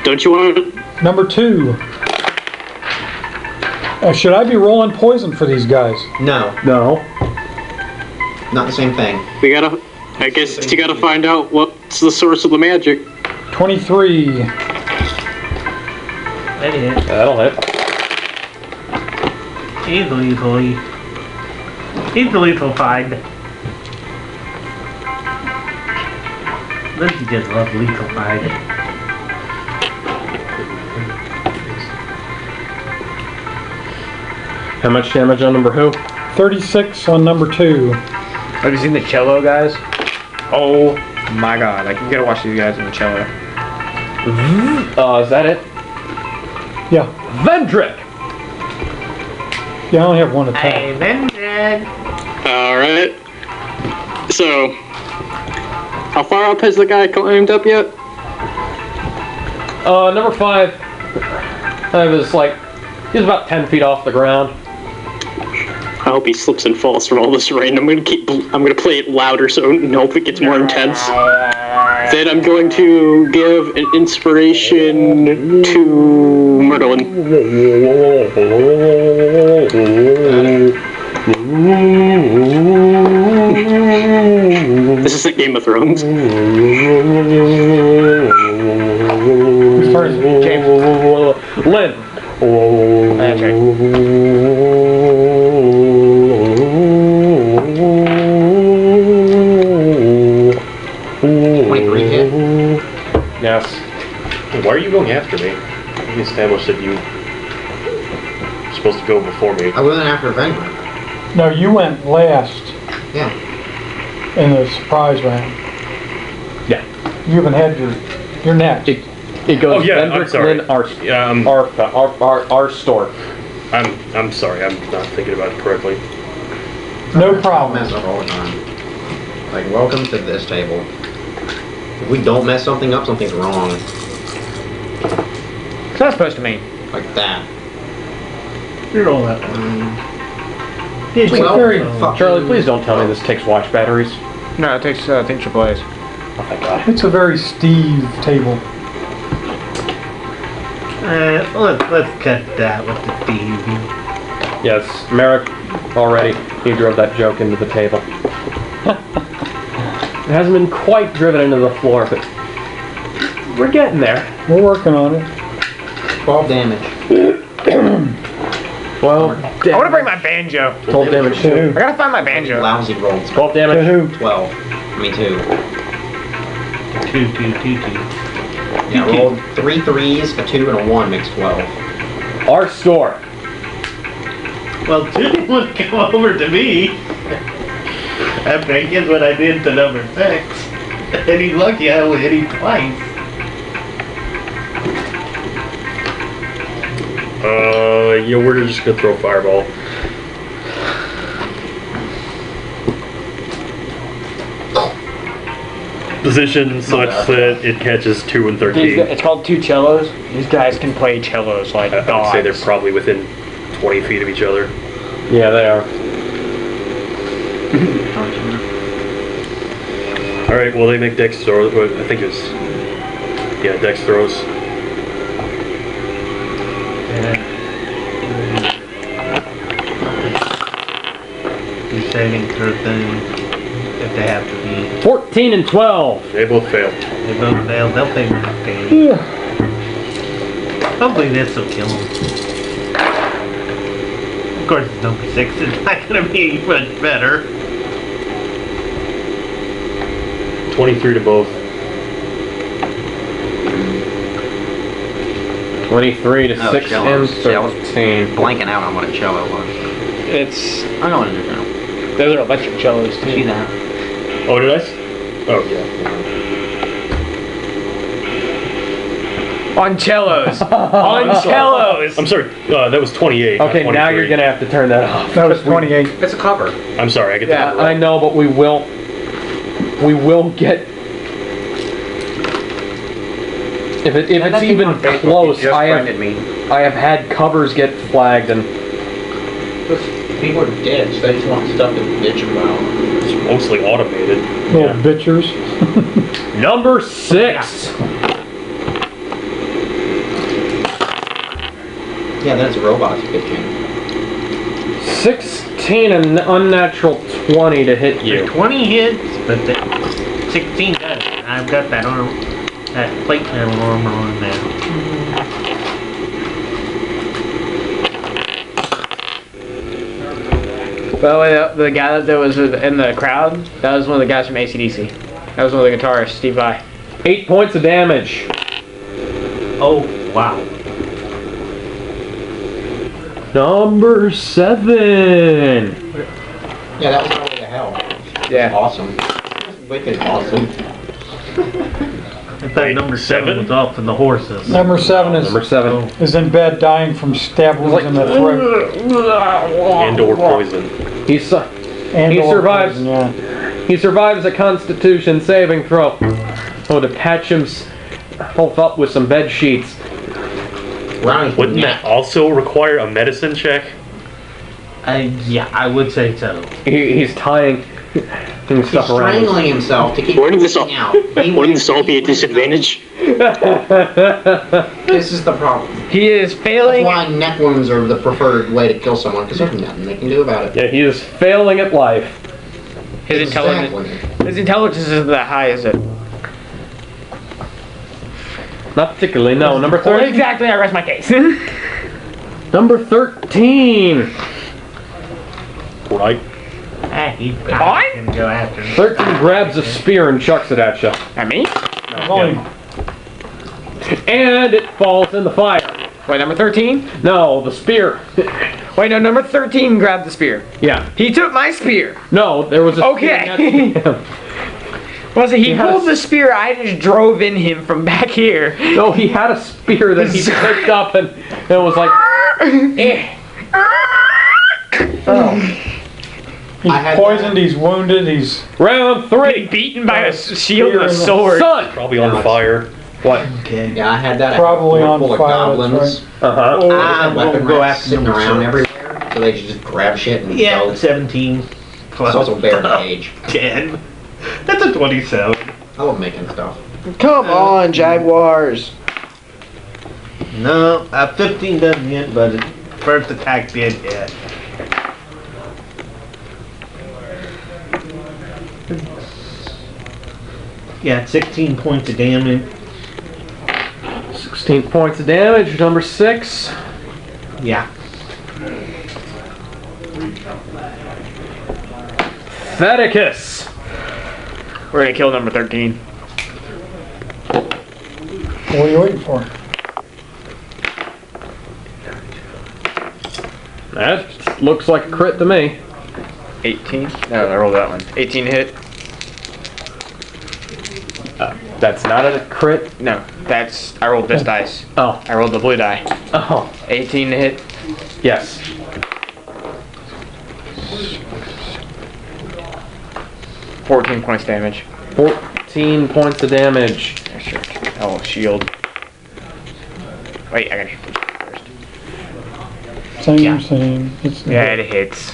Don't you want? Number 2. Should I be rolling poison for these guys? No, No. not the same thing. We gotta. I guess you gotta find out what's the source of the magic. 23. That is. That'll hit. Easily find. Lindsay just loves lethal find. How much damage on number who? 36 on number 2. Have you seen the cello guys? Oh my god! Like you gotta watch these guys in the cello. Is that it? Yeah. Vendrick! Yeah, I only have one attack. Hey, Vendrick. All right. So, how far up has the guy climbed up yet? Number 5. I was like, he's about 10 feet off the ground. I hope he slips and falls from all this rain. I'm gonna play it louder so I hope it gets more intense. Then I'm going to give an inspiration to Myrtlin. This isn't Game of Thrones. Whose turn is it? James. Lynn. That's right. Yes. Why are you going after me? We established that you were supposed to go before me. I wasn't after Vendrick. No, you went last Yeah. in the surprise round. Yeah. You haven't had your next. It goes Oh, yeah, I'm Vendrick, sorry. Lynn, our store. I'm sorry, I'm not thinking about it correctly. No I'll problem. mess up all the time. Like, welcome to this table. If we don't mess something up, something's wrong. What's that supposed to mean? Like that. You roll that one. Did Well, very fuck Charlie, you. please don't tell me this takes watch batteries. No, it takes tincture blaze. Oh my god. It's a very Steve table. Let's cut that with the Steve. Yes, Merrick already, he drove that joke into the table. It hasn't been quite driven into the floor, but we're getting there. We're working on it. 12 damage. Well, I want to bring my banjo. 12 damage To too. I who? gotta find my banjo. Lousy rolls. 12 To damage. who? 12. I mean 2. 2. Yeah, I rolled 3 3s, a 2, and a 1 makes 12. Our store. Well, 2 would come over to me. After I get what I did to number 6. And he's lucky I only hit him twice. Yeah, we're just gonna throw fireball. position such that it catches 2 and 13. It's called two cellos. These guys can play cellos like I would dogs. say they're probably within 20 feet of each other. Yeah, they are. Alright, well, they make dex throws. I think it's. Yeah, dex throws. Your saving throw thing, if they have to be. 14 and 12. They both fail. They both fail, they'll take damage. Hopefully this will kill them. Of course, it's number 6, it's not gonna be much better. 23 to both. 23 to 6 cellos. and See, I was 13. blanking out on what a cello was. It's I know what it is now. those are electric cellos See too. that? Oh, did I? Oh, yeah. On cellos. On cellos. I'm sorry, that was 28. not Okay, now 23. you're gonna have to turn that off. That was 28. It's a cover. I'm sorry, I get Yeah, that I know, but we will get. If it's even close, I have had covers get flagged and People are dead, so they just want stuff to bitch about. It's mostly automated. Little bitchers. number 6. Yeah, that's robots bitching. 16 and unnatural 20 to hit you. 20 hits, but the 16 does. I've got that arm, that plate metal armor on there. By the way, the guy that was in the crowd, that was one of the guys from AC/DC. That was one of the guitarists, Steve Vai. 8 points of damage. Oh, wow. Number 7. Yeah, that was my way to hell. Yeah. Awesome. Wicked awesome. I thought number 7 was off in the horses. Number 7 Number 7. is in bed dying from stab wounds in the throat. And or poison. He And or survives. poison, yeah. He survives a Constitution saving throw. Oh, to patch himself up with some bed sheets. Wouldn't that also require a medicine check? Yeah, I would say so. He's tying He's stuff around. strangling himself to keep Wouldn't this all, getting out. wouldn't this all be a disadvantage? This is the problem. He is That's failing. why neck wounds are the preferred way to kill someone, because there's nothing they can do about it. Yeah, he is failing at life. His intelligence. Exactly. His intelligence isn't that high, is it? Not particularly. No. Number Well, 13. exactly. I rest my case. Number 13. Right. He Fine. can go after him. 13 grabs a spear and chucks it at you. At me? Only And it falls in the fire. Wait, number 13? No, the spear. Wait, no, number 13 grabbed the spear. Yeah. He took my spear. No, there was a Okay. spear next to him. Was it? He had pulled a- the spear. I just drove in him from back here. No, he had a spear that he picked up and it was like, eh. he's I had poisoned, he's wounded, he's Round 3. Beaten by a shield and a Spear in the- sword. Son. Probably on fire. What? Okay. Yeah, I had that. Probably full on of fire, goblins. that's Uh-huh. I had we'll weapon go racks after sitting number around 6. everywhere, so they just grab shit and Yeah, go. 17 plus It's also bear cage. 10. That's a 27. I love making stuff. Come on, Jaguars. No, 15 doesn't hit, but the first attack did hit. Yeah, 16 points of damage. 16 points of damage. Number 6. Yeah. Theticus. We're gonna kill number 13. what are you waiting for? That looks like a crit to me. 18? No, I rolled that one. 18 hit? That's not a crit. No, that's. I rolled this dice. Oh. I rolled the blue die. Oh. 18 to hit. Yes. $14 points damage. 14 14 points of damage. Sure. Oh, shield. Wait, I gotta hit first. Same, Yeah. same. It's, Yeah, it hits.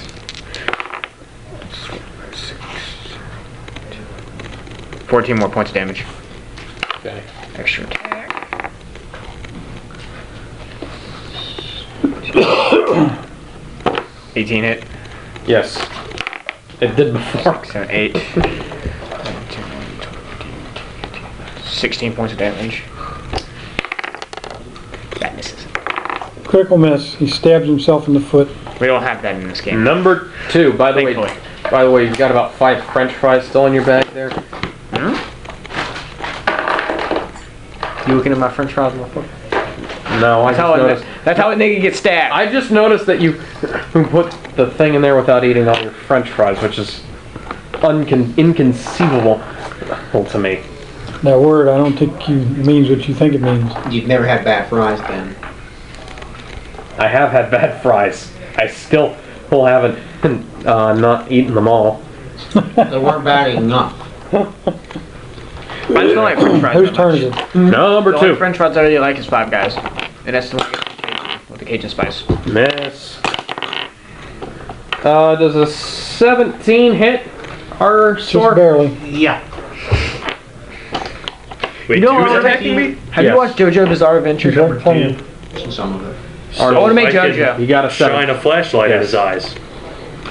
14 more points of damage. Okay. Extra attack. $18 hit. Yes. It did before. 7, 8. 16 points of damage. That misses. critical miss. He stabs himself in the foot. We don't have that in this game. Number 2. By the Thankfully. way, you've got about 5 French fries still in your bag there. You looking at my French fries on my foot? No, I That's just how noticed. that's how a nigga gets stabbed. I just noticed that you put the thing in there without eating all your French fries, which is inconceivable to me. That word, I don't think means what you think it means. You've never had bad fries then. I have had bad fries. I still haven't not eaten them all. They weren't bad enough. I just don't like French fries. Whose that turn much. is it? Number The only 2. French fries I really like is Five Guys, and that's the one with the Cajun spice. Miss. Does a 17 hit our Just sword? barely. Yeah. Wait, You know who's what I'm attacking me? Have Yes. you watched JoJo Bizarre Adventure? He's right from you. Some of it. I want to make I can JoJo. You got a 7. Shine a flashlight in Yes. his eyes.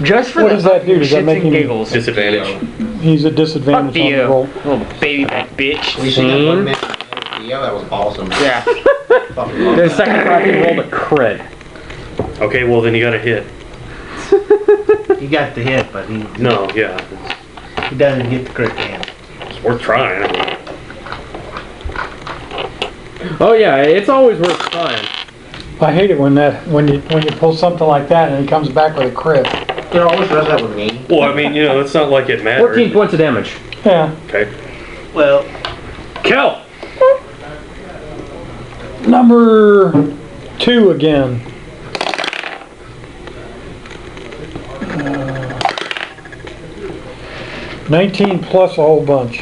Just for What the does that do? Does that shits make and him- giggles. Disadvantage. He's at Fuck disadvantage on the you, roll. little baby back bitch. You seen that 1 minute video? That was awesome. Yeah. Fucking love The that. second I rolled a crit. Okay, well then you got a hit. He got the hit, but he No, yeah, doesn't get the crit hand. it's worth trying. Oh yeah, it's always worth trying. I hate it when you pull something like that and he comes back with a crit. It always does that with me. Well, I mean, you know, it's not like it 14 matters. points of damage. Yeah. Okay. Well, Kill! Number 2 again. 19 plus a whole bunch.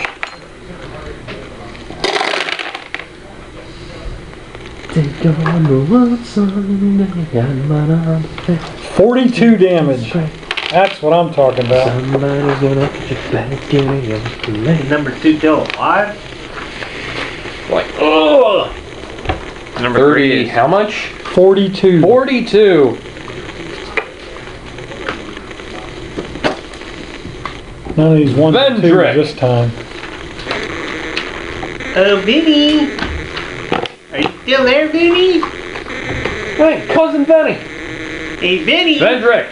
Take on the world someday, I'm gonna 42 damage. That's what I'm talking about. somebody's gonna put you back in your place. number 2 still alive? Like, oh! Number 30, 3 is how much? 42. 42. None of these 1s and 2s Vendrick. this time. Oh, Vinny! Are you still there, Vinny? Hey, Cousin Benny. Hey, Vinny! Vendrick.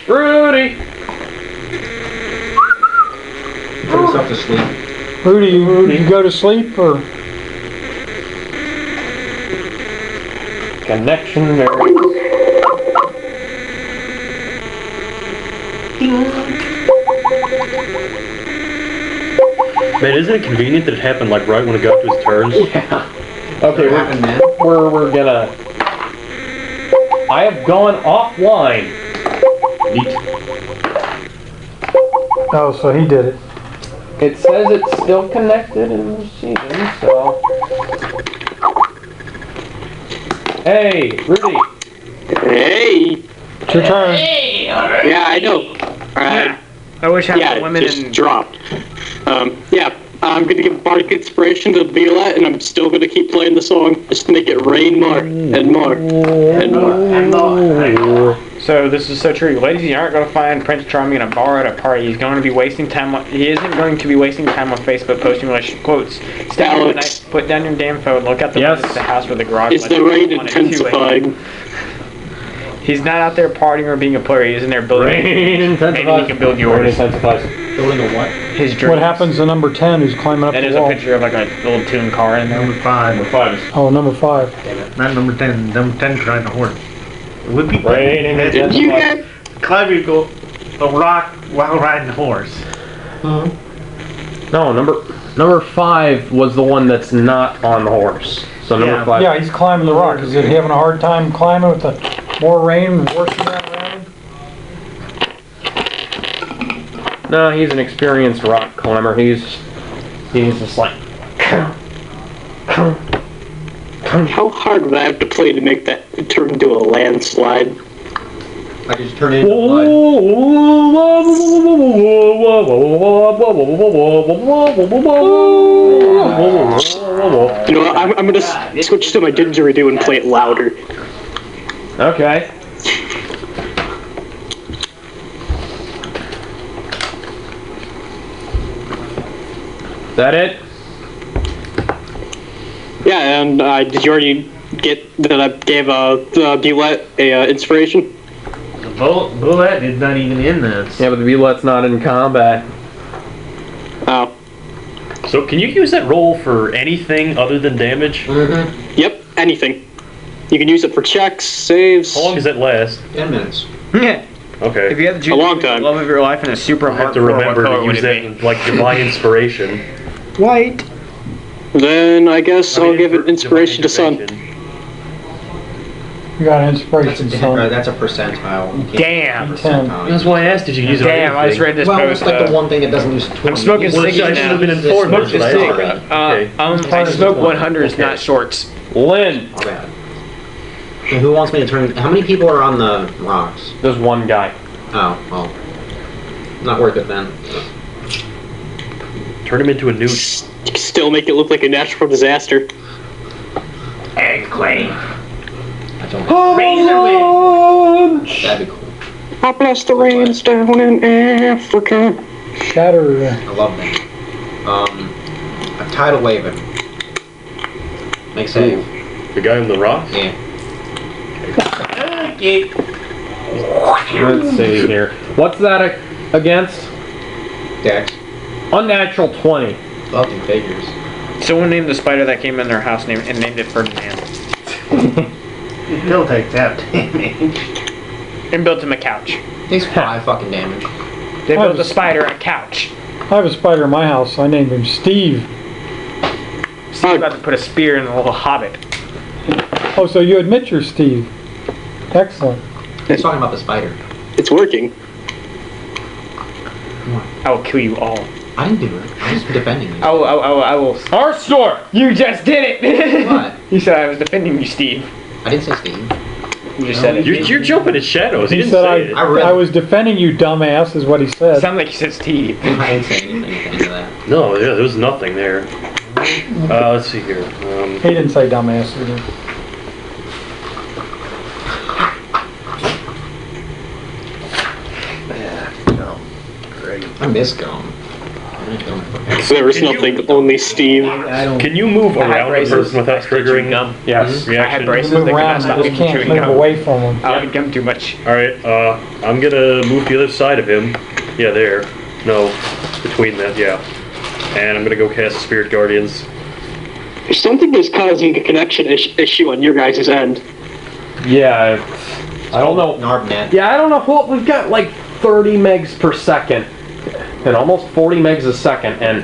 Rudy. Put himself to sleep. Rudy, you go to sleep or? Connection very. Man, isn't it convenient that it happened like right when it got to his turns? Okay, What happened, man? we're gonna. I have gone offline. Oh, so he did it. It says it's still connected and receiving, so. Hey, Rudy. Hey! It's your turn. Yeah, I know. I wish I Yeah, had it women just in. dropped. Yeah, I'm gonna give Bardic Inspiration to Violet, and I'm still gonna keep playing the song. Just make it rain more, and more, and more. So this is so true, ladies. You aren't going to find Prince Charming in a bar at a party. He's going to be wasting time. He isn't going to be wasting time on Facebook posting relationship quotes. Stay up at night, put down your damn phone, look out the window at the house or the garage. Is let the your rain phone on at 2 a.m. intensifying? He's not out there partying or being a player. He's in there building. Rain intensifies. Maybe he can build Rain yours. intensifies. Building a what? His dreams. What happens to number 10 who's climbing up And the there's a wall? picture of like a little tune car in there. Number 5. Number 5 is Oh, number 5. Not number 10. Number 10 is riding a horse. It would be Rain and Had- You got climbing a rock while riding a horse. No, number 5 was the one that's not on the horse. So number Yeah. 5. Yeah, he's climbing the rock. Is he having a hard time climbing with the more rain and worse than that around him? No, he's an experienced rock climber. He's He's just like. How hard would I have to play to make that turn into a landslide? I just turn it into blood. You know what, I'm gonna switch to my didgeridoo and play it louder. Okay. That it? Yeah, and did you already get that I gave Bulette a inspiration? The bullet is not even in this. Yeah, but the Bulette's not in combat. Oh. So can you use that roll for anything other than damage? Mm-hmm. Yep, anything. You can use it for checks, saves. How long does that last? 10 minutes. Yeah. Okay. If you had to choose A long time. the love of your life and a super I have hard to remember what color to would use it that be? in, like divine inspiration. White. Then I guess I'll give it inspiration to Sun. You got That's a, inspiration, son. that's a percentile. You can't Damn. use a percentile. That's why I asked, did you use it on Damn, I just anything? read this Well, post. it's like the one thing that doesn't use 20. I'm smoking Well, I ciggies should have been now. informed. Smoke That's the what I cig. asked. Okay. I smoke 100s, Okay. not shorts. Lynn! Not bad. And who wants me to turn? How many people are on the rocks? There's one guy. Oh, well. Not worth it then. Turn him into a newt. Still make it look like a natural disaster. Eggquake. I don't Orange! That'd be cool. I bless the rains down in Africa. Shatter. I love that. A tidal wave him. Make save. The guy on the rocks? Yeah. Let's see here. What's that against? Dex. Unnatural 20. Fucking figures. Someone named the spider that came in their house named it Ferdinand. You still take that damage. And built him a couch. Takes 5 fucking damage. They I built the was- spider a couch. I have a spider in my house. I named him Steve. Steve's about to put a spear in the little hobbit. Oh, so you admit you're Steve. Excellent. He's talking about the spider. It's working. I will kill you all. I didn't do it. I was defending you. I will. Our store! You just did it! What? You said I was defending you, Steve. I didn't say Steve. You just said it. You're jumping at shadows. He He didn't said say it. I was defending you, dumbass, is what he said. Sounded like you said Steve. I didn't say anything to that. No, yeah, there was nothing there. Let's see here. He didn't say dumbass either. I miss gum. So there was nothing, only Steve. Can you move around a braces. person without triggering Yes. I had reaction? braces Move that could around, not stop you me just from can't chewing move gum. away from him. I would gum too much. Alright, I'm gonna move the other side of him. Yeah, there. No, between that, yeah. And I'm gonna go cast Spirit Guardians. There's something that's causing a connection issue on your guys' end. Yeah, I don't know. Narbnet. Yeah, I don't know. Well, we've got like 30 megs per second and almost 40 megs a second, and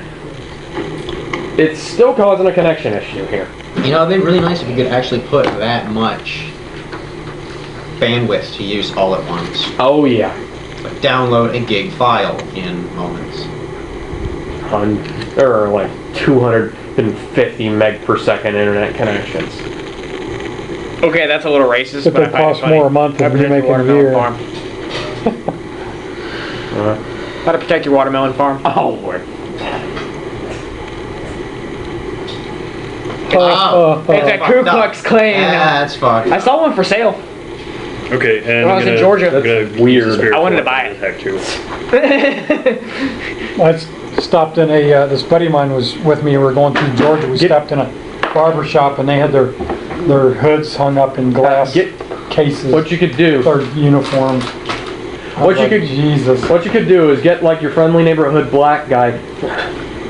it's still causing a connection issue here. You know, it'd be really nice if you could actually put that much bandwidth to use all at once. Oh yeah. Like download a gig file in moments. Or like 250 meg per second internet connections. Okay, that's a little racist, But but I they find it cost funny. more a month than you make in a year. Farm. How to protect your watermelon farm? Oh Lord. It's a Ku Klux Klan. That's fucked. I saw one for sale. Okay, and When I was in Georgia. I'm gonna That's weird. use Spirit I wanted to Guardian buy it. attack too. I stopped in a, this buddy of mine was with me, we were going through Georgia, we stopped in a barber shop and they had their hoods hung up in glass cases. What you could do. Their uniforms. What you could Jesus. What you could do is get like your friendly neighborhood black guy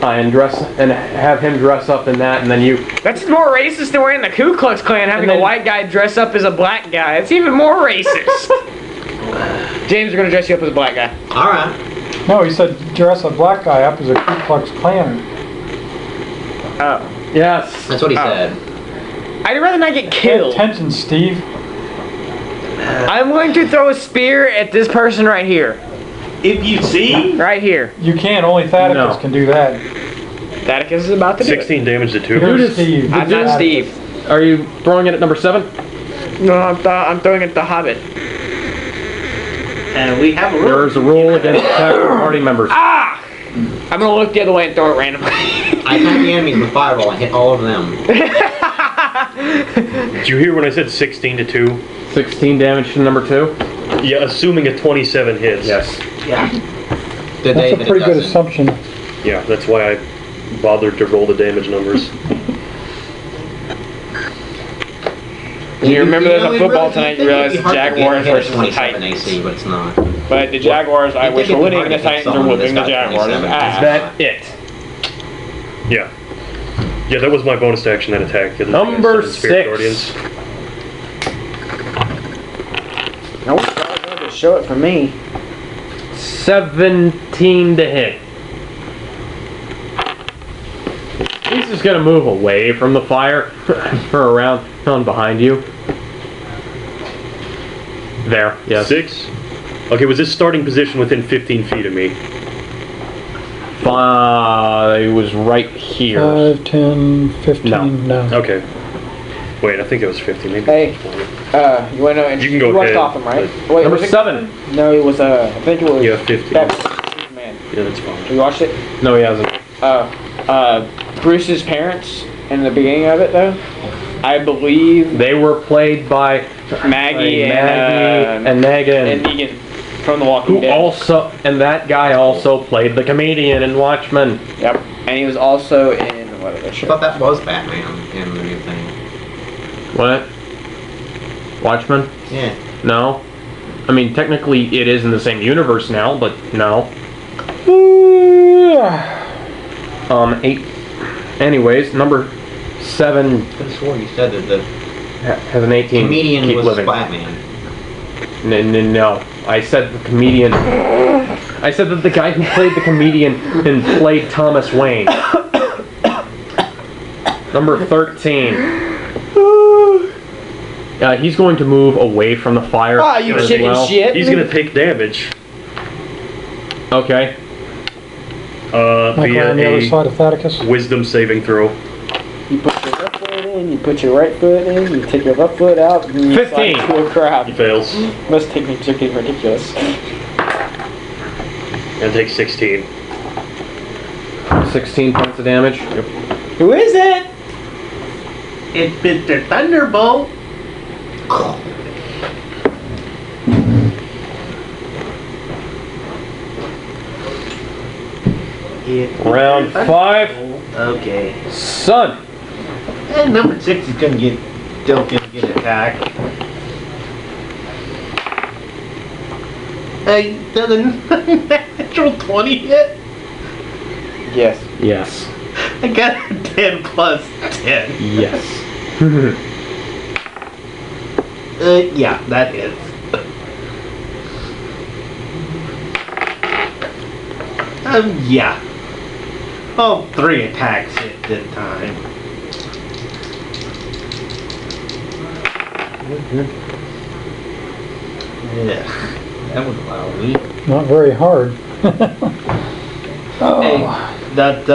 and have him dress up in that, and then you. That's more racist than wearing the Ku Klux Klan, having And then- a white guy dress up as a black guy. It's even more racist. James, we're gonna dress you up as a black guy. Alright. No, he said dress a black guy up as a Ku Klux Klaner. Oh. Yes. That's what he said. I'd rather not get Pay killed. attention, Steve. I'm going to throw a spear at this person right here. If you see, Right here. You can't, only Thaddeus No. can do that. Atticus is about to do 16 damage to 2. Here's Steve. I'm not Steve. Are you throwing it at number 7? No, I'm throwing it the Hobbit. And we have a rule. There's a rule against attacking party members. Ah! I'm gonna look the other way and throw it randomly. I attack the enemies with fireball and hit all of them. Did you hear when I said 16 to 2? 16 damage to number 2? Yeah, assuming a 27 hits. Yes. Yeah. Did they, That's a but it pretty good doesn't. assumption. Yeah, that's why I bothered to roll the damage numbers. You remember there's a it football really- tonight, you'd you think realize it'd the be hard to Jaguars get versus the 27 Titans. AC, but it's not. But the Jaguars, I You'd wish think were it'd be winning, hard the to hit Titans are someone whooping the that's got Jaguars' 27. ass. Is that it? Yeah. Yeah, that was my bonus action, that attack. Number Spirit 6. Guardians. I wish God would just show it for me. 17 to hit. He's just gonna move away from the fire for around on behind you. There, yes. 6. Okay, was this starting position within 15 feet of me? It was right here. 5, 10, 15, no. Okay. Wait, I think it was 50, maybe. Hey, you wanna know? You can go you watched ahead, Gotham, right? but- Wait, Number was it- 7. No, it was I think it was. Yeah, 50. Superman. Yeah, that's fine. You watched it? No, he hasn't. Bruce's parents in the beginning of it, though. I believe They were played by Maggie and Megan, and Negan from The Walking who Dead. also, and that guy also played the comedian in Watchmen. Yep, and he was also in what other I show? thought that was Batman in the new thing. What? Watchmen? Yeah. No. I mean, technically it is in the same universe now, but no. 8. Anyways, number 7 I could have sworn you said that the has an 18. comedian Keep was living. Batman. No. I said the comedian. I said that the guy who played the comedian and played Thomas Wayne. Number 13. He's going to move away from the fire. Ah, you as chicken well. shit. He's gonna take damage Okay. Like via on the other a side of Atticus. wisdom saving throw. You put your left foot in, you put your right foot in, you take your left foot out, and you 15. slide to a crab. He fails. Must take me freaking ridiculous. And takes 16. 16 points of damage. Who is it? It's Mr. Thunderbolt. Round 5. Okay. Son. And number 6 is gonna get still gonna get attacked. Does a natural 20 hit? Yes. Yes. I got a 10 plus 10. Yes. Yeah, that hits. Yeah. Oh, 3 attacks hit this time. Yeah, that would allow me. Not very hard. Hey, that's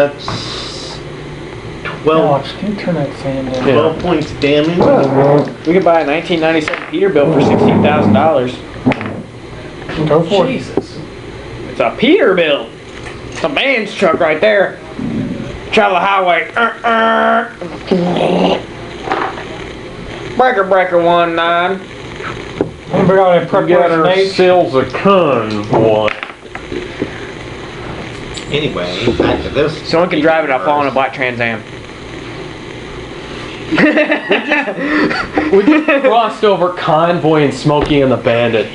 12, Alex, can you turn that fan down? 12 points damage. We could buy a 1997 Peterbilt for $16,000. Go for it. Jesus. It's a Peterbilt. It's a man's truck right there. Travel the highway. Breaker 19. Anybody got any preparation Together Nate? sails a convoy. Anyway, back to this. Someone can drive it. I'll fall in a black Trans Am. We just crossed over Convoy and Smokey and the Bandit.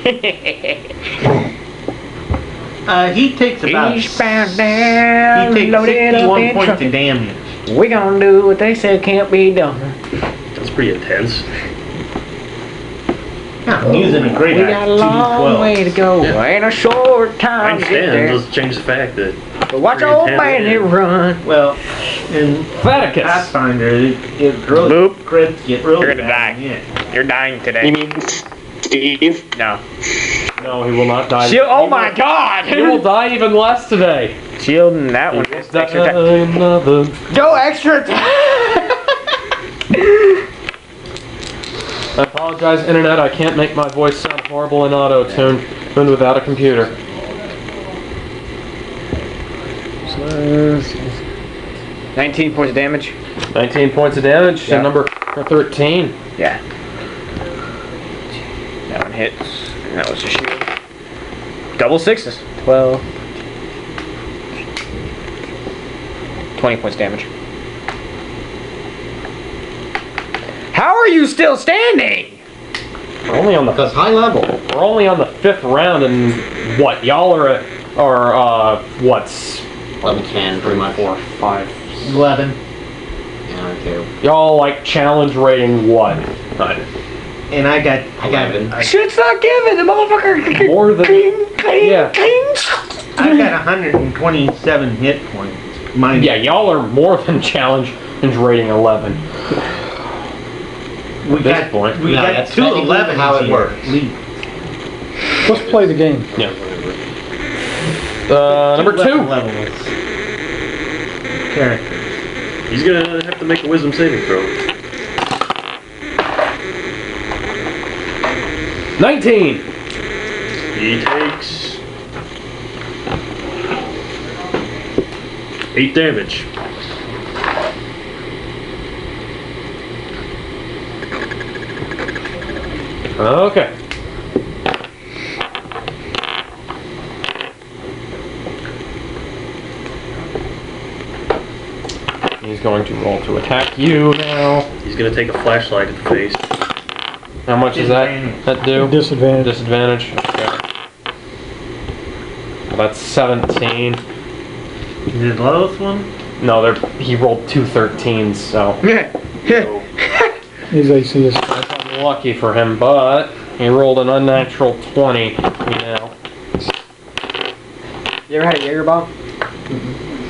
He takes about Eastbound down, he takes loaded up 61 in points truck. of damage. We gonna do what they said can't be done. That's pretty intense. I'm using a great We got a long way to go and a short I time to get understand. there. Doesn't change the fact that But watch pretty old intense, bandit yeah. run. Well, in Faticus. Pathfinder, it really Boop. crits get really You're gonna bad. die. Yeah. You're dying today. You mean Steve? No. No, he will not die. Oh my god! He will die even less today. Shield and that one. It's Extra attack. another. Go extra attack! I apologize, Internet. I can't make my voice sound horrible in auto-tune even without a computer. 19 points of damage. 19 points of damage Yeah. to number 13. Yeah. That one hits. And that was a shield. Double sixes. 12. 20 points damage. How are you still standing? We're only on the Because high level. We're only on the 5th round, and what? Y'all are at, what's 11, 10, pretty much. 4, 5. 11. Yeah, okay. Y'all like challenge rating what? And I got 11. Shit's not given. The motherfucker. More than yeah. I got 127 hit points. Mine. Yeah, y'all are more than challenge rating 11. we at this got point. we No, got that's two technically 11s how it here. works. Let's play the game. Yeah. Number 2. Levels. Character. He's gonna have to make a wisdom saving throw. 19. He takes 8 damage. Okay. He's going to roll to attack you now. He's gonna take a flashlight at the face. How much does that do? Disadvantage. Disadvantage. Okay. Well, that's 17. Is it the lowest one? No, he rolled 2 13s, so His AC is lucky for him, but he rolled an unnatural 20 now. You ever had a Jaeger bomb?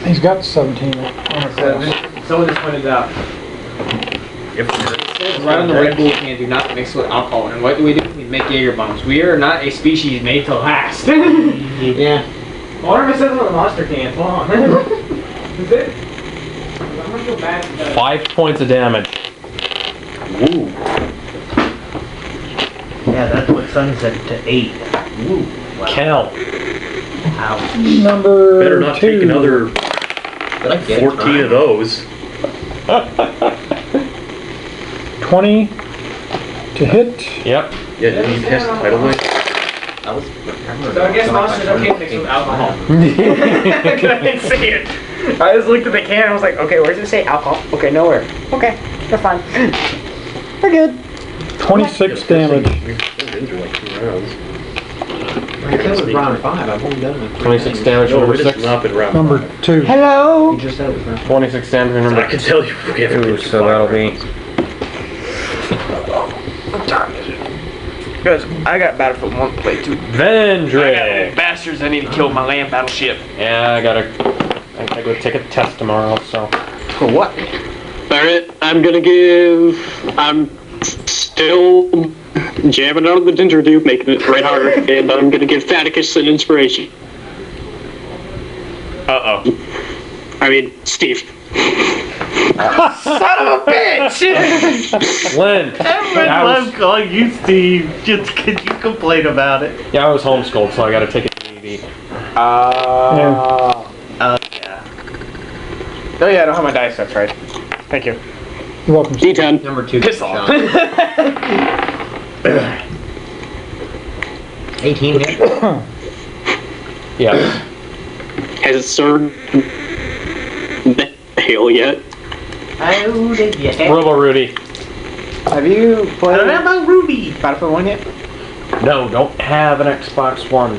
he's got 17. Someone just pointed out. Right on the Red Bull can, do not mix with alcohol. And what do? We make Jaeger bombs. We are not a species made to last. Yeah. I wonder if it says on the monster can. Hold on. Is it? I'm gonna feel bad. 5 points of damage. Ooh. Yeah, that's what sunset to 8. Woo. Wow. Count. Ouch. Number Better not 2. take another But I get 14 of those. 20 to hit. Yep. Yeah, didn't you pass the title away? I was. So I guess monsters okay mixed with alcohol. I didn't see it. I just looked at the can and I was like, okay, where does it say alcohol? Okay, nowhere. Okay, they're fine. We're good. 26 damage. We've been through like 2 rounds. I killed it round 5. I've only done it. 26 damage for No, number it 6. has not been round Number 5. 2. Hello. You just said it was round 5. 26 damage for number I can tell you we haven't 2, been so that'll be... Guys, I got Battlefield 1 to play too. Vendrick! Bastards, I need to kill my land battleship. Yeah, I gotta go take a test tomorrow, so... For what? Alright, I'm still jamming out of the ginger tube, making it right harder, and I'm gonna give Faticus an inspiration. Uh-oh. I mean, Steve. Son of a bitch! Lynn! Everyone loves calling you Steve just because you complain about it. Yeah, I was homeschooled, so I gotta take it to EV. Yeah. Oh yeah, I don't have my dice, that's right. Thank you. You're welcome. D10. Number 2. Piss off. 18 hit. Yeah. Has it served the hail yet? Oh, did you have Robo Rudy. Have you played about Ruby? Battlefield 1 yet? No, don't have an Xbox One.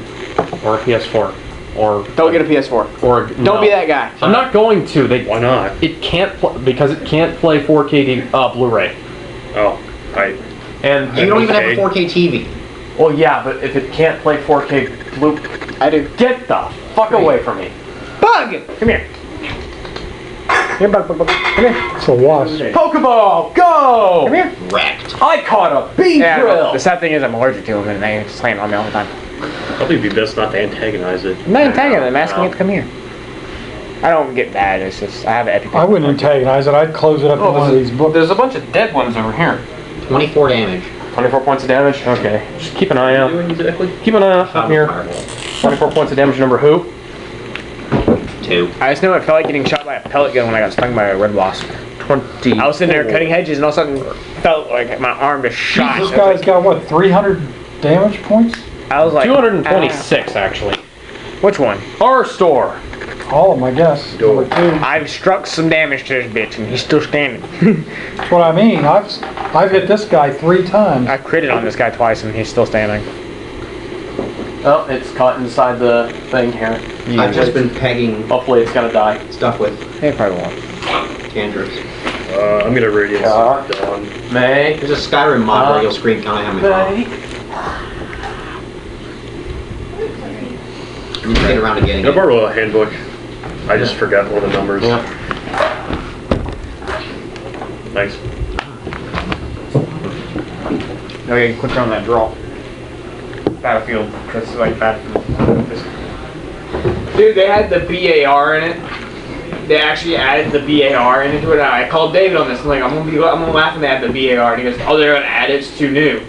Or a PS4. Or... Don't get a PS4. Or... Don't be that guy. I'm not going to. Why not? It can't because it can't play 4K Blu-ray. Oh, And You don't even have a 4K TV. well, yeah, but if it can't play 4K Blu, I do. get the fuck away from me. Bug! Come here. Here, bug. Come here. It's a wasp. Pokeball, go! Come here. Wrecked. I caught a bee drill. The sad thing is I'm allergic to them and they just slam on me all the time. probably be best not to antagonize it. I'm not attacking them, I'm asking it to come here. I don't get mad. It's just I have an epic. I wouldn't antagonize it. I'd close it up in one of these books. There's a bunch of dead ones over here. 24 damage. 24 points of damage? Okay. Just keep an eye out. Doing exactly? Keep an eye out up here. 24 points of damage, number who? 2. I just know I felt like getting shot by a pellet gun when I got stung by a red wasp. 20. I was sitting there cutting hedges and all of a sudden felt like my arm just shot. This guy's got what, 300 damage points? I was like 226 actually. Which one? Horror store. All of them, I guess. Number 2. I've struck some damage to this bitch and he's still standing. That's what I mean. I've hit this guy 3 times. I critted on this guy twice and he's still standing. Oh, it's caught inside the thing here. I've just been pegging Hopefully it's gonna die. stuff with It probably won't. cantrips. I'm gonna radiance dawn. May. There's a Skyrim mod where you'll scream Kamehameha. You need to get around to getting Can I it. borrow a handbook? I just forgot all the numbers. Yeah. Thanks. Okay, click on that draw. Battlefield, because it's like Battlefield. Dude, they had the BAR in it. They actually added the BAR into it. I called David on this. I'm like, I'm gonna laugh when they add the BAR. And he goes, oh, they're gonna add it. It's too new.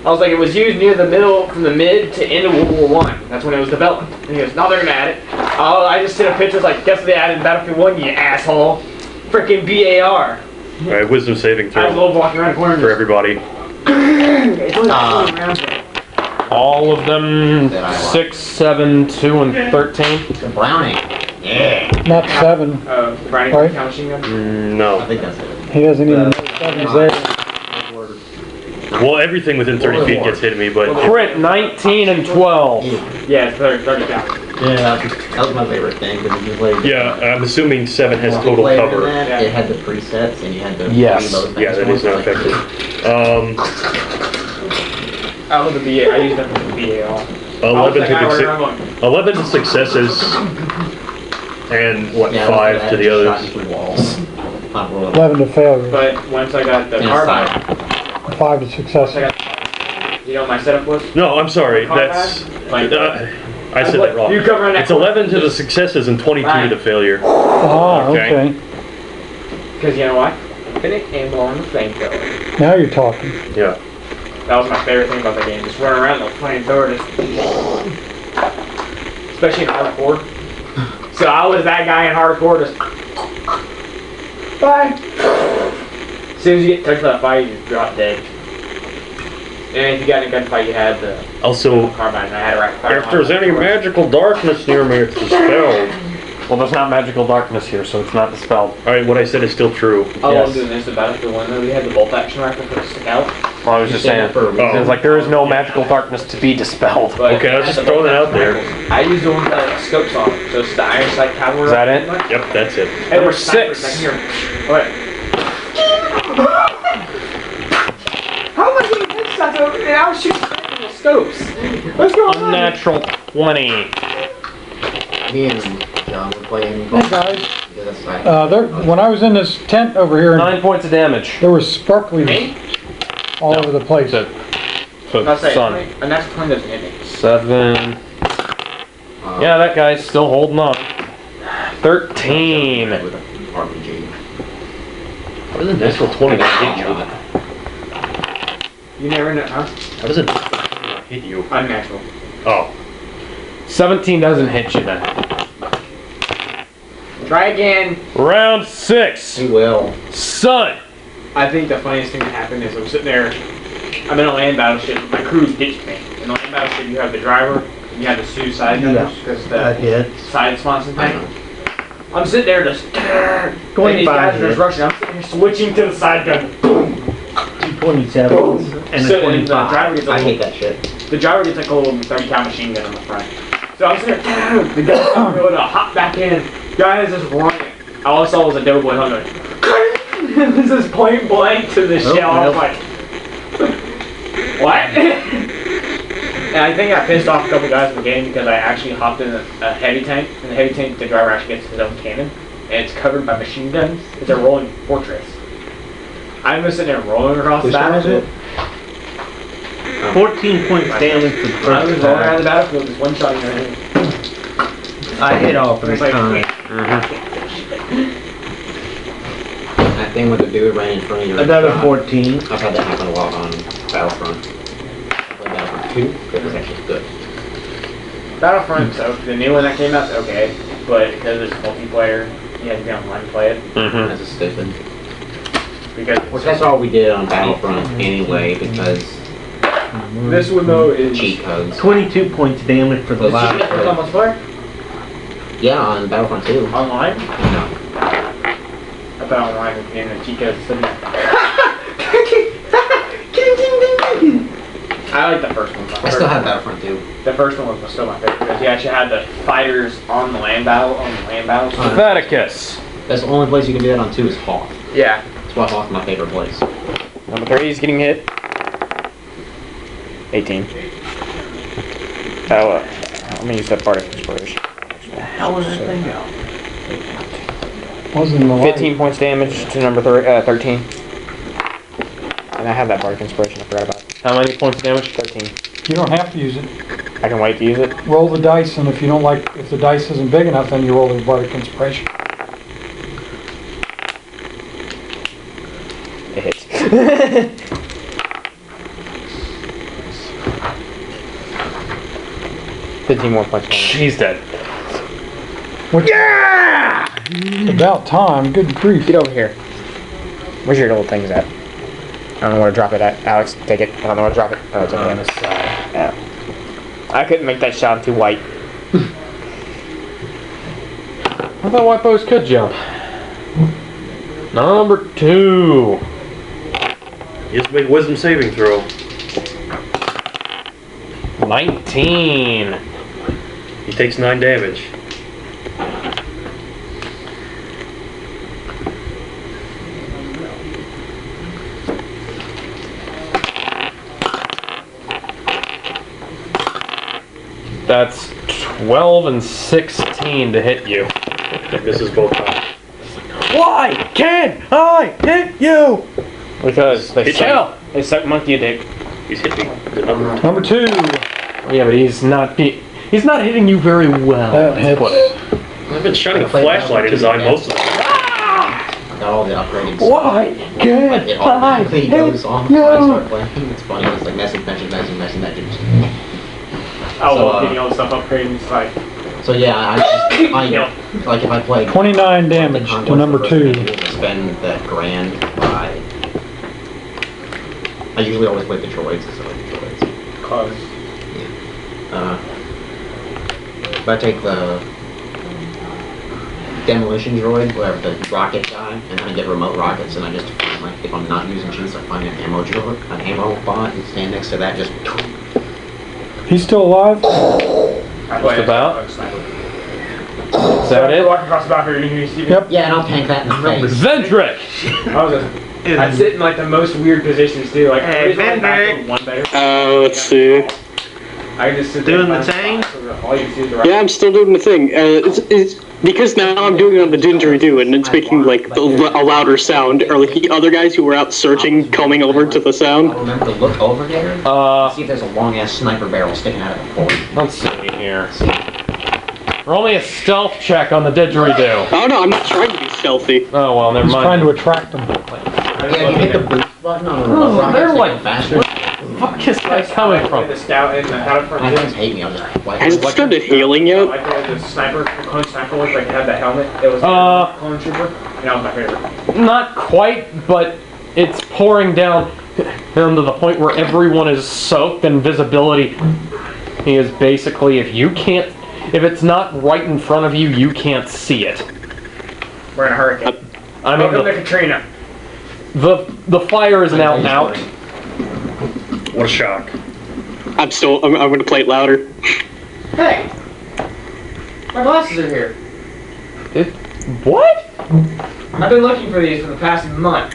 I was like, it was used near the middle, from the mid to end of World War I. That's when it was developed. And he goes, no, they're gonna add it. Oh, I just sent a picture. Like, guess what they added in Battlefield 1, you asshole. Freaking BAR. Alright, wisdom saving I throw love walking around the corner. for everybody. All of them That I like. 6, 7, 2, and 13. The Browning. Yeah. Not 7. Browning Right. count machine gun. I No. think that's it. He doesn't even know 7's there. Well, everything within 30 feet gets hit me, but Crit 19 and 12. Yeah, it's 30 count. Yeah, that was my favorite thing because it was like. yeah, I'm assuming 7 has When we total played in cover. that, Yeah. It had the presets and you had to Yes. reload Yeah, that things is not once. effective. I love the BA. I use that for the BAR. 11 to successes, and what, Yeah, 5 that to the shot others. through walls. Not really. 11 to failure. But once I got the carbine, 5 to success. you know what my setup was? No, I'm sorry. Carbine? That's Like, I said that wrong. You covering that It's 11 to the successes and 22 to the failure. Oh, Okay. okay. Because you know what? Infinite ammo on the flamethrower. Now you're talking. Yeah. That was my favorite thing about the game. Just running around the flamethrower, especially in hardcore. So I was that guy in hardcore, just bye. As soon as you get touched by that fire, you just drop dead. And if you got in a gunfight, you had the Also, carbine. And I had a right if there's any magical darkness near me, it's dispelled. Well, there's not magical darkness here, so it's not dispelled. Alright, what I said is still true. I Yes. love doing this in Battlefield 1 though. We had the bolt action rifle for the scout. Well, I was just saying. It's like there is no magical darkness to be dispelled. But Okay, I was had just the throwing it bolt out there. action rifles. I used the one with the scopes on it. So it's the iron sight cavalry. Is that it? Yep, that's it. Hey, Number there's snipers 6. back here. What? How am I getting headshots over there? I was shooting snipers with scopes. What's going on? Unnatural 20. Me and John were playing Hey guys, the other side. when I was in this tent over here, 9 points of damage. there was sparklies Me? all over the place. So, I'll say, sun. and that's the point doesn't hit me. 7. Yeah, that guy's still holding up. 13. With a RPG. How does a natural 20 not hit you? You never know, huh? How does it not hit you? Unnatural. Oh. 17 doesn't hit you then. Try again. Round 6. He will. Sun. I think the funniest thing that happened is I'm sitting there, I'm in a land battleship, my crew's ditched me. In a land battleship you have the driver, and you have the two side gunners, because the side sponsored thing. I'm sitting there just, and these guys are just rushing, I'm sitting here switching to the side gun. 27 and So, a 25. the driver gets a I little, hate that shit. the driver gets like a little 30 cal machine gun on the front. So I'm sitting there, the guy's able to hop back in, guys just running. All I saw was a doughboy hunter. This is point blank to the shell. I was like, what? And I think I pissed off a couple guys in the game because I actually hopped in a heavy tank, and the heavy tank, the driver actually gets his own cannon, and it's covered by machine guns. It's a rolling fortress. I'm just sitting there rolling across the battlefield. 14 points damage for the I was first rolling around the time. battlefield, just one shot in your head. I hit all 3 It's like, times. I That thing with the dude right in front of you. Another 14. I've had that happen a lot on Battlefront. I played Battlefront 2. It was actually good. Battlefront, so the new one that came out's okay, but because it's multiplayer, you have to be online to play it. That's a stupid. Because Which that's all we did on Battlefront anyway, because this one though is cheat codes. 22 points damage for the Did you last get this on one. multiplayer? Yeah, on Battlefront 2. Online? No. I thought online in the cheat codes. I like the first one. I still have Battlefront 2. The first one was still my favorite because you actually had the fighters on the land battle Patheticus. That's the only place you can do that on 2 is Hoth. Yeah. That's why Hoth's my favorite place. Number 3 is getting hit. 18. Oh, let me use that part of inspiration. How was that thing go? Wasn't in the light. 15 points damage to number 13. And I have that bardic inspiration, I forgot about it. How many points of damage? 13. You don't have to use it. I can wait to use it. Roll the dice, and if you don't like, if the dice isn't big enough, then you roll the bardic inspiration. It hits. 15 more points. She's dead. Yeah! About time. Good grief. Get over here. Where's your little things at? I don't know where to drop it at. Alex, take it. I don't know where to drop it. Oh, it's over On there. the side. Yeah. I couldn't make that shot too white. I thought white boys could jump. Number 2. You have to make a wisdom saving throw. 19. He takes 9 damage. That's 12 and 16 to hit you. Misses both times. Why can't I hit you? Because they Hit suck. They suck monkey dick. He's hit me. Good number. Number 2. Yeah, but he's not hitting you very well. That Let's put it. I've been shining a flashlight in his eye most of the time. I got all the upgraded Why Like, can't it I automatically goes hit off when I you? start playing. It's funny. It's like message. Oh, So, getting all the stuff upgraded. It's like, So yeah, I like if I play 29 damage to number 2. spend that grand by. I usually always play the droids instead of the droids. close. If I take the demolition droid, whatever, the rocket guy, and then I get remote rockets, and I just find, like, if I'm not using cheats, I find an ammo droid, an ammo bot, and stand next to that, just. He's still alive? Just about. Is that it? Walking across the bathroom, you see me? Yep. Yeah, and I'll tank that in the face. Vendrick! I'd sit in like the most weird positions too. Like, Hey, I always like Vendrick. bathroom one better. Let's see. I just sit Doing there the thing? All you see is the right. Yeah, I'm still doing the thing. It's because now I'm doing it on the didgeridoo, and it's making like a louder sound. Or like the other guys who were out searching, coming over to the sound. I'll remember to look over there, see if there's a long ass sniper barrel sticking out of the port. Let's see here. Roll me a stealth check on the didgeridoo. Oh no, I'm not trying to be stealthy. Oh well, never He's trying to mind. attract them. Yeah, you hit the boost button on the remote rockets, they're they like- go faster. Where the fuck is that coming from? The scout and the Battlefront My friends 2. hate me. I'm just like, Has it started healing yet? Like the sniper, the clone sniper was like had the helmet. It was clone trooper, and that was my favorite. Not quite, but it's pouring down to the point where everyone is soaked in visibility. He is basically, if it's not right in front of you, you can't see it. We're in a hurricane. I mean, Welcome to Katrina. the fire is now out. What a shock. I'm gonna play it louder. Hey, my glasses are here. What? I've been looking for these for the past month.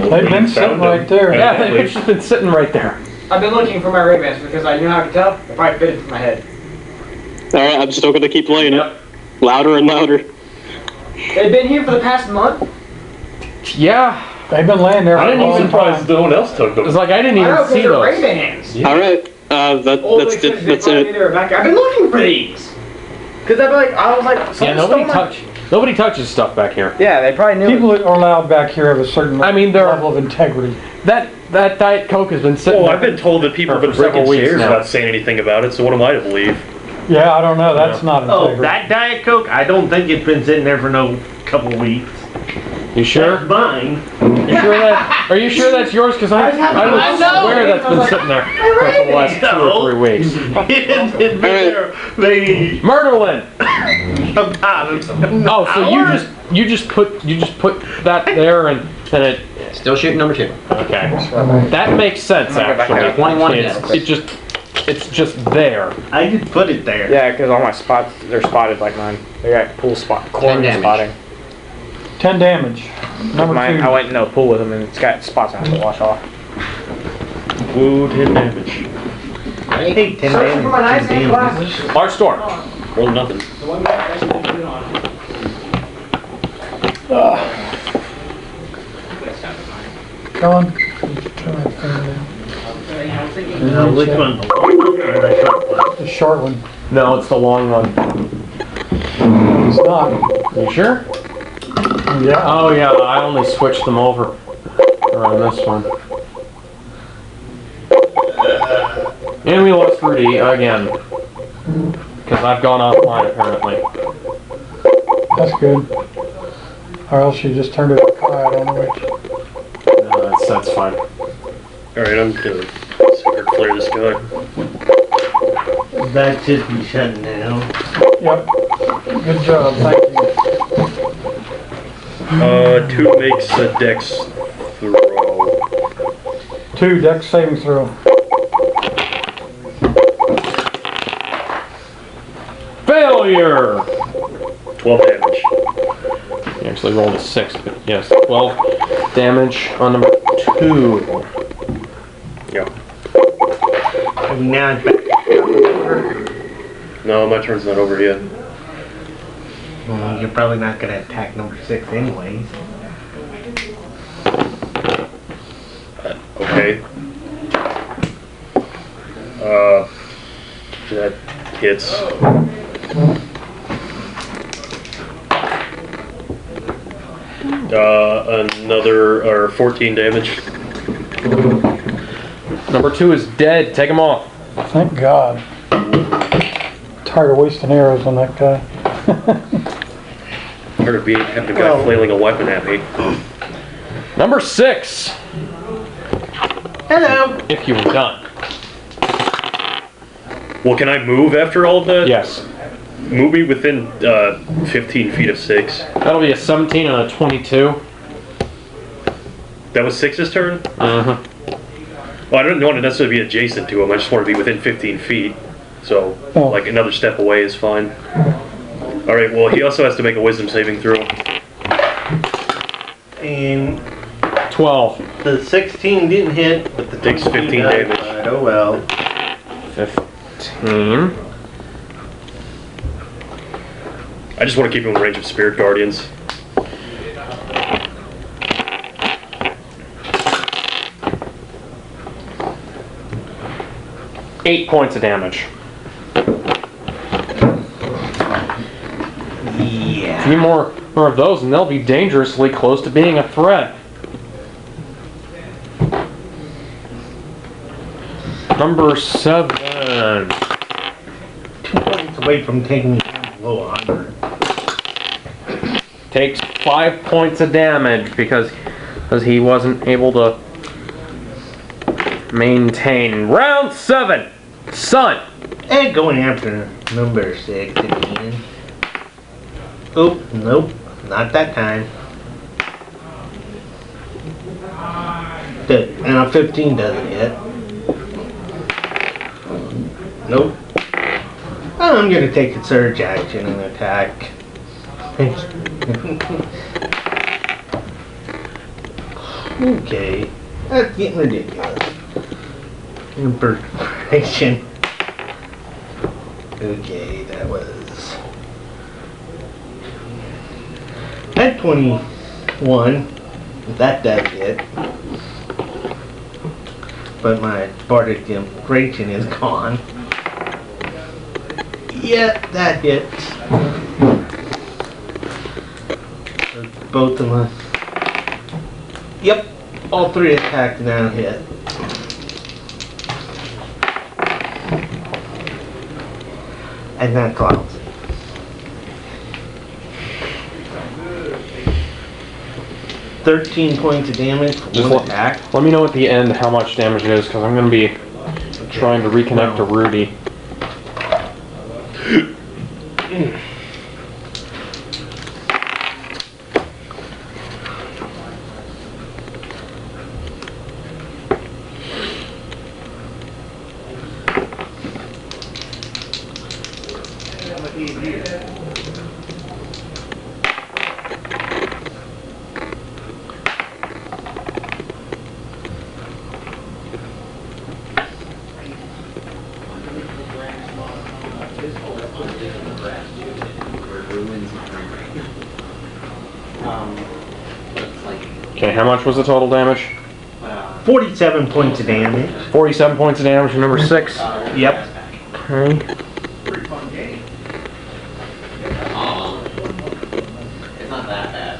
They've been sitting right there. Yeah, they've just been sitting right there. I've been looking for my Ray-Bans because you know how I can tell? If I fit it from my head. Alright, I'm still gonna keep playing it. Louder and louder. They've been here for the past month? Yeah. They've been laying there for a long time. no one else took them. It's like I didn't I know, even because see they're those. Ray-Bans. Alright, that's it. I've been looking for these. Cause I was like, Yeah, nobody touches stuff back here. Yeah, they probably knew. People that are allowed back here have a certain level of integrity. That Diet Coke has been sitting. Well, I've been told that people have been breaking chairs without saying anything about it. So what am I to believe? Yeah, I don't know. That's not integrity. Oh, that Diet Coke? I don't think it's been sitting there for no couple weeks. You sure? That's mine. Are you sure that's yours? Because I would swear that's been sitting there for the last 2 or 3 weeks. It's been there maybe Myrtlein. about so you just put that there and it. Still shooting number 2. Okay, that makes sense actually. 21 It's just there. I just put it there. Yeah, because all my spots, they're spotted like mine. They got pool spot, 10 corner damage. spotting. 10 damage. Number Mine, 2. I went in a pool with them and it's got spots I have to wash off. Ooh, 10 damage. I hate 10 damage. Large store. Roll nothing. Go on. Which one? The short one. No, it's the long one. It's not. You sure? Yeah. Oh yeah, I only switched them over around this one. And we lost Rudy again. Because I've gone offline apparently. That's good. Or else you just turned it up high. I don't know which. No, that's fine. Alright, I'm gonna super clear this guy. That should be shutting down. Yep. Good job. Thank you. 2 makes a dex throw. 2 dex saving throw. Failure! 12 damage. He actually rolled a 6, but yes, 12 damage on number 2. Yeah. Now it's back. No, my turn's not over yet. Well, you're probably not going to attack number 6 anyways. Okay. That hits. Another 14 damage. Number 2 is dead. Take him off. Thank God. Tired of wasting arrows on that guy. Part of having a guy flailing a weapon at me. Number 6. Hello. If you were done. Well, can I move after all of that? Yes. Move me within 15 feet of 6. That'll be a 17 and a 22. That was 6's turn? Uh-huh. Well, I don't want to necessarily be adjacent to him. I just want to be within 15 feet. So, Oh. like, another step away is fine. Alright, well, he also has to make a wisdom saving throw. And 12. the 16 didn't hit, but the Takes 15 does, damage. but oh well. 15. I just want to keep him in range of Spirit Guardians. Eight points of damage. Yeah. A few more of those and they'll be dangerously close to being a threat. Number 7. 2 points away from taking me down below 100. Takes 5 points of damage because he wasn't able to maintain. Round 7. Sun. And going after number 6 again. Oh, nope. Not that time. And a 15 doesn't hit. Nope. I'm gonna take a surge action and attack. Okay. That's getting ridiculous. Impersonation. Okay, that was... At 21, that does hit. But my bardic inspiration is gone. Yeah, that hits. both of them. Yep, all three attacked now hit. And that clouds. $13 points of damage for Just one attack. Let me know at the end how much damage it is, because I'm going to be trying to reconnect to Rudy. Okay, how much was the total damage? 47 points of damage. 47 points of damage from number 6. Yep. Okay. It's not that bad.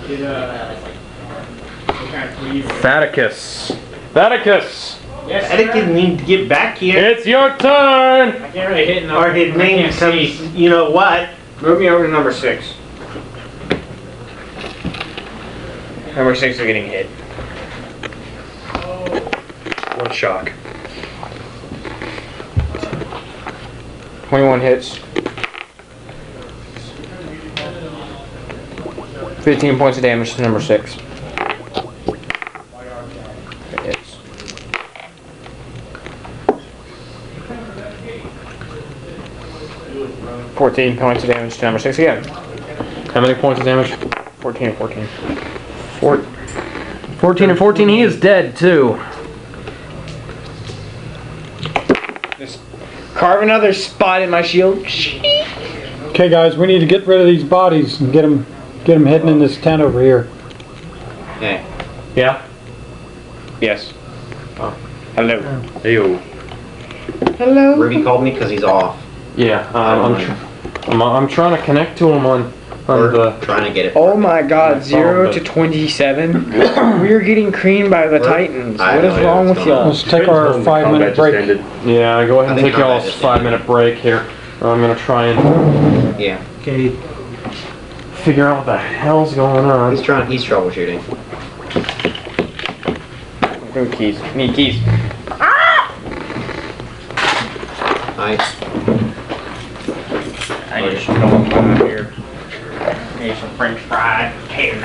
Faticus. Faticus! Etiquette need to get back here. It's your turn! I can't really hit Or his name comes, you know what? Move me over to number 6. Number 6 are getting hit. One shock. 21 hits. 15 points of damage to number 6. It hits. $14 points of damage to number 6 again. How many points of damage? 14 and 14. 14 and 14, he is dead too. Just carve another spot in my shield. Okay, guys, we need to get rid of these bodies and get them hidden in this tent over here. Okay. Yeah? Yes. Oh. Hello. Ew. Hello. Ruby called me because he's off. Yeah, I'm trying to connect to him on the... Trying to get it. Oh my god, phone, 0 but- to 27? We're getting creamed by the Titans. I What have is no idea wrong what's with going on. y'all? Let's take our 5-minute break. Yeah, go ahead and I think take y'all's combat just 5-minute break here. I'm gonna try and Yeah. Okay. figure out what the hell's going on. He's troubleshooting. Ooh, keys. Need keys. Nice. I need some going here. Need some French fried chicken.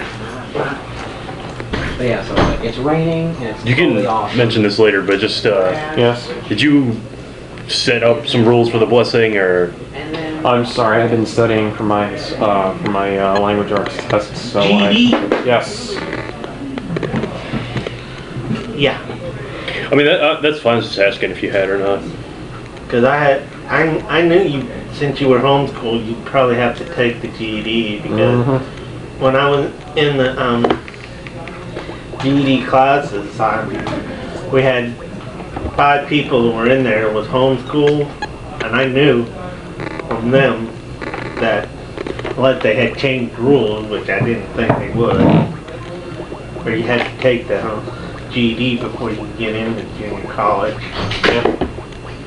But yeah, so it's raining and it's You totally can off. mention this later, but just, Yes? did you set up some rules for the blessing, or? I'm sorry, I've been studying for my language arts tests, so GED? Yes. Yeah. I mean, that's fine, I was just asking if you had or not. Because I knew you, since you were homeschooled, you'd probably have to take the GED because when I was in the GED classes, we had 5 people who were in there that was homeschooled, and I knew from them that unless they had changed rules, which I didn't think they would, where you had to take the GED before you could get into junior college.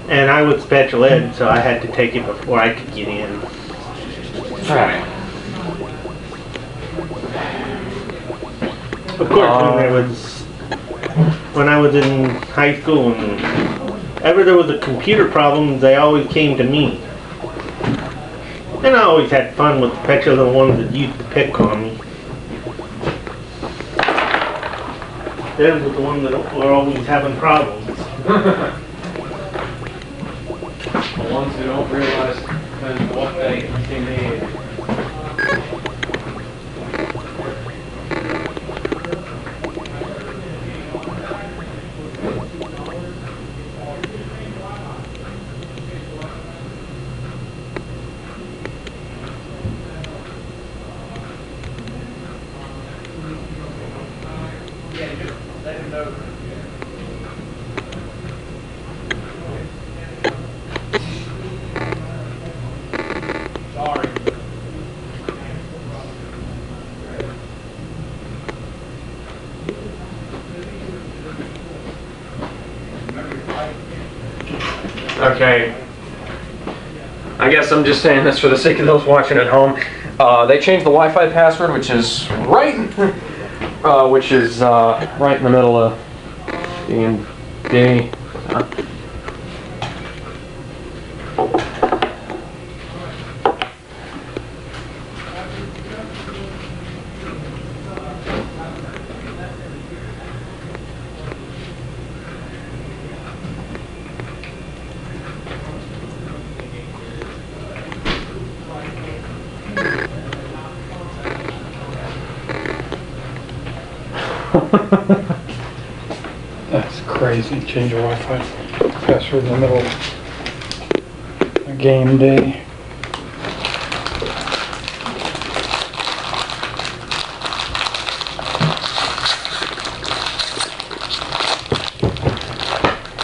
And I was special ed, so I had to take it before I could get in. Of course, when I was in high school and ever there was a computer problem, they always came to me. And I always had fun with the pictures of the ones that used to pick on me. They were the ones that were always having problems. The ones who don't realize what they need. Okay. I guess I'm just saying this for the sake of those watching at home. They changed the Wi-Fi password, which is right in the middle of D&D. That's crazy. Change your Wi-Fi password in the middle of a game day.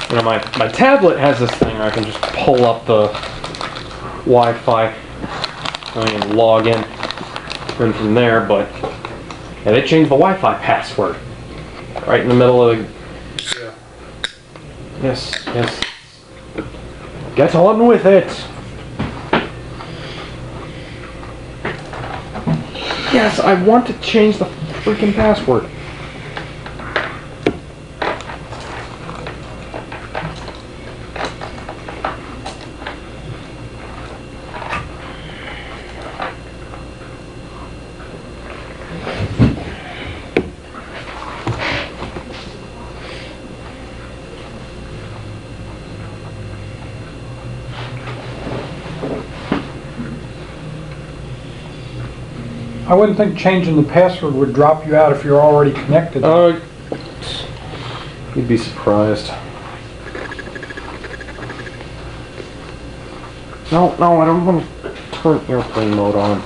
You know, my tablet has this thing where I can just pull up the Wi-Fi and log in and from there, but yeah, they changed the Wi-Fi password right in the middle of the... Yeah. Yes. Get on with it! Yes, I want to change the freaking password. I wouldn't think changing the password would drop you out if you're already connected. You'd be surprised. No, I don't want to turn airplane mode on.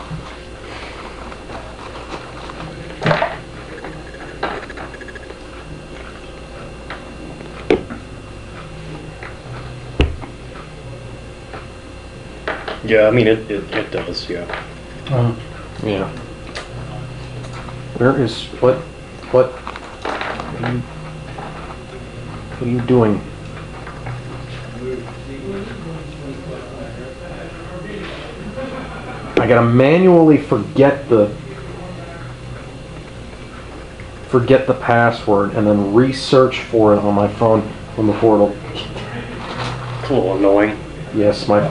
Yeah, I mean, it does, yeah. Yeah. Where is... What are you doing? I gotta manually forget the password and then research for it on my phone before it'll... It's a little annoying. Yes, my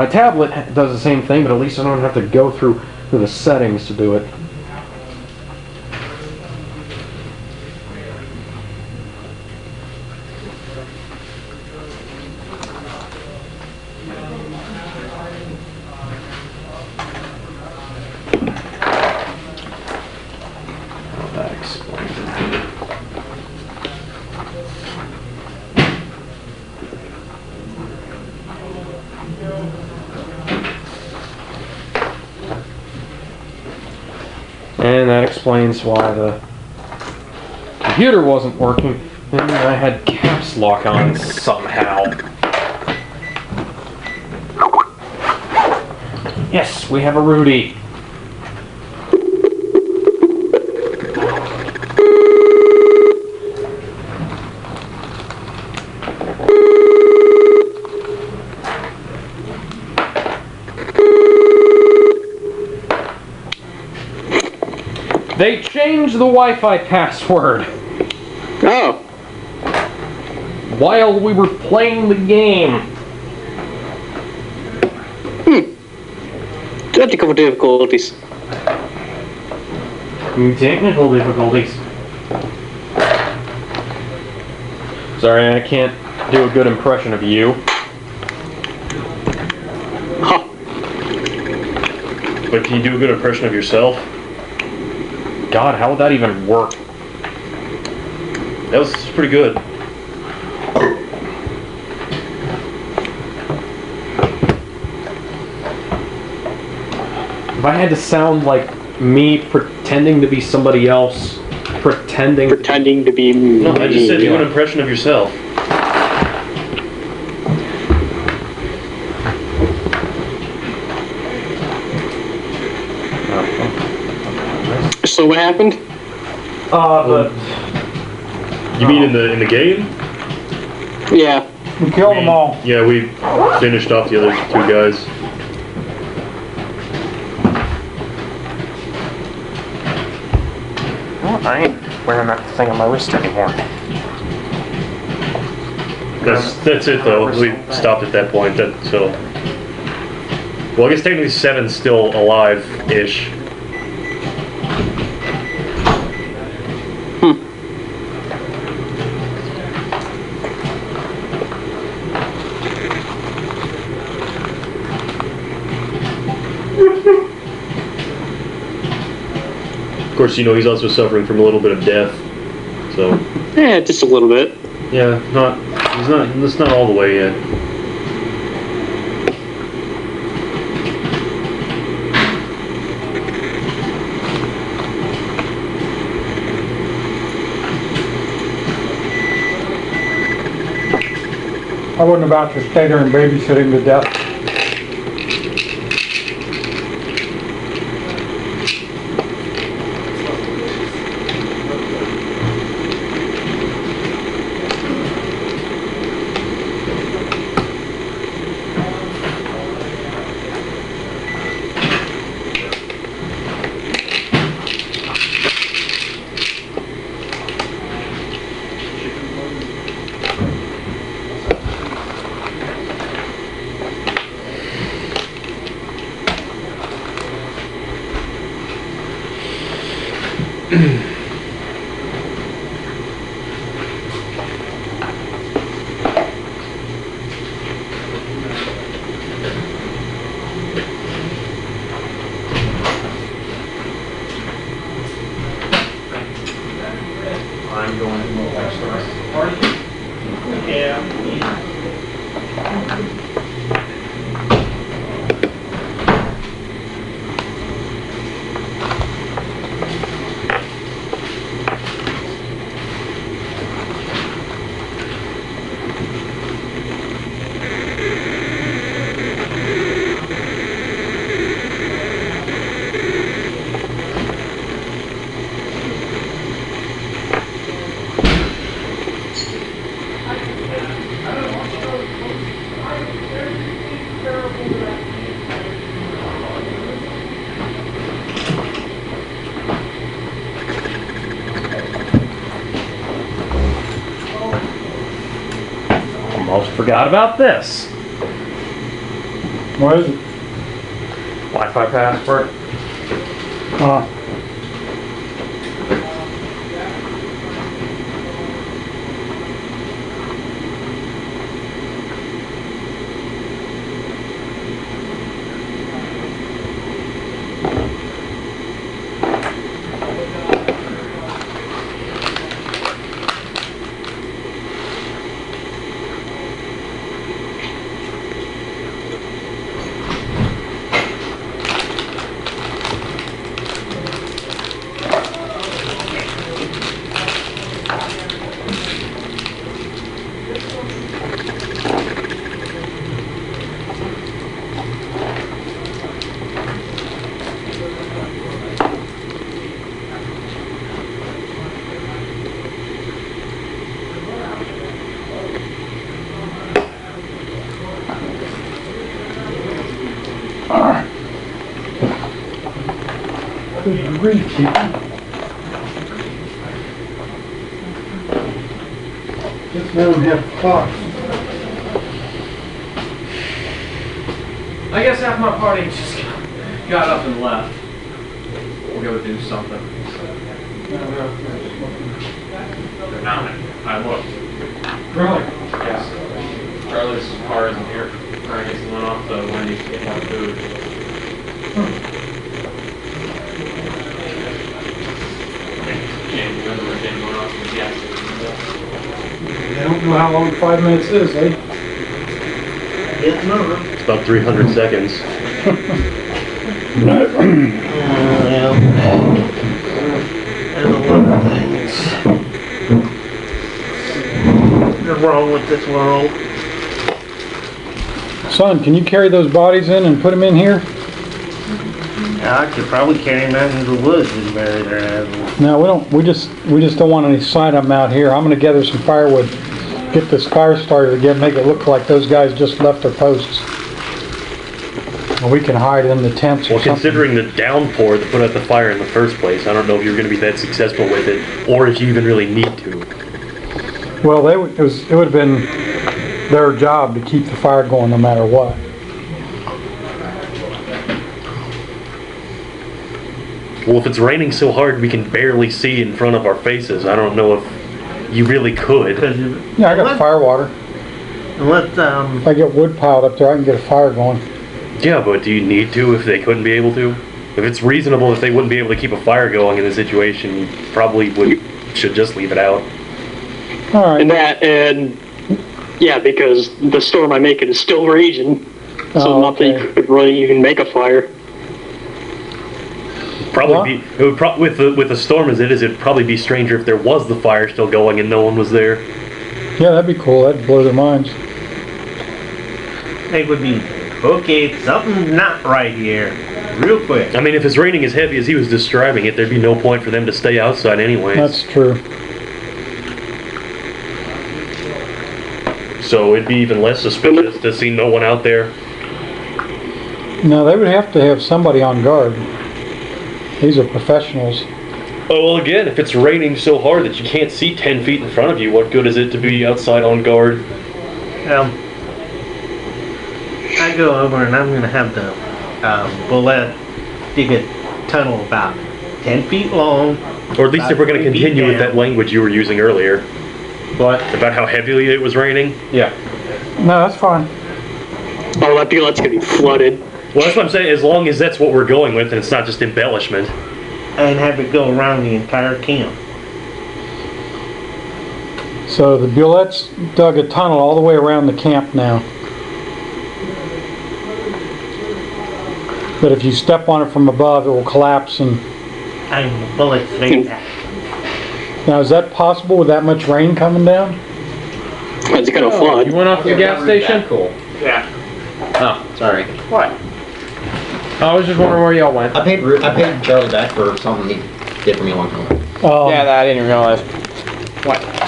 tablet does the same thing, but at least I don't have to go through the settings to do it. That explains it. And that explains why the computer wasn't working, and I had caps lock on somehow. Yes, we have a Rudy. They changed the Wi-Fi password. Oh. While we were playing the game. Technical difficulties. Technical difficulties. Sorry, I can't do a good impression of you. Huh. But can you do a good impression of yourself? God, how would that even work? That was pretty good. If I had to sound like me pretending to be somebody else, pretending to be me. No, I just said do an impression of yourself. So what happened? You mean in the game? Yeah. We killed them all. Yeah, we finished off the other 2 guys. Well, I ain't wearing that thing on my wrist anymore. That's it though. We stopped at that point. So, well, I guess technically 7's still alive-ish. Of course, you know he's also suffering from a little bit of death. So. Yeah, just a little bit. Yeah, it's not all the way yet. I wasn't about to stay there and babysit him to death. I'm going to watch the rest of the party. Yeah. Almost forgot about this. What is it? Wi-Fi password. Good grief, people. Just let them have clocks. I guess half my party just got up and left. We'll go do something. They're not. I looked. Really? Yes. Charlie's car isn't here. I guess he went off to Wendy's to get more food. Can't remember if anyone else was guessing. They don't know how long 5 minutes is, eh? It's about 300 seconds. Well, there's a lot of things that are wrong with this world. Son, can you carry those bodies in and put them in here? I could probably carry them out into the woods and bury their asses. No, we don't. We just don't want any sight of them out here. I'm gonna gather some firewood get this fire started again, make it look like those guys just left their posts. And we can hide in the tents or Well, something. considering the downpour that put out the fire in the first place, I don't know if you're going to be that successful with it, or if you even really need to. Well, it would have been their job to keep the fire going no matter what. Well, if it's raining so hard we can barely see in front of our faces, I don't know if you really could. Yeah, I got fire water. Let's, If I get wood piled up there, I can get a fire going. Yeah, but do you need to if they couldn't be able to? If it's reasonable if they wouldn't be able to keep a fire going in this situation, you probably should just leave it out. All right. And yeah, because the storm I make it is still raging, so nothing could really even make a fire. Probably be, it would with the storm as it is, it'd probably be stranger if there was the fire still going and no one was there. Yeah, that'd be cool. That'd blow their minds. it would be, okay, something's not right here. Real quick. I mean, if it's raining as heavy as he was describing it, there'd be no point for them to stay outside anyways. That's true. So it'd be even less suspicious to see no one out there. No, they would have to have somebody on guard. These are professionals. Oh, well, again, if it's raining so hard that you can't see 10 feet in front of you, what good is it to be outside on guard? I go over and I'm gonna have the bullet dig a tunnel about 10 feet long. Or at least if we're going to continue with that language you were using earlier. What? About how heavily it was raining? Yeah. No, that's fine. Oh, that Bulette's gonna be flooded. Well, that's what I'm saying, as long as that's what we're going with and it's not just embellishment. And have it go around the entire camp. So the Bulettes dug a tunnel all the way around the camp now. But if you step on it from above, it will collapse. And And the bullets make that. now, is that possible with that much rain coming down? It's gonna flood. You went off to the gas station? Cool. Yeah. Oh. Sorry. What? I was just wondering where y'all went. I paid Charlie back for something he did for me a long time ago. Yeah, that I didn't realize.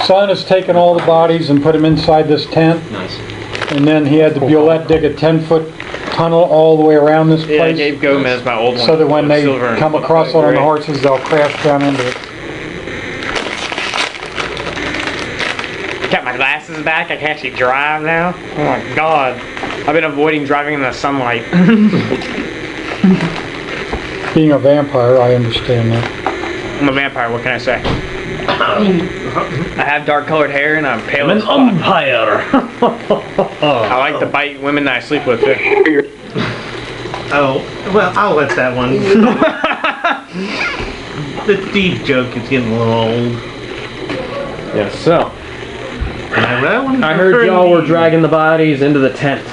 Son has taken all the bodies and put them inside this tent. Nice. And then he had the Bulette dig a 10-foot tunnel all the way around this Yeah, place. Gabe Gomez, my old one. So that when they Silver and come across on the gray. horses, they'll crash down into it. Got my glasses back. I can actually drive now. Oh my god. I've been avoiding driving in the sunlight. Being a vampire, I understand that. I'm a vampire. What can I say? I have dark colored hair and I'm pale. I'm as an fuck. umpire! I like to bite women that I sleep with too. Oh, well, I'll let that one. The Steve joke is getting a little old. Yeah, so. I heard y'all were dragging the bodies into the tent.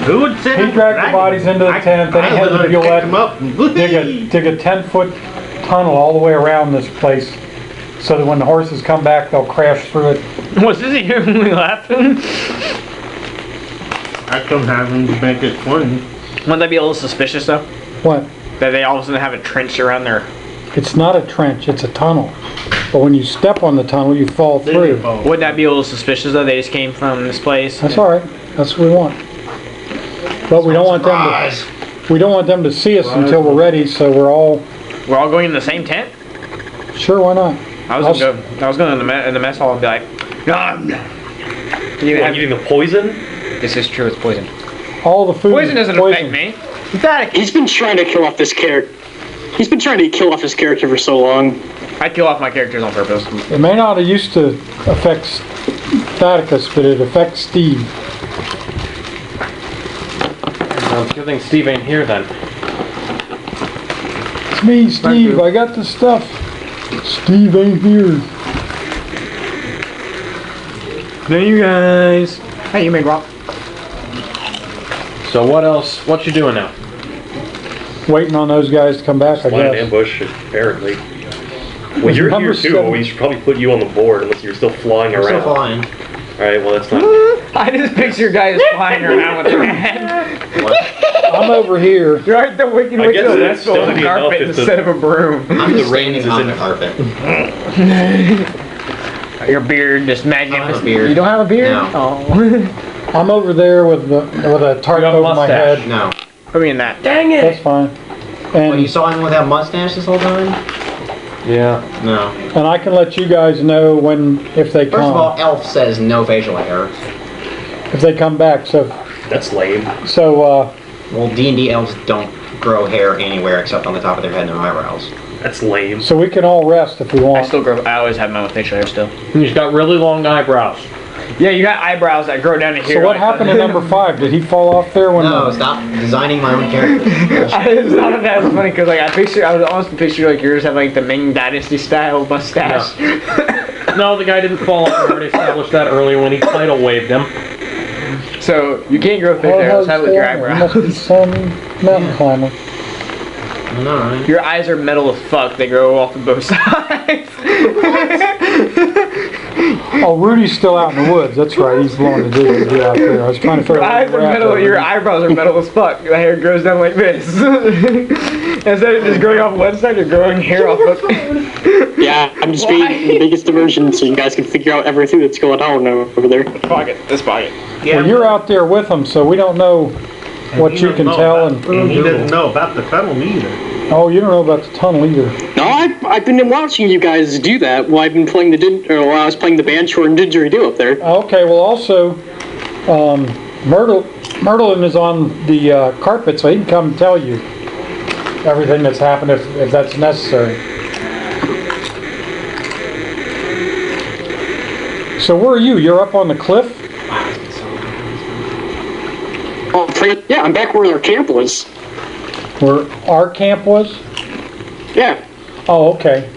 Who would say He dragged the bodies into the tent, then he had the Bulette dig a 10-foot tunnel all the way around this place, so that when the horses come back, they'll crash through it. Was this hearing me laughing? I come having to make it funny. Wouldn't that be a little suspicious though? What? That they all of a sudden have a trench around their... It's not a trench, it's a tunnel. But when you step on the tunnel, you fall through. Wouldn't that be a little suspicious though? They just came from this place. That's all right. That's what we want. But we don't want them to. We don't want them to see us until we're ready. So we're all. We're all going in the same tent. Sure, why not? I was going in the mess hall and be like, Eating the poison? This is true. It's poison. All the food. Poison doesn't affect me. In fact, He's been trying to kill off this character. He's been trying to kill off his character for so long. I kill off my characters on purpose. It may not have used to affect Atticus, but it affects Steve. Well, it's a good thing Steve ain't here then. It's me, Steve. I got the stuff. Steve ain't here. There you guys. Hey, you made rock. So what else? What you doing now? Waiting on those guys to come back, I Flying an guess. ambush, apparently. Well, you're Number here too. 7. We should probably put you on the board unless you're still flying I'm around. still flying. Alright, well that's not... I just picture guys flying around with their hand. I'm over here. You're like the wicked I witch guess of it's the steady enough carpet if the- instead of a broom. I'm The just rain standing is on in- the carpet. Your beard, just magnificent. beard. You don't have a beard? No. Oh. I'm over there with a tarp You have a over my mustache. head. No. Put me in that. Dang That's it! fine. Well, you And, saw him with that mustache this whole time? Yeah. No. and I can let you guys know if they First come. of all, Elf says no facial hair. If they come back. That's lame. Well, D&D elves don't grow hair anywhere except on the top of their head and their eyebrows. That's lame. So we can all rest if we I want. still grow. I always have my own facial hair still. He's got really long eyebrows. Yeah, you got eyebrows that grow down to here. So what like happened to that. number 5? Did he fall off there when No, stop designing my own character. I just thought that was funny because like I was honestly picturing like yours have like the Ming Dynasty style mustache. No, the guy didn't fall off. We already established that earlier when he tidal waved him. So you can't grow facial hair. Let's have it with your He must be eyebrows. some mountain climber. I know, right? Your eyes are metal as fuck. They grow off of both sides. Oh, Rudy's still out in the woods. That's right. He's blowing the doo out there. I was trying to figure Your out eyes are metal. Your eyebrows are metal as fuck. The hair grows down like this. Instead of just growing off one side, you're growing hair off both. Yeah, I'm just being the biggest diversion so you guys can figure out everything that's going on over there. This pocket. Well, you're out there with him, so we don't know what you can tell. And he doesn't know about the tunnel either. oh, you don't know about the tunnel either. No, I've been watching you guys do that while I've been playing while I was playing the Banshore and Didgeridoo up there. Okay. Well, also, Myrtle is on the carpet, so he can come and tell you everything that's happened if that's necessary. So where are you? You're up on the cliff? Oh, yeah, I'm back where our camp was. Where our camp was? Yeah, Oh, okay.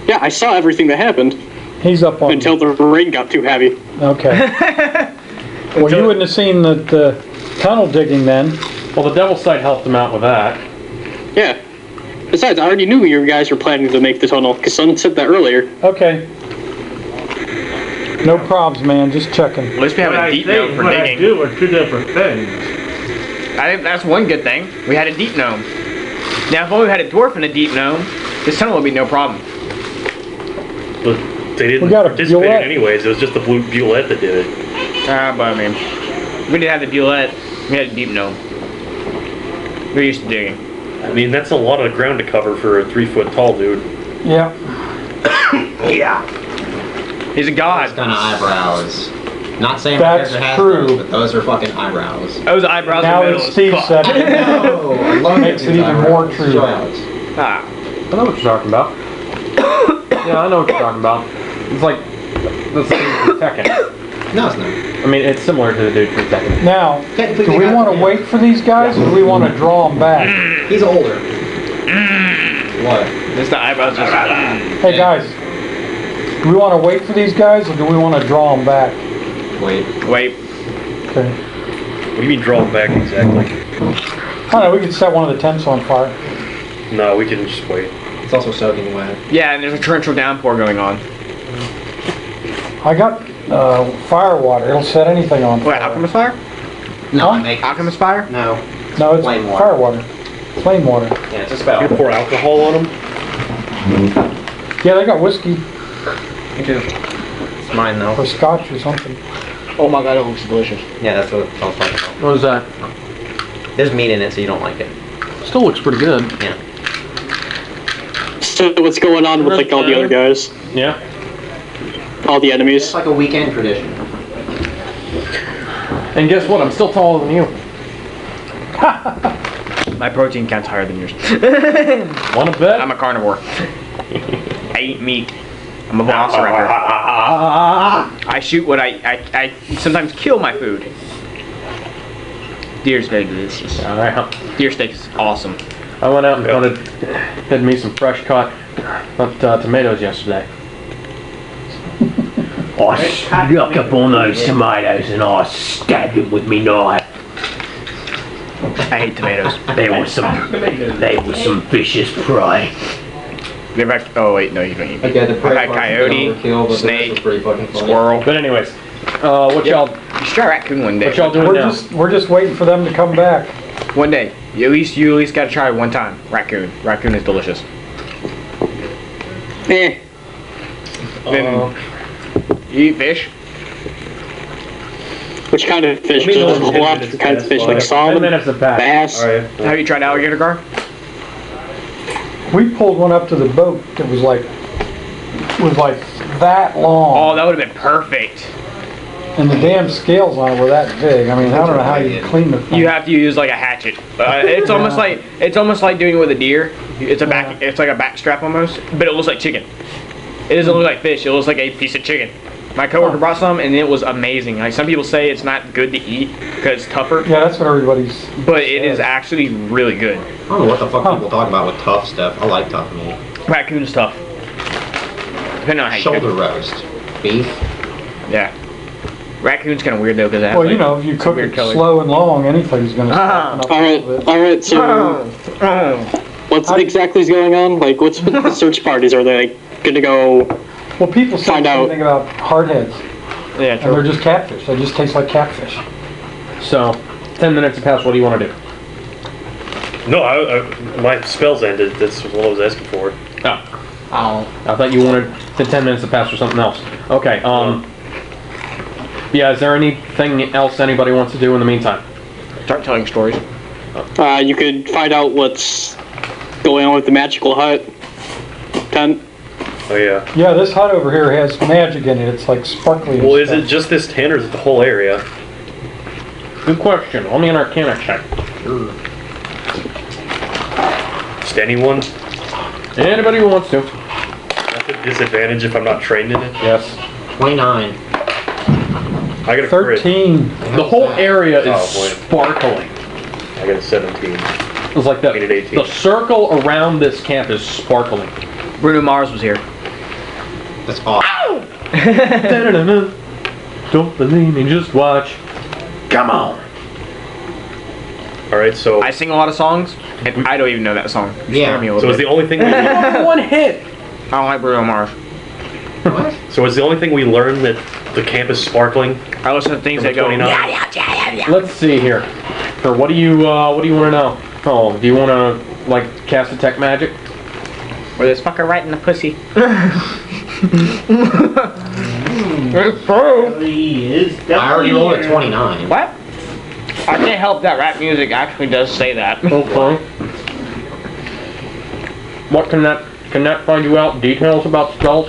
yeah, I saw everything that happened He's up on... until the rain got too heavy. Okay. Well, you wouldn't have seen the tunnel digging then. Well, the Devil's Sight helped him out with that. Yeah. Besides, I already knew you guys were planning to make the tunnel, because someone said that earlier. Okay. No probs, man. Just checking. At least we have a deep gnome for what I digging. do are two different things. I think that's one good thing. We had a deep gnome. Now, if only we had a dwarf and a deep gnome, this tunnel would be no problem. But they didn't We got a participate Bulette. anyways. It was just the blue Bulette that did it. But I mean, we didn't have the Bulette. We had a deep gnome. We're used to digging. I mean, that's a lot of ground to cover for a 3-foot tall dude. Yeah. Yeah. He's a god. Those kind of eyebrows. Not saying That's my character has true. those, but those are fucking eyebrows. Those eyebrows Now are that metal as Steve fuck. said it. No, I love Makes it these even eyebrows. more true. Show Alex. Ah. I know what you're talking about. Yeah, I know what you're talking about. It's like the same for Tekken. No, it's not. I mean, it's similar to the dude from Tekken. Now, Technically, do they we got- want to yeah. wait for these guys, or do we want to draw them back? He's older. What? Just the eyebrows just... Hey, guys. Do we want to wait for these guys, or do we want to draw them back? Wait. Wait. Okay. What do you mean draw them back exactly? I don't know. We could set one of the tents on fire. No, we can just wait. It's also soaking wet. Yeah, and there's a torrential downpour going on. I got fire water. It'll set anything on fire. Wait, alchemist fire? No, Huh? make Alchemist fire? No. No, it's Flame water. fire water. Flame water. Yeah, it's a spell. You pour alcohol on them? Yeah, they got whiskey Me too. It's mine though. or scotch or something. Oh my god, it looks delicious. Yeah, that's what I was talking about. What is that? There's meat in it, so you don't like it. Still looks pretty good. Yeah. So what's going on with like all the other guys? Yeah. All the enemies? It's like a weekend tradition. And guess what? I'm still taller than you. My protein count's higher than yours. Wanna bet? I'm a carnivore. I eat meat. I'm a velociraptor. I shoot what I sometimes kill my food. Deer's very delicious. Alright. Deer steak is awesome. I went out and had me some fresh cut tomatoes yesterday. I stuck up on those tomatoes and I stabbed them with me knife. I hate tomatoes. They were some vicious prey. They've had, oh wait, no, you don't eat meat. Okay, the I've had coyote, snake, squirrel. But anyways, what y'all You should try raccoon one day. what y'all doing now? We're just waiting for them to come back. One day. You at least gotta try it one time. Raccoon. Raccoon is delicious. Eh. Then you eat fish. Which kind of fish? Let me know Just when a 10 whole lot minutes of kinds of pass fish, by. like 10 salmon, minutes of bass. bass. Alright. Have you tried alligator gar? We pulled one up to the boat that was like that Oh, long, that would have been perfect. and the damn scales on it were that big. I mean, I don't know how you clean the thing. You have to use like a hatchet. It's almost like doing it with a deer. It's like a back strap almost, but it looks like chicken. It doesn't look like fish. It looks like a piece of chicken. My coworker brought some, and it was amazing. Like some people say, it's not good to eat because it's tougher, Yeah, that's what everybody's. but it is actually really good. I don't know what the fuck people talk about with tough stuff. I like tough meat. Raccoon's tough. Depending on how you cook Shoulder it. roast. Beef. Yeah. Raccoon's kind of weird though because it has Well, you like, know, if you cook weird it color. slow and long, anything's gonna soften up a little bit. Alright, so what's exactly is going on? Like, what's with the search parties? Are they like gonna go? Well, people say Find out. something about hardheads, Yeah, and they're true. just catfish. They just taste like catfish. So, 10 minutes have passed. What do you want to do? No, my spells ended. That's what I was asking for. Oh. I thought you wanted the 10 minutes to pass for something else. Okay, yeah, is there anything else anybody wants to do in the meantime? Start telling stories. You could find out what's going on with the magical hut tent. Oh yeah. Yeah, this hut over here has magic in it. It's like sparkly. and Well, is stuff. it just this tent or is it the whole area? Good question. Let me an Arcana check. Just anyone? Anybody who wants to. That's a disadvantage if I'm not trained in it. Yes. 29. I got a crit. 13. The whole area is Oh, boy. sparkling. I got a 17. It's like I needed 18. the circle around this camp is sparkling. Bruno Mars was here. That's awesome. Don't believe me, just watch. Come on. Alright, so I sing a lot of songs, and I don't even know that song. Yeah. Scare me a so little is bit. the only thing we One hit. I don't like Bruno Mars. so is the only thing we learned that the camp is sparkling? I listen to things From that go. 29? Let's see here. For what do you want to know? Oh, do you want to like cast detect magic? Or this fucker right in the pussy. He is I already rolled a 29. What? I can't help that rap music actually does say that. Okay. What can that find you out? Details about spells?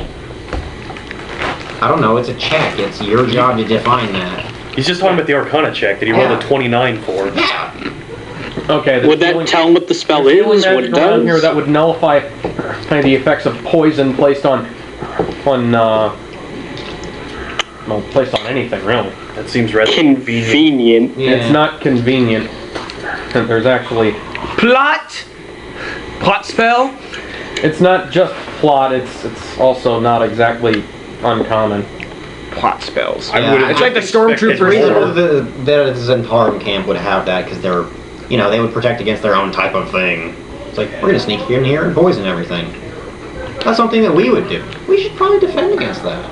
I don't know, it's a check. It's your job to define that. He's just talking about the Arcana check that he rolled a 29 for. Okay. Would that tell them what the spell is? What it around here does? that would nullify kind of the effects of poison placed on anything really. That seems rather convenient. Convenient. Yeah. It's not convenient. There's actually. Plot spell. It's not just plot. It's also not exactly uncommon. Plot spells. I would've It's like the just expected stormtroopers. more. The Zentarum camp would have that because they're, they would protect against their own type of thing. It's like, we're gonna sneak in here and poison everything. That's something that we would do. We should probably defend against that.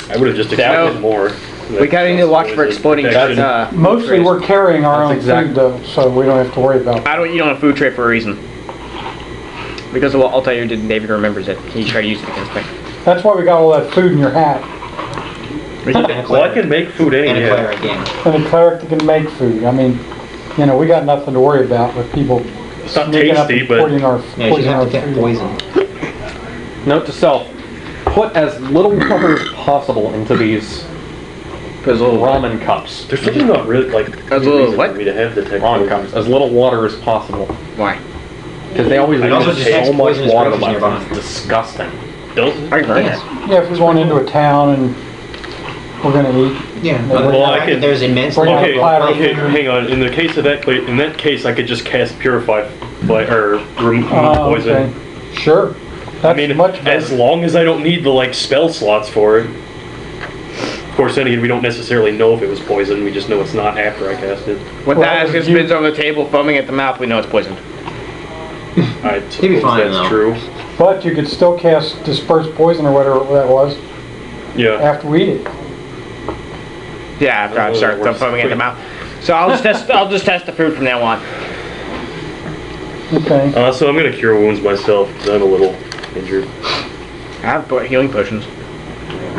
I would have just expected more. We kind of need to watch for exploding. Mostly trays. we're carrying our That's own exact- food though, so we don't have to worry about it. I don't eat on a food tray for a reason. Because well, I'll tell you, David remembers it. He tried to use it against me. That's why we got all that food in your hat. Well, I can make food And a anyway. cleric, yeah. And a cleric that can make food. I mean, we got nothing to worry about with people It's not sneaking up tasty, and but poisoning our, Yeah, you poisoning have our to get food. poisoned. Note to self: put as little water as possible into these ramen cups. there's really not really like That's a any little reason what? for me to have the tech Ramen poison. cups, as little water as possible, Why? because they always It also use detects so much poisonous water creatures left. nearby. It's disgusting. Does it? I heard Yes. Yeah, if we're going into a town and we're gonna eat. Yeah. Well, I can- There's immense. Bring out Okay, a platter. okay, hang on. In the case of that, in that case, I could just cast Purify, or remove Oh, poison. okay. Sure. That's I mean, much better. as long as I don't need the spell slots for it. Of course, then again, we don't necessarily know if it was poison. We just know it's not after I cast it. When Well, that ass you- spins on the table, foaming at the mouth, we know it's poisoned. I be suppose fine, that's though. true. But you could still cast disperse poison or whatever that was Yeah. after we eat it. Yeah, after I Oh, start that works. foaming at the mouth. So I'll just test. I'll just test the food from now on. Okay. So I'm gonna cure wounds myself because I'm a little injured. I have healing potions.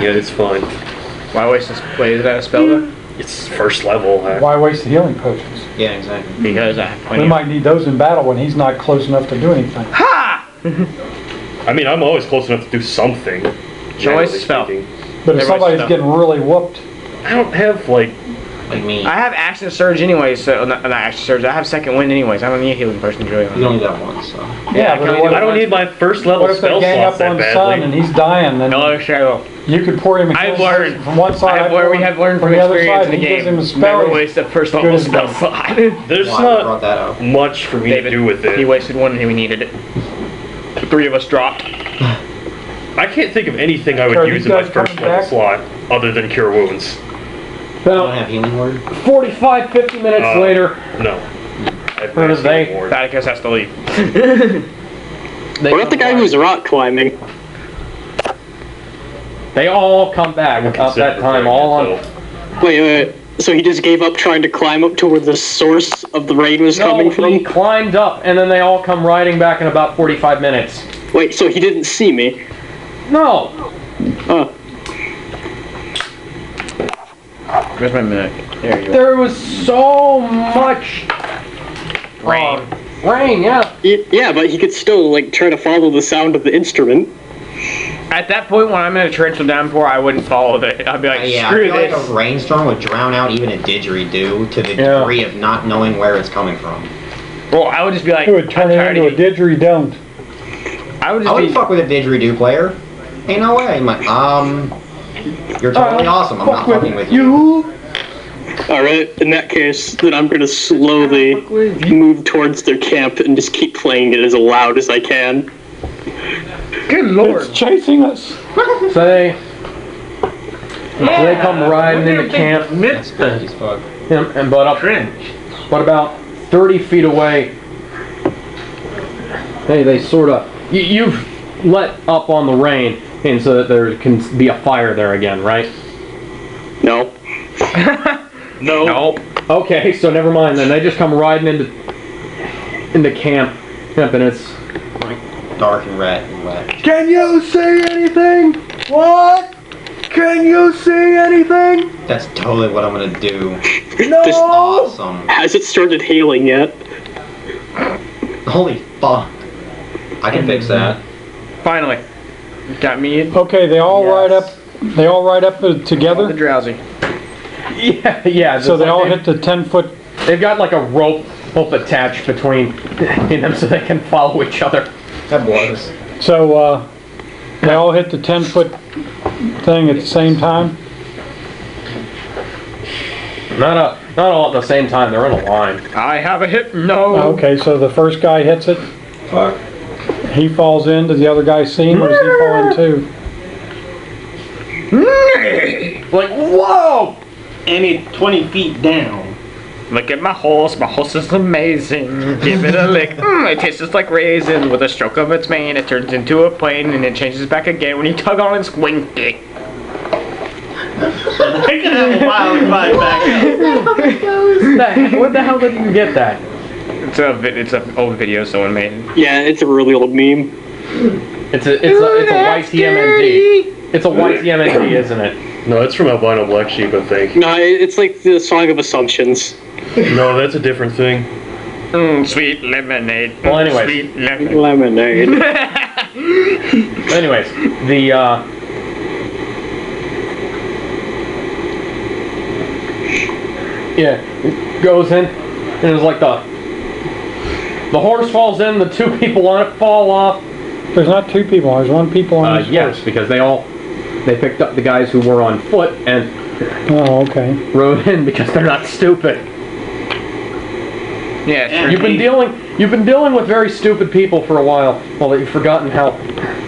Yeah, it's fine. Why waste this? Wait, is that a spell though? It's first level. Why waste the healing potions? Yeah, exactly. Because I have We plenty. might need those in battle when he's not close enough to do anything. Ha! I mean, I'm always close enough to do something. Choice generally spell. speaking. But if Everybody's somebody's stuff. getting really whooped, I don't have like. Like me. I have action surge anyways, so not action surge. I have second wind anyways. I don't need a healing potion really. You don't need that once, so. yeah, but I don't need my first level what if they spell gang slots up that on Sun and badly. he's dying? Then No shadow. you could pour him a I've healing learned. potion from one side. We have learned from from the other experience side, in the he gives him game. a spell. Never waste a first level good as spell done. slot. There's Why I not brought that up. much for me David, to do with it. He wasted one and we needed it. The three of us dropped. I can't think of anything I would Are use these in my guys first coming level back? slot other than cure wounds. You don't About have healing word? 45, 50 minutes later, No. I've Where never did they- seen more. Atticus has to leave. they What about the come guy back. who's rock climbing? They all come back at that time, all on. Wait. So he just gave up trying to climb up to where the source of the rain was No, coming he from? climbed up, and then they all come riding back in about 45 minutes. Wait, so he didn't see me? No, Huh. Where's my minute? There you go. there was so much Rain. rain, yeah. Yeah, but he could still, like, try to follow the sound of the instrument. At that point, when I'm in a torrential downpour, I wouldn't follow it. I'd be like, Yeah, I screw feel this. like a rainstorm would drown out even a didgeridoo to the Yeah. degree of not knowing where it's coming from. Well, I would just be like, it would turn I'm it tired into a of it. didgeridoo. I would I just wouldn't be. fuck with a didgeridoo player. Ain't no way. I'm like, you're totally awesome. I'm not fucking with you. Alright, in that case, then I'm gonna slowly move towards their camp and just keep playing it as loud as I can. Good lord. It's chasing us. So they come riding into camp, That's spooky as fuck. and but about 30 feet away, they sort of you've let up on the rain, and so that there can be a fire there again, right? No. No. Nope. Okay, so never mind then. They just come riding into camp, and it's. Dark and wet and wet. Can you see anything? What? Can you see anything? That's totally what I'm gonna do. No. Just Awesome. Has it started hailing yet? Holy fuck. I can fix that. Finally. Got me in. Okay, they all Yes. ride up. They all ride up The together. drowsy. Yeah. So they all hit the 10-foot. They've got like a rope attached between them so they can follow each other. That was. So they all hit the 10-foot thing at the same time. Not all at the same time. They're in a line. I have a hit. No. Okay, so the first guy hits it. Fuck. He falls in. Does the other guy see him, or does he fall in too? Like whoa! And it's 20 feet down. Look at my horse. My horse is amazing. Give it a lick. It tastes just like raisin. With a stroke of its mane, it turns into a plane and it changes back again when you tug on its wing dick. I can have a wild ride back. Where the hell did you get that? It's an old video someone made. Yeah, it's a really old meme. It's a YTMND. It's a YTMND, isn't it? No, it's from Albino Black Sheep, I think. No, it's like the Song of Assumptions. No, that's a different thing. Sweet lemonade. Well, anyways. Sweet lemonade. Lemonade. Anyways, the it goes in, and it's like the horse falls in, the two people on it fall off. There's not two people. There's one people on each Yes, horse. because they picked up the guys who were on foot and Oh, okay. rode in because they're not stupid. Yeah, sure. You've been dealing with very stupid people for a while. Well, you've forgotten how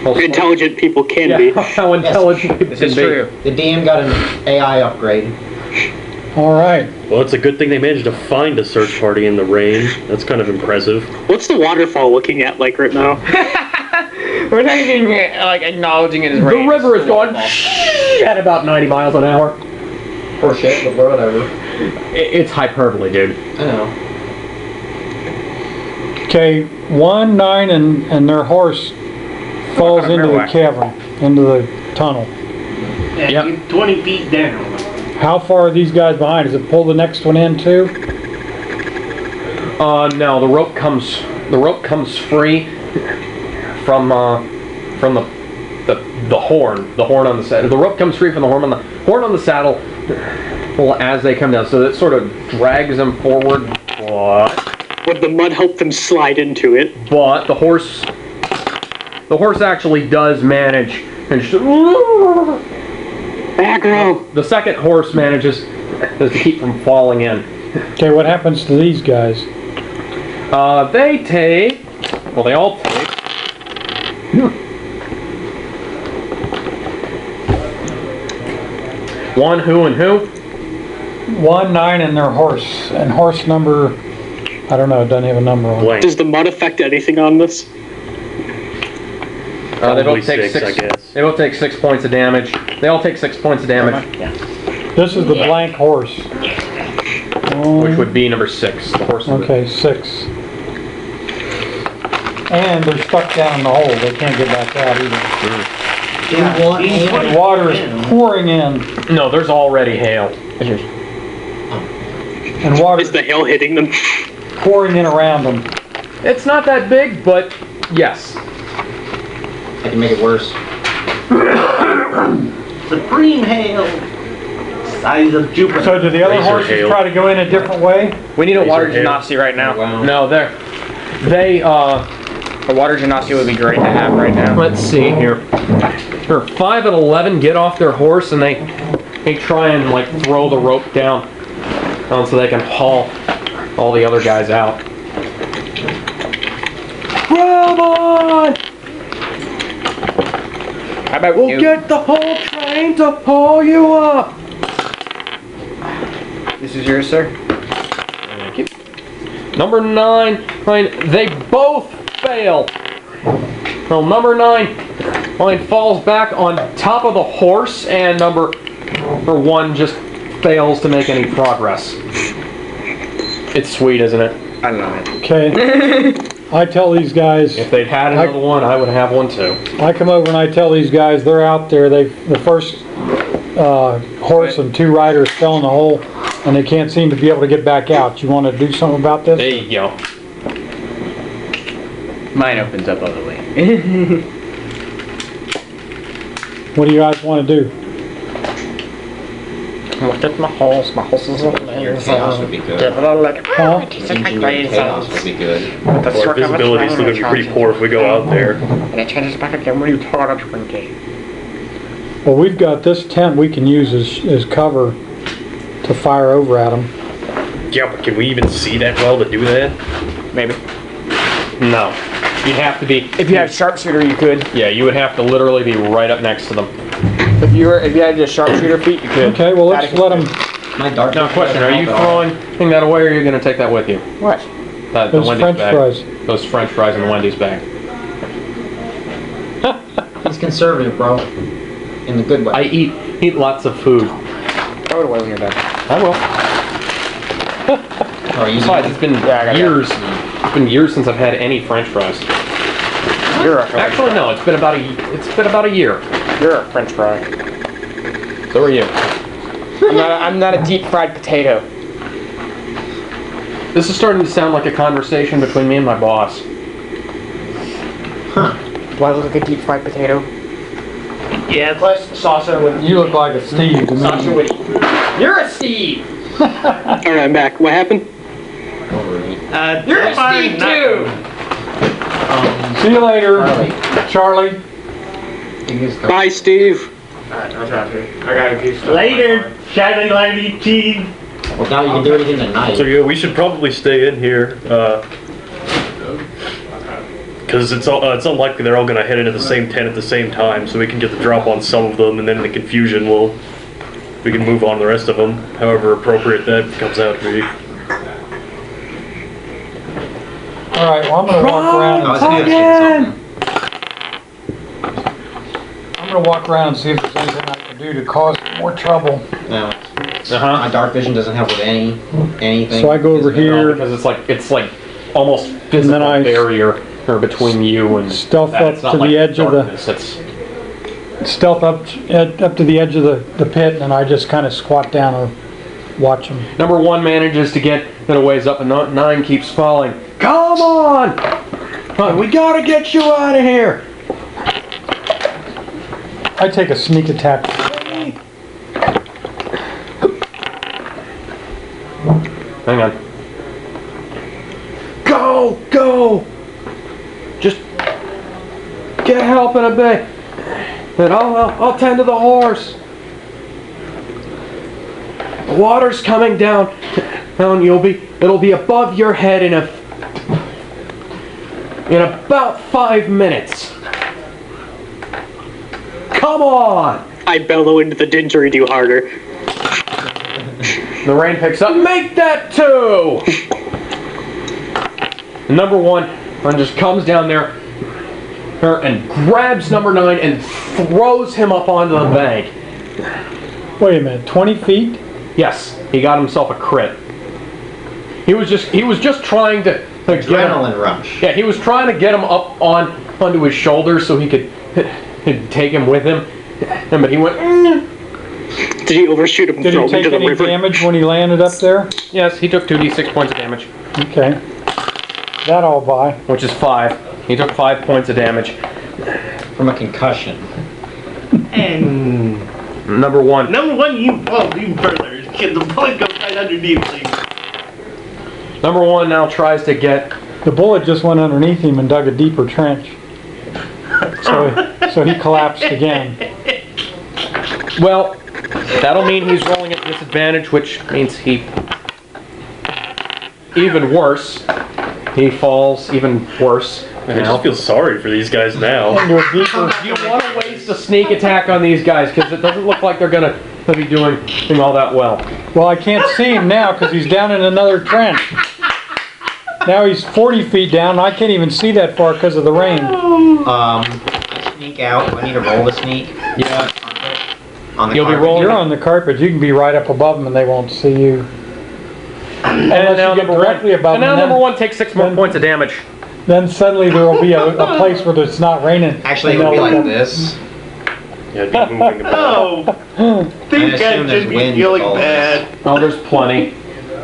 Intelligent people can yeah, be. how intelligent people This can is be. true. The DM got an AI upgrade. All right. Well, it's a good thing they managed to find a search party in the rain. That's kind of impressive. What's the waterfall looking at like right now? We're not even like acknowledging it as The rain. river is going at about 90 miles an hour. Poor shit, but whatever. It's hyperbole, dude. I know. Okay, 1, 9, and their horse falls into the cavern, into the tunnel. And Yep. you're 20 feet down. How far are these guys behind? Does it pull the next one in too? No, the rope comes free from the horn on the saddle. The rope comes free from the horn on the saddle. Well, as they come down, so it sort of drags them forward. Would the mud help them slide into it? But the horse actually does manage. And Aggro. the second horse manages to keep from falling in. Okay, what happens to these guys? They take. Well, they all take. One who and who? 1, 9, and their horse. And horse number, I don't know, it doesn't have a number on it. Blank. Does the mud affect anything on this? They Probably both take 6, I guess. They both take 6 points of damage. They all take 6 points of damage, This is the blank horse. which would be number 6. The horse. Okay, 6. And they're stuck down in the hole. They can't get back out either. The water is pouring in, No, there's already hail. and water Is the hail hitting them? pouring in around them. It's not that big, but yes. I can make it worse. Supreme hail. Size of Jupiter. So do the other Laser horses hail. try to go in a different way? We need a water hail. genasi right now. Wow. No, they A water genasi would be great to have right now. let's see here. Here, 5 and 11 get off their horse and they try and like throw the rope down so they can haul all the other guys out. Grab on! How about We'll you? get the whole train to haul you up! This is yours, sir. Thank you. Number 9, they both fail. So number 9 falls back on top of the horse, and number 1 just fails to make any progress. It's sweet, isn't it? I love it. Okay. I tell these guys, If they'd had another one, I would have one too. I come over and I tell these guys they're out there. The first horse and 2 riders fell in the hole, and they can't seem to be able to get back out. You want to do something about There this? you go. Mine opens up other way. What do you guys want to do? Look at my horse. My horse is Your chaos would be good. Huh? Engineering chaos would be good. Our visibility is still going to be pretty poor if we go out there. And it changes back again when you talk about drinking. Well, we've got this tent we can use as cover to fire over at them. Yeah, but can we even see that well to do that? Maybe. No. You'd have to be. If you had sharpshooter, you could. Yeah, you would have to literally be right up next to them. If you had just sharpshooter feet, you could. Okay, well, let's let them. My dark. Now, question: are you throwing that away, or are you going to take that with you? What? The Those Wendy's French bag. fries. Those French fries in the Wendy's bag. He's conservative, bro. In the good way. I eat lots of food. Throw it away when you're done. I will. Or use Besides, it's been years. It's been years since I've had any French fries. You're a French Actually, no. It's been about a year. You're a French fry. So are you. I'm not a deep fried potato. This is starting to sound like a conversation between me and my boss. Do I look like a deep fried potato? Yeah, Plus Sasha would. You look like a Steve to Sasha me. would. You're a Steve. Alright, I'm back. What happened? You're a Steve too. See you later, Charlie. Bye, Steve. Alright, I got a piece. Later, shiny lady cheese. Well, now you can do it again tonight. So yeah, we should probably stay in here, because it's unlikely they're all going to head into the same tent at the same time, so we can get the drop on some of them, and then in the confusion we can move on the rest of them, however appropriate that comes out to be. All right, well, I'm going to walk around I was and asking something. I'm going to walk around and see if there's anything I can do to cause more trouble. No. My dark vision doesn't help with anything. So I go over here, Because it's like almost physical then I barrier between you and stuff that. up It's not to like the edge of the. darkness, it's stealth up to the edge of the pit, and I just kind of squat down and watch them. Number 1 manages to get it a ways up, and 9 keeps falling. Come on! Come on, we gotta get you out of here! I take a sneak attack. Hang on. Go! Go! Just get help in a bit. And I'll tend to the horse. The water's coming down. And it'll be above your head in about 5 minutes. Come on! I bellow into the didgeridoo harder. The rain picks up. Make that 2! Number 1 just comes down there and grabs number 9 and throws him up onto the bank. Wait a minute, 20 feet? Yes, he got himself a crit. He was just trying to Adrenaline rush. Yeah, he was trying to get him up onto his shoulders so he could take him with him. But he went. Did he overshoot him? Did he take any damage when he landed up there? Yes, he took 2d6 points of damage. Okay. That I'll buy. Which is 5. He took 5 points of damage. From a concussion. And Number 1. number 1, you fall even further. The bullet goes right underneath you. Number 1 now tries to get. The bullet just went underneath him and dug a deeper trench. So he collapsed again. Well, that'll mean he's rolling at disadvantage, which means even worse. He falls even worse. I just feel sorry for these guys now. Into a deeper. Do you want to waste a sneak attack on these guys? Because it doesn't look like they're going to be doing all that well. Well, I can't see him now because he's down in another trench. Now he's 40 feet down, and I can't even see that far because of the rain. I sneak out. Do I need to roll the sneak? Yeah. On the You'll be carpet? rolling. You're on the carpet. You can be right up above them, and they won't see you. And Unless now you get directly above and now them, number 1 takes 6 more points of damage. then suddenly there will be a place where it's not raining. Actually, it would be like this. Yeah, it'd be moving about. Oh, these I guys assume there's should be wind feeling involved. bad. Oh, there's plenty.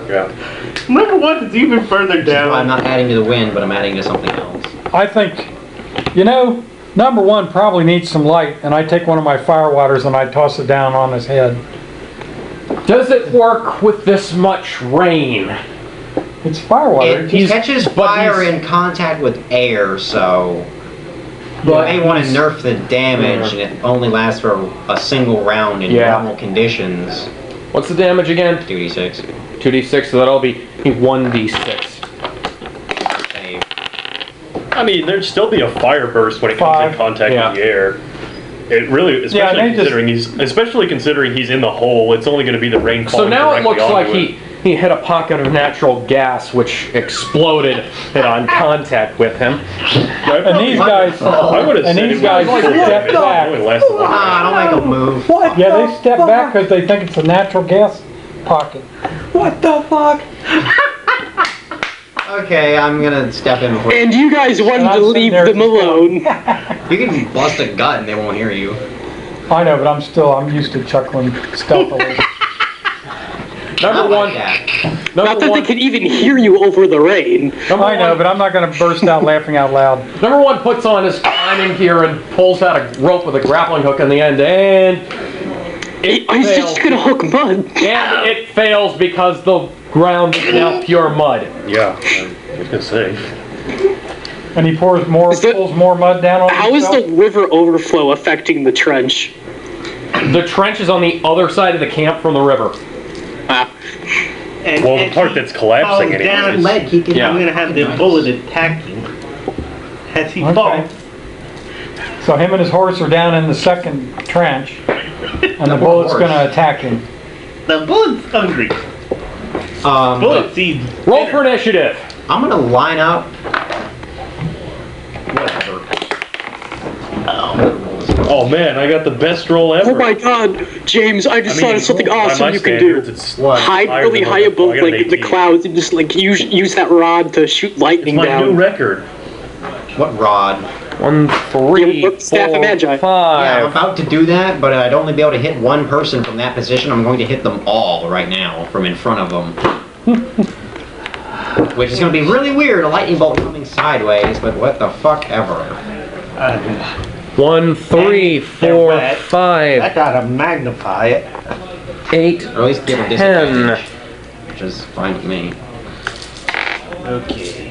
Yeah. Number 1 is even further Well, I'm down. not adding to the wind, but I'm adding to something else. I think, number 1 probably needs some light, and I take one of my fire waters and I toss it down on his head. Does it work with this much rain? It's fire water. It catches fire in contact with air, so you may want to nerf the damage, and it only lasts for a single round in normal conditions. What's the damage again? 2d6. 2d6, so that'll be 1d6. Save. I mean, there'd still be a fire burst when it comes in contact with the air. It really, especially considering he's in the hole, it's only going to be the rain falling. So now it looks like he he hit a pocket of natural gas which exploded on contact with him. And these guys, step back. Don't make a move. What? Yeah, they step back because they think it's a natural gas pocket. What the fuck? Okay, I'm gonna step in before. And you guys wanted to leave them alone. You can bust a gut and they won't hear you. I know, but I'm used to chuckling stealthily. Number one. Not that they can even hear you over the rain. I know, but I'm not going to burst out laughing out loud. Number one puts on his climbing gear and pulls out a rope with a grappling hook in the end, and I was just going to hook mud. And it fails because the ground is now pure mud. Yeah, I was going to say. And he pulls more mud down on How is the river overflow affecting the trench? The trench is on the other side of the camp from the river. And, well, the part that's collapsing anyways. Down lead, I'm going to have the bullet attack him as he falls. So him and his horse are down in the second trench, and the bullet's going to attack him. The bullet's hungry. Bullet seeds. Roll for initiative. I'm going to line up. Whatever. Oh man, I got the best roll ever. Oh my god, James, I just thought of something awesome you can do. Hide really high above like the clouds and just like use that rod to shoot lightning it's my down. new record. What rod? 1, 3, Staff of 4, Magi. 5. Yeah, I'm about to do that, but I'd only be able to hit one person from that position. I'm going to hit them all right now from in front of them. Which is going to be really weird, a lightning bolt coming sideways, but what the fuck ever. 1, 3, 4, I 5, gotta magnify it. 8, Or at least give a 10. disadvantage, which is fine with me. Okay.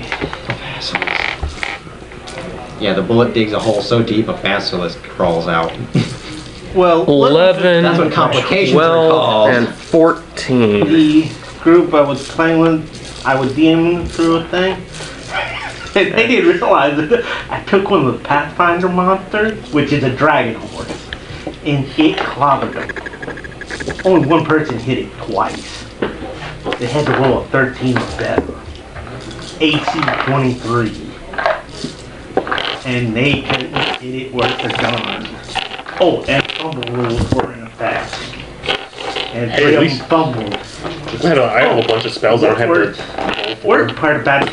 Yeah, the bullet digs a hole so deep a basilisk crawls out. Well, 11, That's what complications are 12, called. and 14. the group I was playing with, I was DMing through a thing. And they didn't realize it. I took one of the Pathfinder monsters, which is a dragon horse, and it clobbered them. Only one person hit it twice. They had to roll a 13 or better. AC 23. And they couldn't hit it worth their gun. Oh, and fumble rules were in effect. And Hey, three at of least- them fumbled. I have a bunch of spells I don't have to roll for. Worst part about it,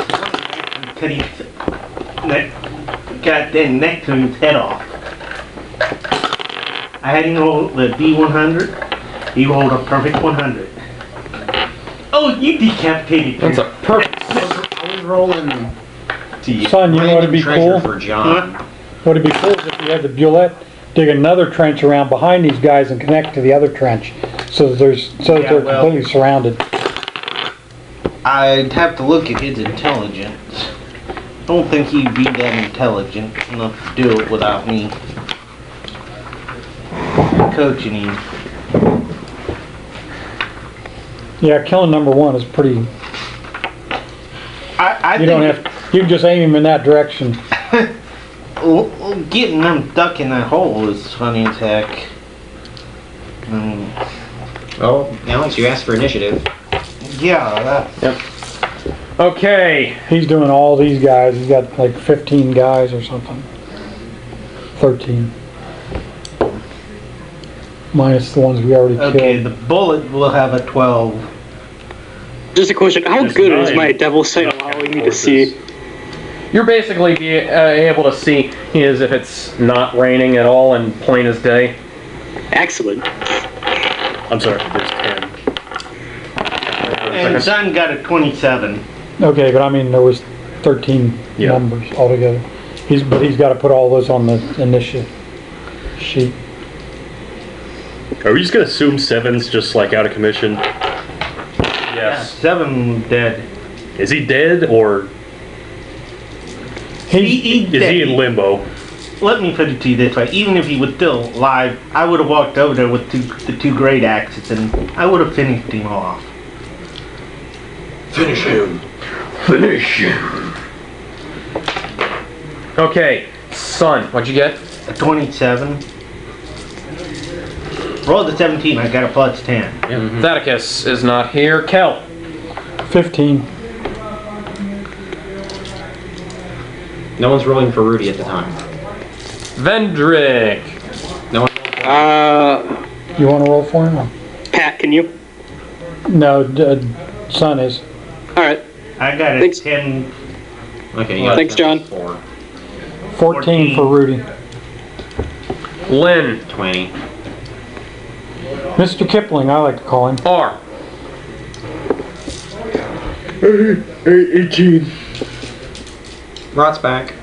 cut his neck, got that neck to his head off. I had him roll the D100. He rolled a perfect 100. Oh, you decapitated That's him. a perfect. I was rolling Son, you know what'd be treasure cool? for John. What'd be cool is if you had the bullet dig another trench around behind these guys and connect to the other trench, so that Yeah, they're well- completely surrounded. I'd have to look at his intelligence. I don't think he'd be that intelligent enough to do it without me coaching him. Yeah, killing number one is pretty. I You don't have. You can just aim him in that direction. Well, getting them stuck in that hole is funny as heck. Oh, Alex, you asked for initiative. Yeah, that. Okay. He's doing all these guys. He's got like 15 guys or something. 13. Minus the ones we already Okay, killed. the bullet will have a 12. Just a question, how There's good is 9 my devil sight allowing me to see? You're basically able to see as if it's not raining at all and plain as day. Excellent. I'm sorry, there's 10. And Son got a 27. Okay, but I mean there was 13 Yeah. numbers altogether. But he's got to put all those on the initiative sheet. Are we just gonna assume 7's just like out of commission? Yes. 7 dead. Is he dead or He's is he in limbo? Let me put it to you this way. Even if he was still alive, I would have walked over there with the two great axes and I would have finished him off. Finish him. Finish him. Okay, Son, what'd you get? A 27. Roll the 17, I got a plus 10. Thaddeus is not here. Kel. 15. No one's rolling for Rudy at the time. Vendrick. No one. You want to roll for him? Pat, can you? No, Son is. Alright. I got a Thanks. 10. Okay, you got Thanks, John. 4. 14 for Rudy. Lynn. 20. Mr. Kipling, I like to call him. R. 18. Rot's back.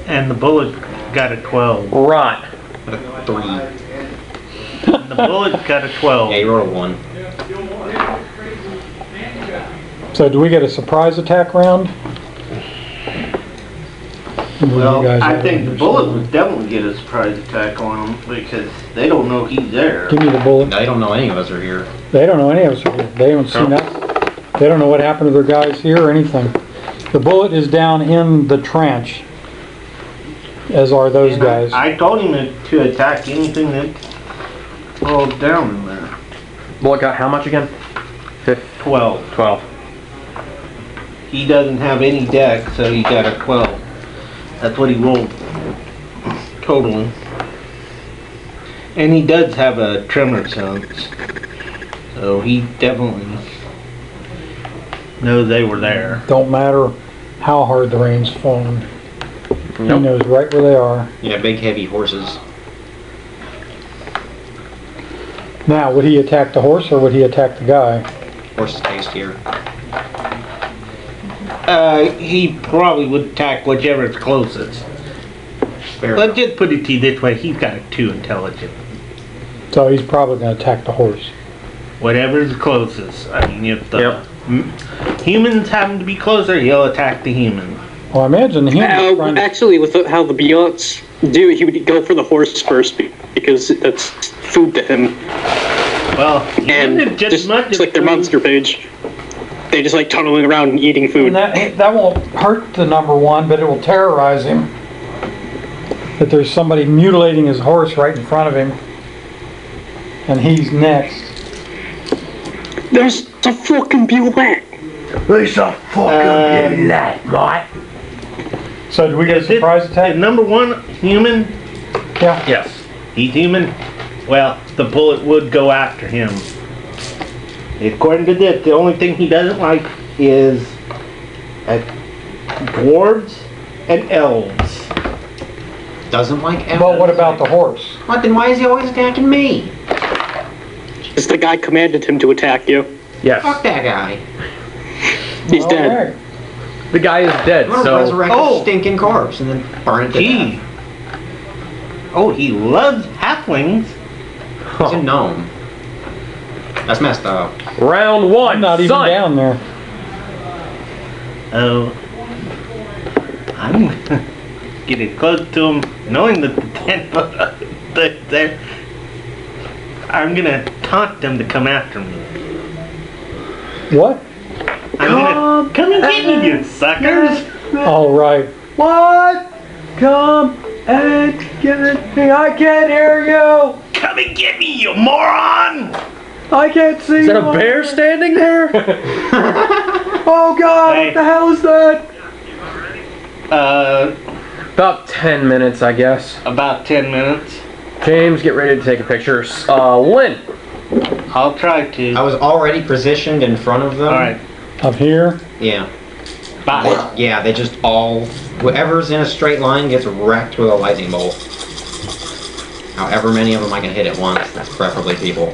And the bullet got a 12. Rot. With a 3. The bullet got a 12. Yeah, you rolled a 1. So do we get a surprise attack round? Well, You guys I have think it the or bullet something. would definitely get a surprise attack on him because they don't know he's there. Give me the bullet. They don't know any of us are here. They don't know any of us are here. They haven't seen us. They don't know what happened to their guys here or anything. The bullet is down in the trench, as are those And guys. I told him to attack anything that rolled down in there. Bullet got how much again? 12. 12. He doesn't have any deck, so he got a 12. That's what he rolled totaling. And he does have a tremor sense, so he definitely knows they were there. Don't matter how hard the rain's falling. He knows right where they are. Yeah, big heavy horses. Now, would he attack the horse or would he attack the guy? Horse is tastier. He probably would attack whichever is closest. Fair Let's enough. just put it to you this way, he's got a 2 intelligence. So he's probably going to attack the horse. Whatever's closest. I mean, if the Yep. humans happen to be closer, he'll attack the human. Well, I imagine he was trying to... Actually, with how the Beyonds do it, he would go for the horse first because that's food to him. Well, And humans just much it's like their food. monster page. They just like tunneling around and eating food. And that won't hurt the number one, but it will terrorize him. That there's somebody mutilating his horse right in front of him. And he's next. There's a fucking Buick. It's a fucking lad, mate. So do we get a surprise attack? Number one, human, Yeah. Yes. he's human. Well, the bullet would go after him. According to this, the only thing he doesn't like is dwarves and elves. Doesn't like elves. Well, what about the horse? What? Then why is he always attacking me? Because the guy commanded him to attack you. Yes. Fuck that guy. He's All dead. right. The guy is dead, I'm gonna so... resurrect a stinking corpse and then burn it to Gee. death. Oh, he loves halflings. He's a gnome. That's messed up. Round one, I'm not even son. down there. Oh, I'm getting close to him, knowing that the 10 there. I'm gonna taunt them to come after me. What? I'm gonna come and get me, you suckers! All right. What? Come and get me. I can't hear you. Come and get me, you moron! I can't see. Is that a bear standing there? Oh God! Hey. What the hell is that? About 10 minutes, I guess. About 10 minutes. James, get ready to take a picture. Lynn. I'll try to. I was already positioned in front of them. Alright, Up here. Yeah. bye. Yeah, they just all... Whoever's in a straight line gets wrecked with a lightning bolt. However many of them I can hit at once. That's preferably people.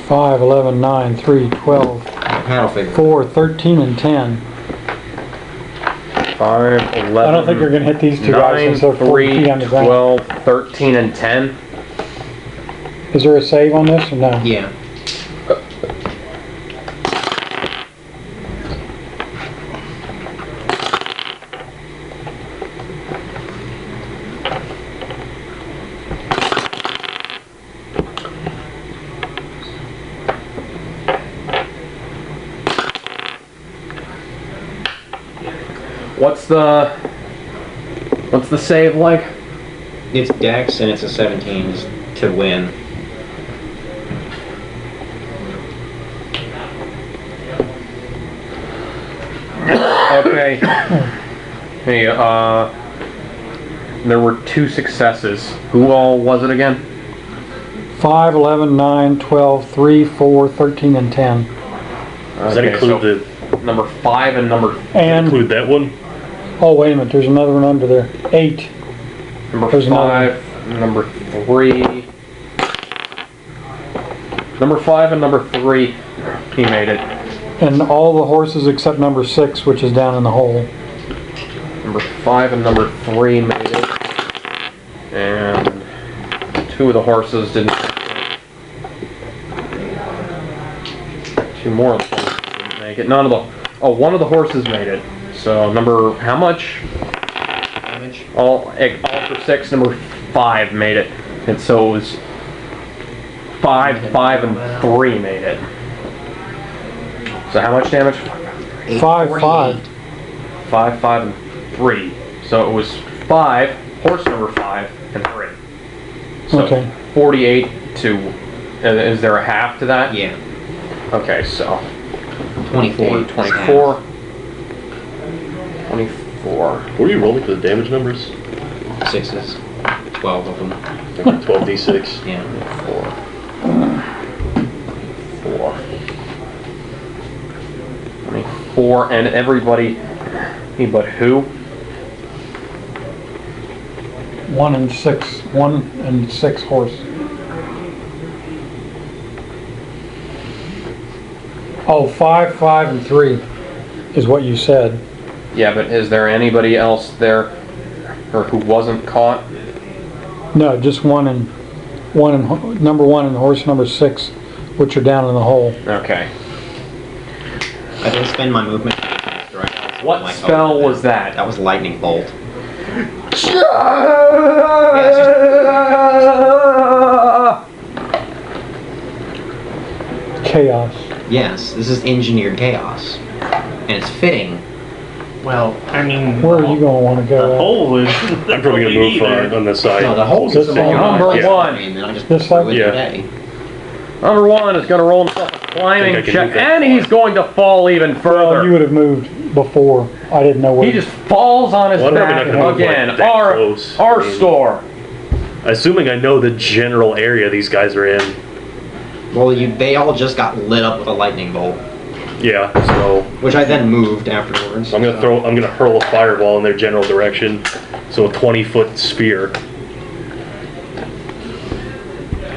Five, 11, 9, 3, 12, Paddle figure. 4, 13, and 10. 5, 11. I don't think you're going to hit these two guys 9, since they're 40 feet 3, on the ground. 12, 13, and 10. Is there a save on this or no? Yeah. What's the save like? It's Dex and it's a 17 to win. Okay. Hey, there were 2 successes. Who all was it again? 5, 11, 9, 12, 3, 4, 13, and 10. Does that include number 5 and number... And, include that one? oh wait a minute, there's another one under there. 8. Number There's another 5, number 3... Number 5 and number 3, he made it. And all the horses except number 6, which is down in the hole. Number 5 and number 3 made it. And 2 of the horses didn't. 2 more of the horses didn't make it. None of the... Oh, 1 of the horses made it. So number... How much? Damage. All for 6, number 5 made it. And so it was 5, 5, and 3 made it. So how much damage? 5, 5. 5, 5, and 3. So it was 5, horse number 5, and 3. So Okay. 48 to... is there a half to that? Yeah. Okay, so... 24. 24. 24. What are you rolling for the damage numbers? 6s. 12 of them. 12d6. Yeah. 4. 4, and everybody. But who? 1 and 6. 1 and 6 horse. Oh, 5, 5, and 3 is what you said. Yeah, but is there anybody else there, or who wasn't caught? No, just number 1 and horse number 6, which are down in the hole. Okay. I didn't spend my movement. What spell was that? That was lightning bolt. Chaos. Yes, this is engineered chaos, and it's fitting. Well, I mean, Where are you going to want to go? the hole is. I'm probably gonna move on this side. No, the hole's This the thing, number one. And then I just This side? ruined Yeah. the day. Number 1 is going to roll himself a I climbing think I can check, move that and he's going to fall even Well, further. you would have moved before. I didn't know where. He just falls on his Well, I'm probably back not gonna move again. like that close. Our I mean- store. Assuming I know the general area these guys are in. Well, they all just got lit up with a lightning bolt, Yeah, so which I then moved afterwards. I'm gonna hurl a fireball in their general direction. So a 20-foot sphere.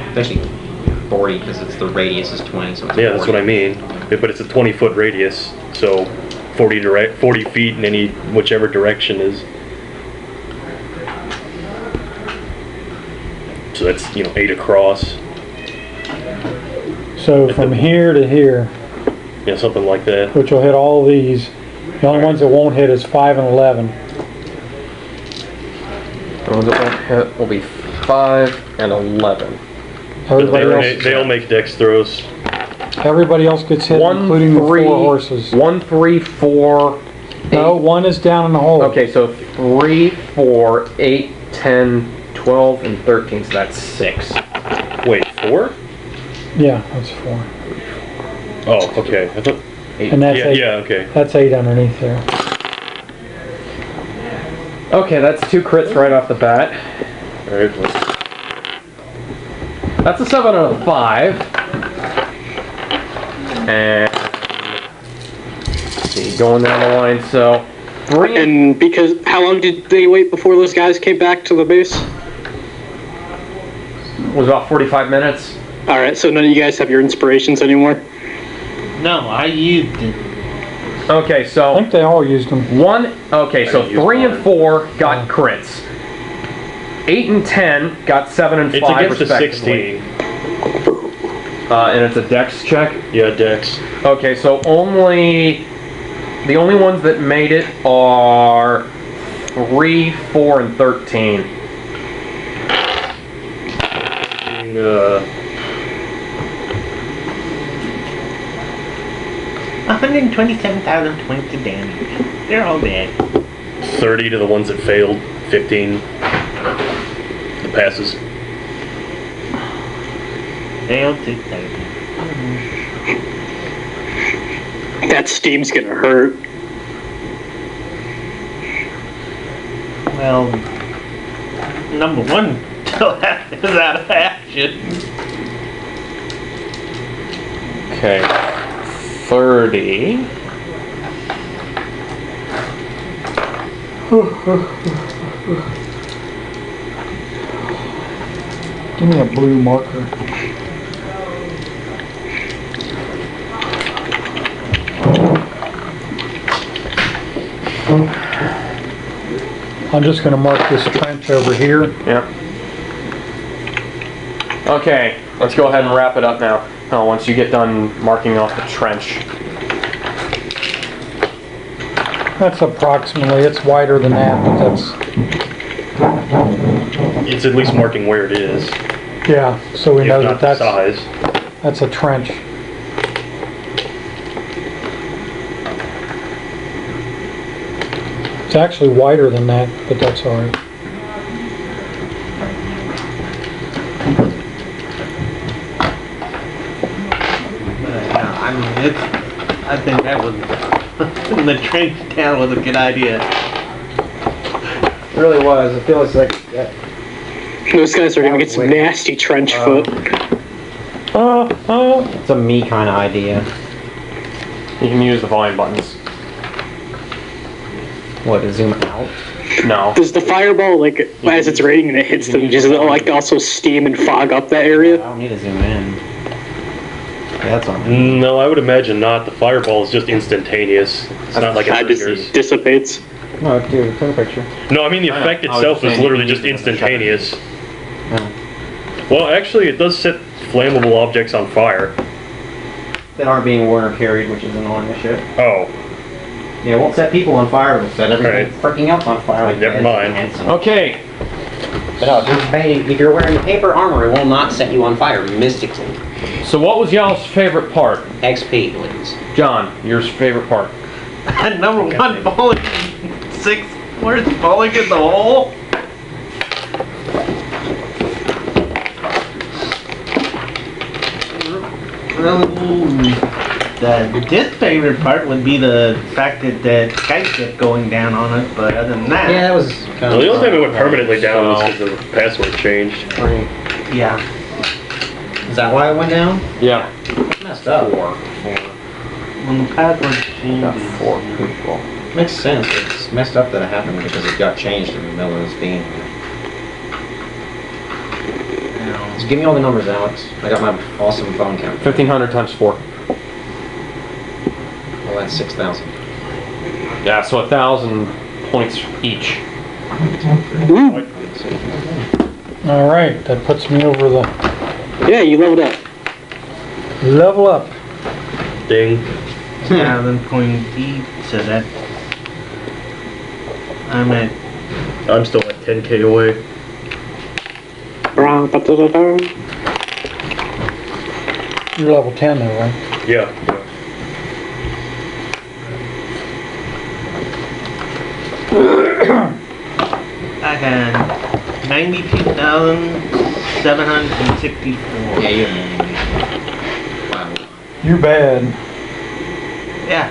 It's actually 40 because it's the radius is 20, so it's Yeah, 40. that's what I mean. But it's a 20-foot radius, so 40 feet in any whichever direction is. So that's 8 across. So from here to here, Yeah, something like that. which will hit all these. The only ones that won't hit is 5 and 11. The ones that won't hit will be 5 and 11. Everybody else, They all make dex throws. everybody else gets hit, 1, including the 3, 4 horses. 1, 3, 4. No, 1 is down in the hole. Okay, so 3, 4, 8, 10, 12, and 13. So that's 6. Wait, 4? Yeah, that's 4. Oh, okay. I thought. And that's Yeah, 8. yeah, okay. That's 8 underneath there. Okay, that's 2 crits right off the bat. All right. Well, That's a 7 and a 5. And let's see, going down the line. So 3 And because how long did they wait before those guys came back to the base? was about 45 minutes. All right, so none of you guys have your inspirations anymore. No, I used it. Okay, I so think they all used them. 3 and 4 got crits. 8 and 10 got 7 and 5 it's against a respectively. 16. And it's a dex check. Yeah, dex. Okay, so the only ones that made it are 3, 4, and 13. 127,000 points of damage. They're all dead. 30 to the ones that failed. 15. The passes. Failed 6,000. That steam's gonna hurt. Well, number 1 still is out of action. Okay, 30. Give me a blue marker. I'm just going to mark this trench over here. Yeah. Okay, let's go ahead and wrap it up now. Once you get done marking off the trench. That's approximately, it's wider than that, but that's, It's at least marking where it is. yeah, so we If know not that the size. that's a trench. It's actually wider than that, but that's all right. I mean, I think that was the trench down was a good idea. It really was. It feels like Those guys are gonna get some nasty trench foot. it's a me kind of idea. You can use the volume buttons. What, to zoom out? No. Does the fireball, like, as it's raining and it hits them, does it, like, also steam and fog up that I area? don't need to zoom in. Yeah, that's on. No, I would imagine not. The fireball is just instantaneous. It's not like It it triggers. just dissipates. No, dude, take a picture. No, I mean the I know. effect I was itself just is saying literally you just can use it as a instantaneous. Yeah. Well, actually, it does set flammable objects on fire. That aren't being worn or carried, which is annoying as shit. Oh, Yeah, it won't set people on fire, it'll set everything freaking else on fire. Like never mind. Okay. But no, if you're wearing paper armor, it will not set you on fire mystically. So what was y'all's favorite part? XP, please. John, your favorite part? Number one, falling 6 words falling in the hole. The disfavorite part would be the fact that the sky kept going down on it, but other than that, Yeah, that was kind well, the of. only time it went permanently down was because the password changed. yeah. Is that why it went down? Yeah. It's messed up. When the password changes. 4 people. Makes sense. It's messed up that it happened because it got changed in the middle of this being. Just give me all the numbers, Alex. I got my awesome phone count. 1,500 times 4. Well, that's 6,000. Yeah, so 1,000 points each. All right, that puts me over the Yeah, you leveled up. level up. Ding. 1,000 points each, so that I'm at I'm still like 10k away. You're level 10 though, right? Yeah. I had 92,764. Yeah, you have Wow. You bad. Yeah.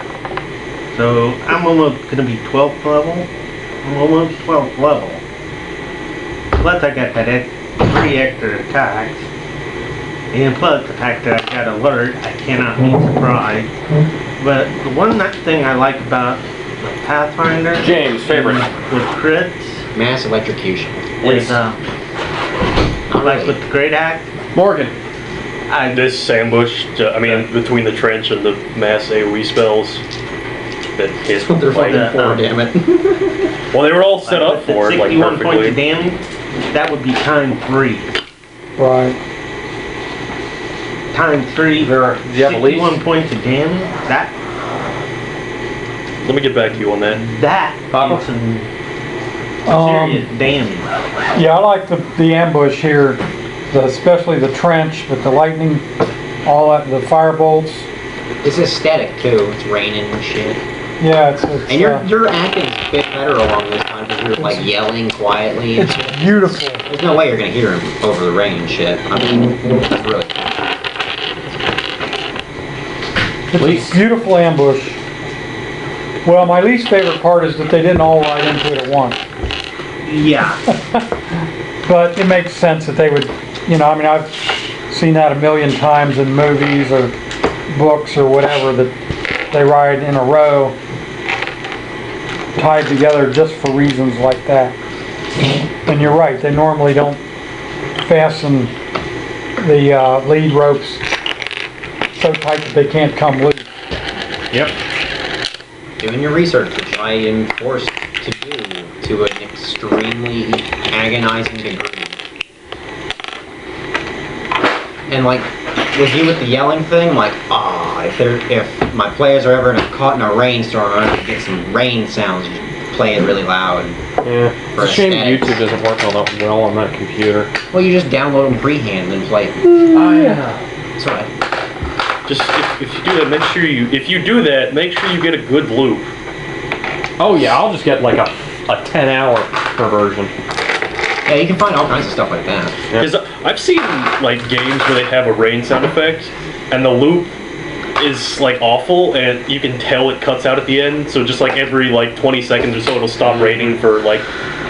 So I'm almost gonna be 12th level. I'm almost 12th level. Plus I got that 3 extra attacks. And plus the fact that I got alert, I cannot be surprised. But the one thing I like about the Pathfinder James, favorite. with crits Mass electrocution. is like with the Great Axe, Morgan. This ambush, I mean, between the trench and the mass AoE spells that hit. That's what they're fighting for, damn it. Well, they were all set up with the for it, like 61 points of perfectly. damage, that would be times 3. Right. Times 3, Do you have a 61 lease? points of damage. Let me get back to you on that. That Papa? is some Um, serious damage. Yeah, I like the ambush here, especially the trench with the lightning, all that, the fire bolts. It's aesthetic too. It's raining and shit. Yeah, it's And your acting's a bit better along this time because you're like yelling quietly. it's beautiful. There's no way you're gonna hear him over the rain and shit. I mean, that's really cool. It's a beautiful ambush. Well, my least favorite part is that they didn't all ride into it at once. Yeah. But it makes sense that they would, you know, I mean, I've seen that a million times in movies or books or whatever, that they ride in a row, tied together just for reasons like that. And you're right, they normally don't fasten the lead ropes so tight that they can't come loose. Yep. Doing your research, which I am forced to do to an extremely agonizing degree. And like with you with the yelling thing, like if my players are ever caught in a rainstorm, I'm gonna get some rain sounds, just play it really loud. Yeah. For It's a shame aesthetics. YouTube doesn't work all that well on that computer. Well, you just download them pre-hand and play. Oh yeah. That's right. Just if you do that, make sure you get a good loop. Oh yeah, I'll just get like a 10-hour per version. Yeah, you can find all kinds of stuff like that. Because I've seen like games where they have a rain sound effect, and the loop is like awful, and you can tell it cuts out at the end. So just like every like 20 seconds or so, it'll stop raining for like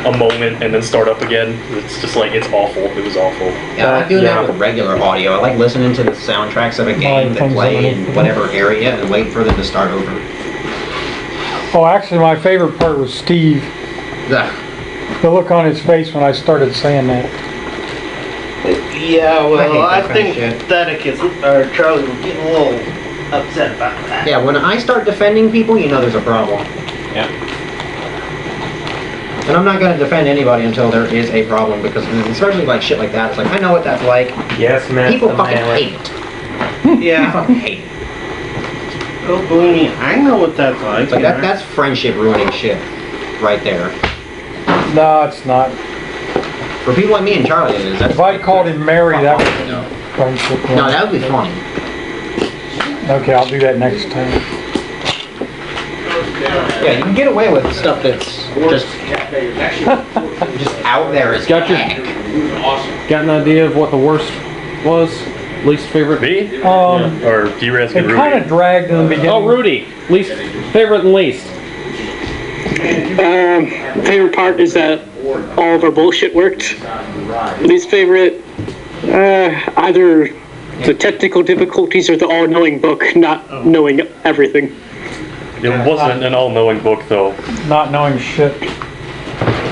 a moment and then start up again. It's just like it's awful. It was awful. Yeah, I like doing that with regular audio. I like listening to the soundtracks of a game that play in whatever area and wait for them to start over. Oh, actually, my favorite part was Steve. The look on his face when I started saying that. Yeah, well, I I hate that think kind of shit. Pathetic is, or Charlie was getting a little upset about that. Yeah, when I start defending people, you know there's a problem. Yeah. And I'm not going to defend anybody until there is a problem, because especially like shit like that, it's like, I know what that's like. Yes, man. People fucking hate it. Yeah. Fucking hate it. Oh, believe me, I know what that's like. It's like that's friendship ruining shit right there. No, it's not. For people like me and Charlie, it is. That's If I called him Mary, that would be no. friendship. No, that would be funny. Okay, I'll do that next time. Yeah, you can get away with stuff that's just out there as Got your- heck. Got an idea of what the worst was? Least favorite? Me? Or do you asking It Rudy? kind of dragged in the beginning. Oh, Rudy. Least favorite and least. Favorite part is that all of our bullshit worked. Least favorite, either the technical difficulties or the all-knowing book not knowing everything. It wasn't an all-knowing book, though. Not knowing shit.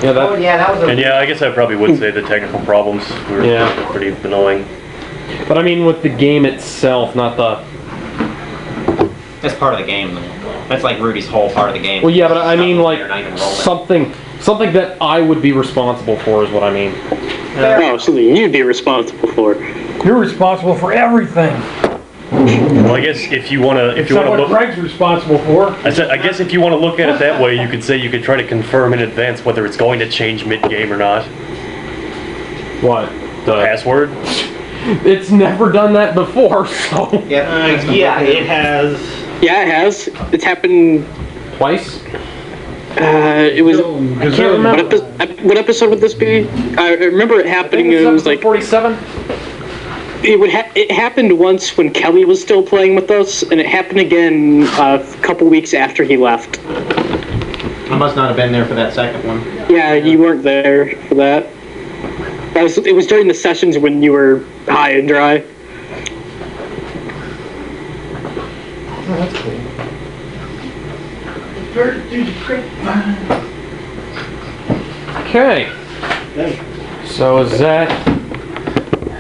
Yeah, Oh yeah, that was a... And yeah, I guess I probably would say the technical problems were Yeah. pretty annoying. But I mean with the game itself, not the... That's part of the game, though. That's like Rudy's whole part of the game. Well, yeah, but I mean like Not even rolling. something that I would be responsible for is what I mean. Oh, something you'd be responsible for. You're responsible for everything. Well, I guess if you wanna Except what look, Greg's responsible for. I guess if you wanna look at it that way, you could say you could try to confirm in advance whether it's going to change mid-game or not. What? The password? It's never done that before, so... Yeah, it has. Yeah, it has. It's happened. Twice? It was. I can't remember. What episode would this be? I remember it happening. It was like 47? It happened once when Kelly was still playing with us, and it happened again a couple weeks after he left. I must not have been there for that second one. Yeah, you weren't there for that. It was during the sessions when you were high and dry. Oh, that's cool. Okay. So is that...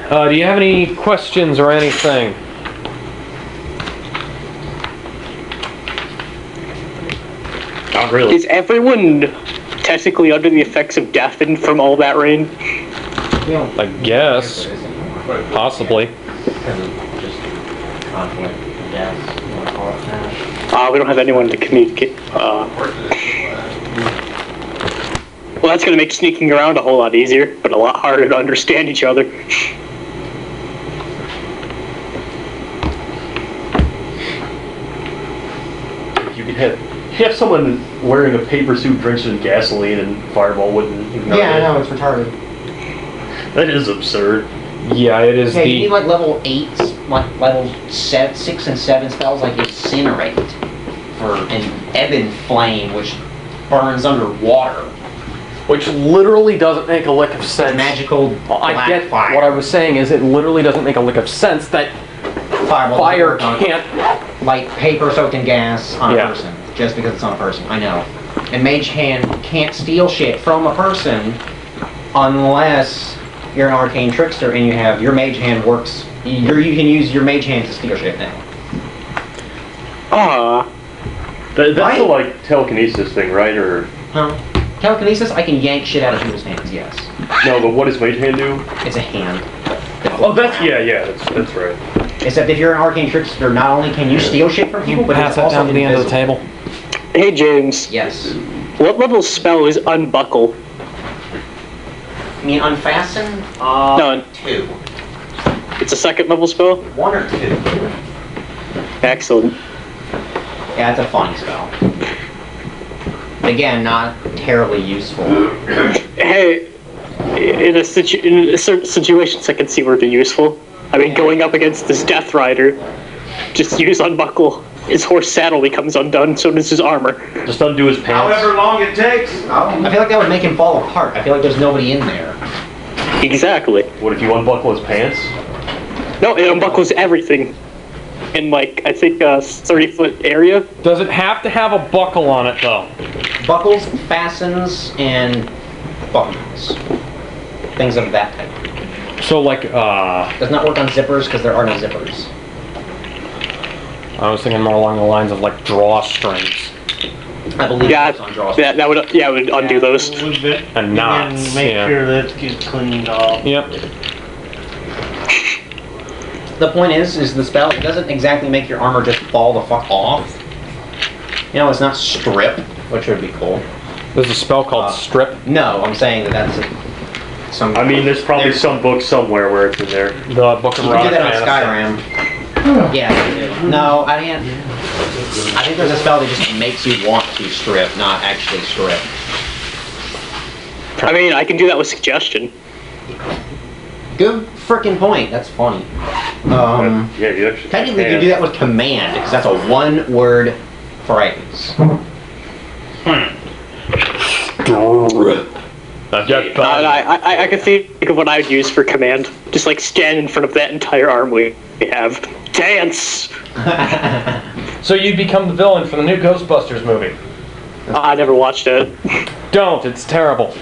do you have any questions or anything? Not really. Is everyone technically under the effects of deafen from all that rain? I guess. Possibly. We don't have anyone to communicate. Well, that's going to make sneaking around a whole lot easier, but a lot harder to understand each other. You could have someone wearing a paper suit drenched in gasoline and Fireball wouldn't ignore Yeah, I it. know, it's retarded. That is absurd. Yeah, it is Yeah, you the... need like level 8, like level 6 and 7 spells like Incinerate for an Ebon Flame, which burns underwater. Which literally doesn't make a lick of sense. Magical I black get fire. what I was saying is it literally doesn't make a lick of sense that Fireball fire doesn't work on- can't... Like paper soaked in gas on a Yeah. person, just because it's on a person. I know. And Mage Hand can't steal shit from a person unless you're an arcane trickster and you have your Mage Hand works. You can use your Mage Hand to steal shit now. That's Right. the like telekinesis thing, right? Or Huh? Telekinesis, I can yank shit out of people's hands. Yes, no? But what does Mage Hand do? it's a hand. Oh, that's that's right. Except if you're an arcane trickster, not only can you steal shit from people, but Pass it's that also down to the end of the invisible. table. Hey, James. Yes. What level spell is Unbuckle? I mean, unfasten. No. 2. It's a second level spell? 1 or 2. Excellent. Yeah, it's a fun spell. Again, not terribly useful. Hey, in certain situations I can see where they're useful. I mean, going up against this Death Rider, just use Unbuckle. His horse saddle becomes undone, so does his armor. Just undo his pants. However long it takes. I feel like that would make him fall apart. I feel like there's nobody in there. Exactly. What if you unbuckle his pants? No, it unbuckles everything. in like I think a 30-foot area. Does it have to have a buckle on it though? Buckles, fastens, and buttons. Things of that type. So like, Does not work on zippers because there are no zippers. I was thinking more along the lines of like drawstrings. I believe Yeah, it's on drawstrings. that would it would undo those. And knots, And make yeah. sure that it gets cleaned off. Yep. The point is the spell, it doesn't exactly make your armor just fall the fuck off. You know, it's not strip, which would be cool. There's a spell called strip. No, I'm saying that's some. I mean, there's probably some book somewhere where it's in there. The Book of You Rock can do that on Fantasy. Skyrim. Yeah, you do. No, I can't. I think there's a spell that just makes you want to strip, not actually strip. I mean, I can do that with suggestion. Good freaking point. That's funny. Yeah, you actually Technically, you can do that with command, because that's a one-word phrase. I can think of what I'd use for command. Just like stand in front of that entire arm we have. Dance! So you'd become the villain for the new Ghostbusters movie. I never watched it. Don't, it's terrible.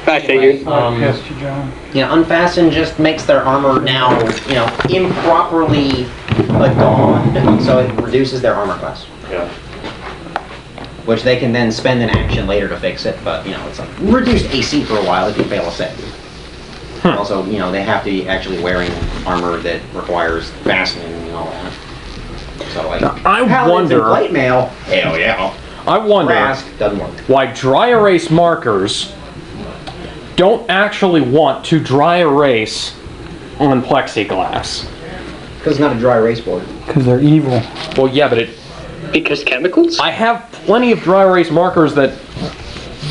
I figured. Pissed you, John. Unfasten just makes their armor now, improperly adorned, so it reduces their armor class. Yeah. Which they can then spend an action later to fix it, but, it's like reduced AC for a while if you fail a save. Also, they have to be actually wearing armor that requires fastening and all that. So, like, Now, I paladins wonder- and plate mail, hell yeah. I wonder Rask doesn't work. why dry erase markers don't actually want to dry erase on plexiglass. Because it's not a dry erase board. Because they're evil. Well, yeah, but Because chemicals? I have plenty of dry erase markers that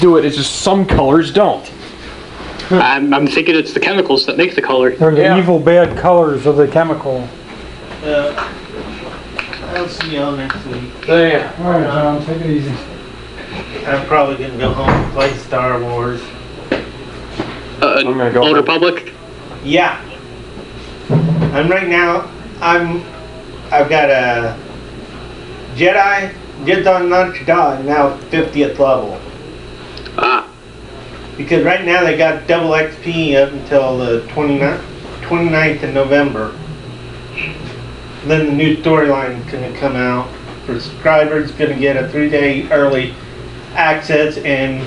do it. It's just some colors don't. I'm thinking it's the chemicals that make the color. They're the evil, bad colors of the chemical. I'll see y'all next week. There. All right, John, take it easy. I'm probably gonna go home and play Star Wars. I'm gonna go Old home. Republic? Yeah. I've got a Jedi Not Die now 50th level. Ah. Because right now they got double XP up until the 29th of November. Then the new storyline is going to come out. For subscribers, going to get a 3-day early access, and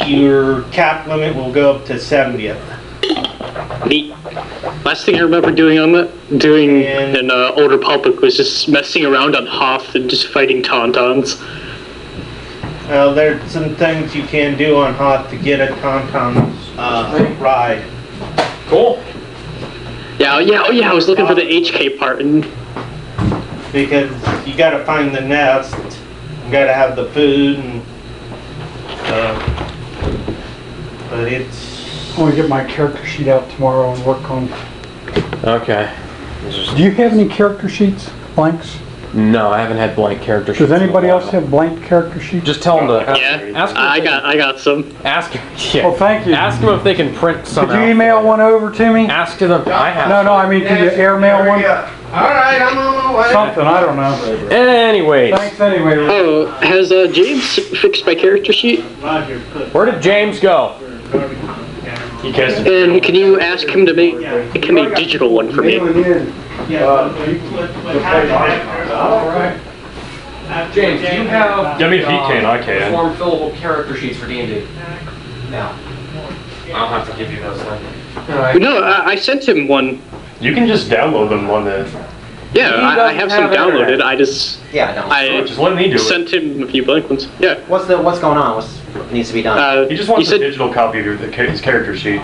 your cap limit will go up to 70th. Neat. Last thing I remember doing in Old Republic was just messing around on Hoth and just fighting Tauntauns. Well, there's some things you can do on Hoth to get a Tauntaun ride. Cool. Yeah, I was looking for the HK part, and Because you got to find the nest, you got to have the food, and but it's. I'm going to get my character sheet out tomorrow and work on. Okay. Do you have any character sheets? Blanks? No, I haven't had blank character sheets. Does in a anybody else while. have blank character sheets? Just tell them to ask them. I got some. Ask them. Yeah. Oh, thank you. Ask them if they can print some. Could you out email for you. one over to me? Ask them. I have. No, I mean, could you airmail one? Alright, I'm on my way. Something, I don't know. Anyways, Thanks anyway. Rick. Oh, has James fixed my character sheet? Roger, put where did James go? He cast And can you ask him to make him a digital one for me? James, do you have? I mean, if he can, I can. Form fillable character sheets for D&D. No. I'll have to give you those then. No, I sent him one. You can just download them on the. Yeah, He I have some doesn't have downloaded. internet. I just Yeah, I don't. I Just let me do it. sent him a few blank ones. Yeah. What's going on? What needs to be done? He just wants you a said digital copy of his character sheet.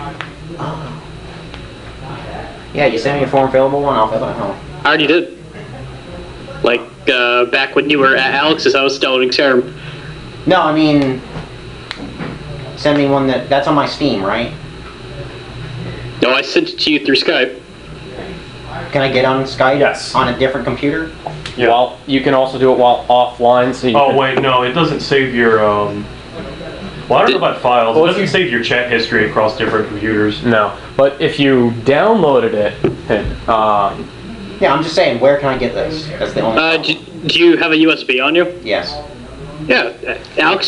Yeah, you send me a form fillable one, I'll fill it out. I already did. Like back when you were at Alex's house downloading Skyrim. No, I mean, send me one that's on my Steam, right? No, I sent it to you through Skype. Can I get on Skype? Yes. On a different computer? Yeah. Well, you can also do it while offline. So you Oh can, wait, no, it doesn't save your. Well, I don't know about files. Well, It if doesn't you- save your chat history across different computers. No, but if you downloaded it, Yeah, I'm just saying, where can I get this? That's the only Do you have a USB on you? Yes. Yeah, Alex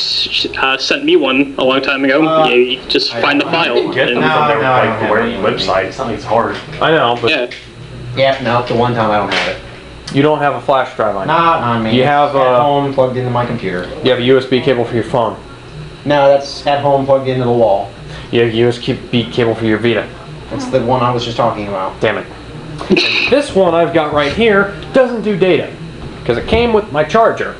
sent me one a long time ago. Yeah, you just find the file. Get them and- from their No, I don't have their any. website. It's not like it's hard. I know, but Yeah. Yeah, no, the one time I don't have it. you don't have a flash drive on you. Not on me. You have, It's at home plugged into my computer. You have a USB cable for your phone. No, that's at home plugged into the wall. You have a USB cable for your Vita. That's the one I was just talking about. Damn it. And this one I've got right here doesn't do data because it came with my charger,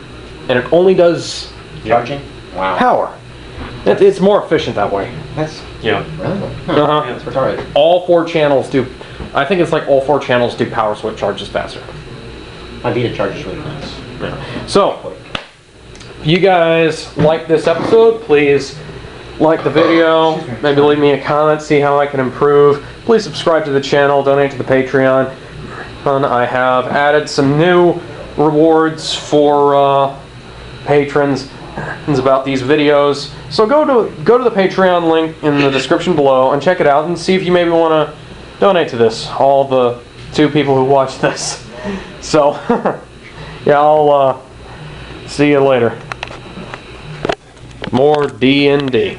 and it only does Charging? Wow. power. It's more efficient that way. That's Yeah. really? Uh-huh. That's retarded. All 4 channels do. I think it's like all 4 channels do power, so it charges faster. My Vita charges really nice. Yeah. So, if you guys like this episode, please like the video, maybe leave me a comment, see how I can improve. Please subscribe to the channel, donate to the Patreon. And I have added some new rewards for patrons about these videos. So go to the Patreon link in the description below and check it out and see if you maybe want to donate to this. All the 2 people who watch this. So, yeah, I'll see you later. More D&D.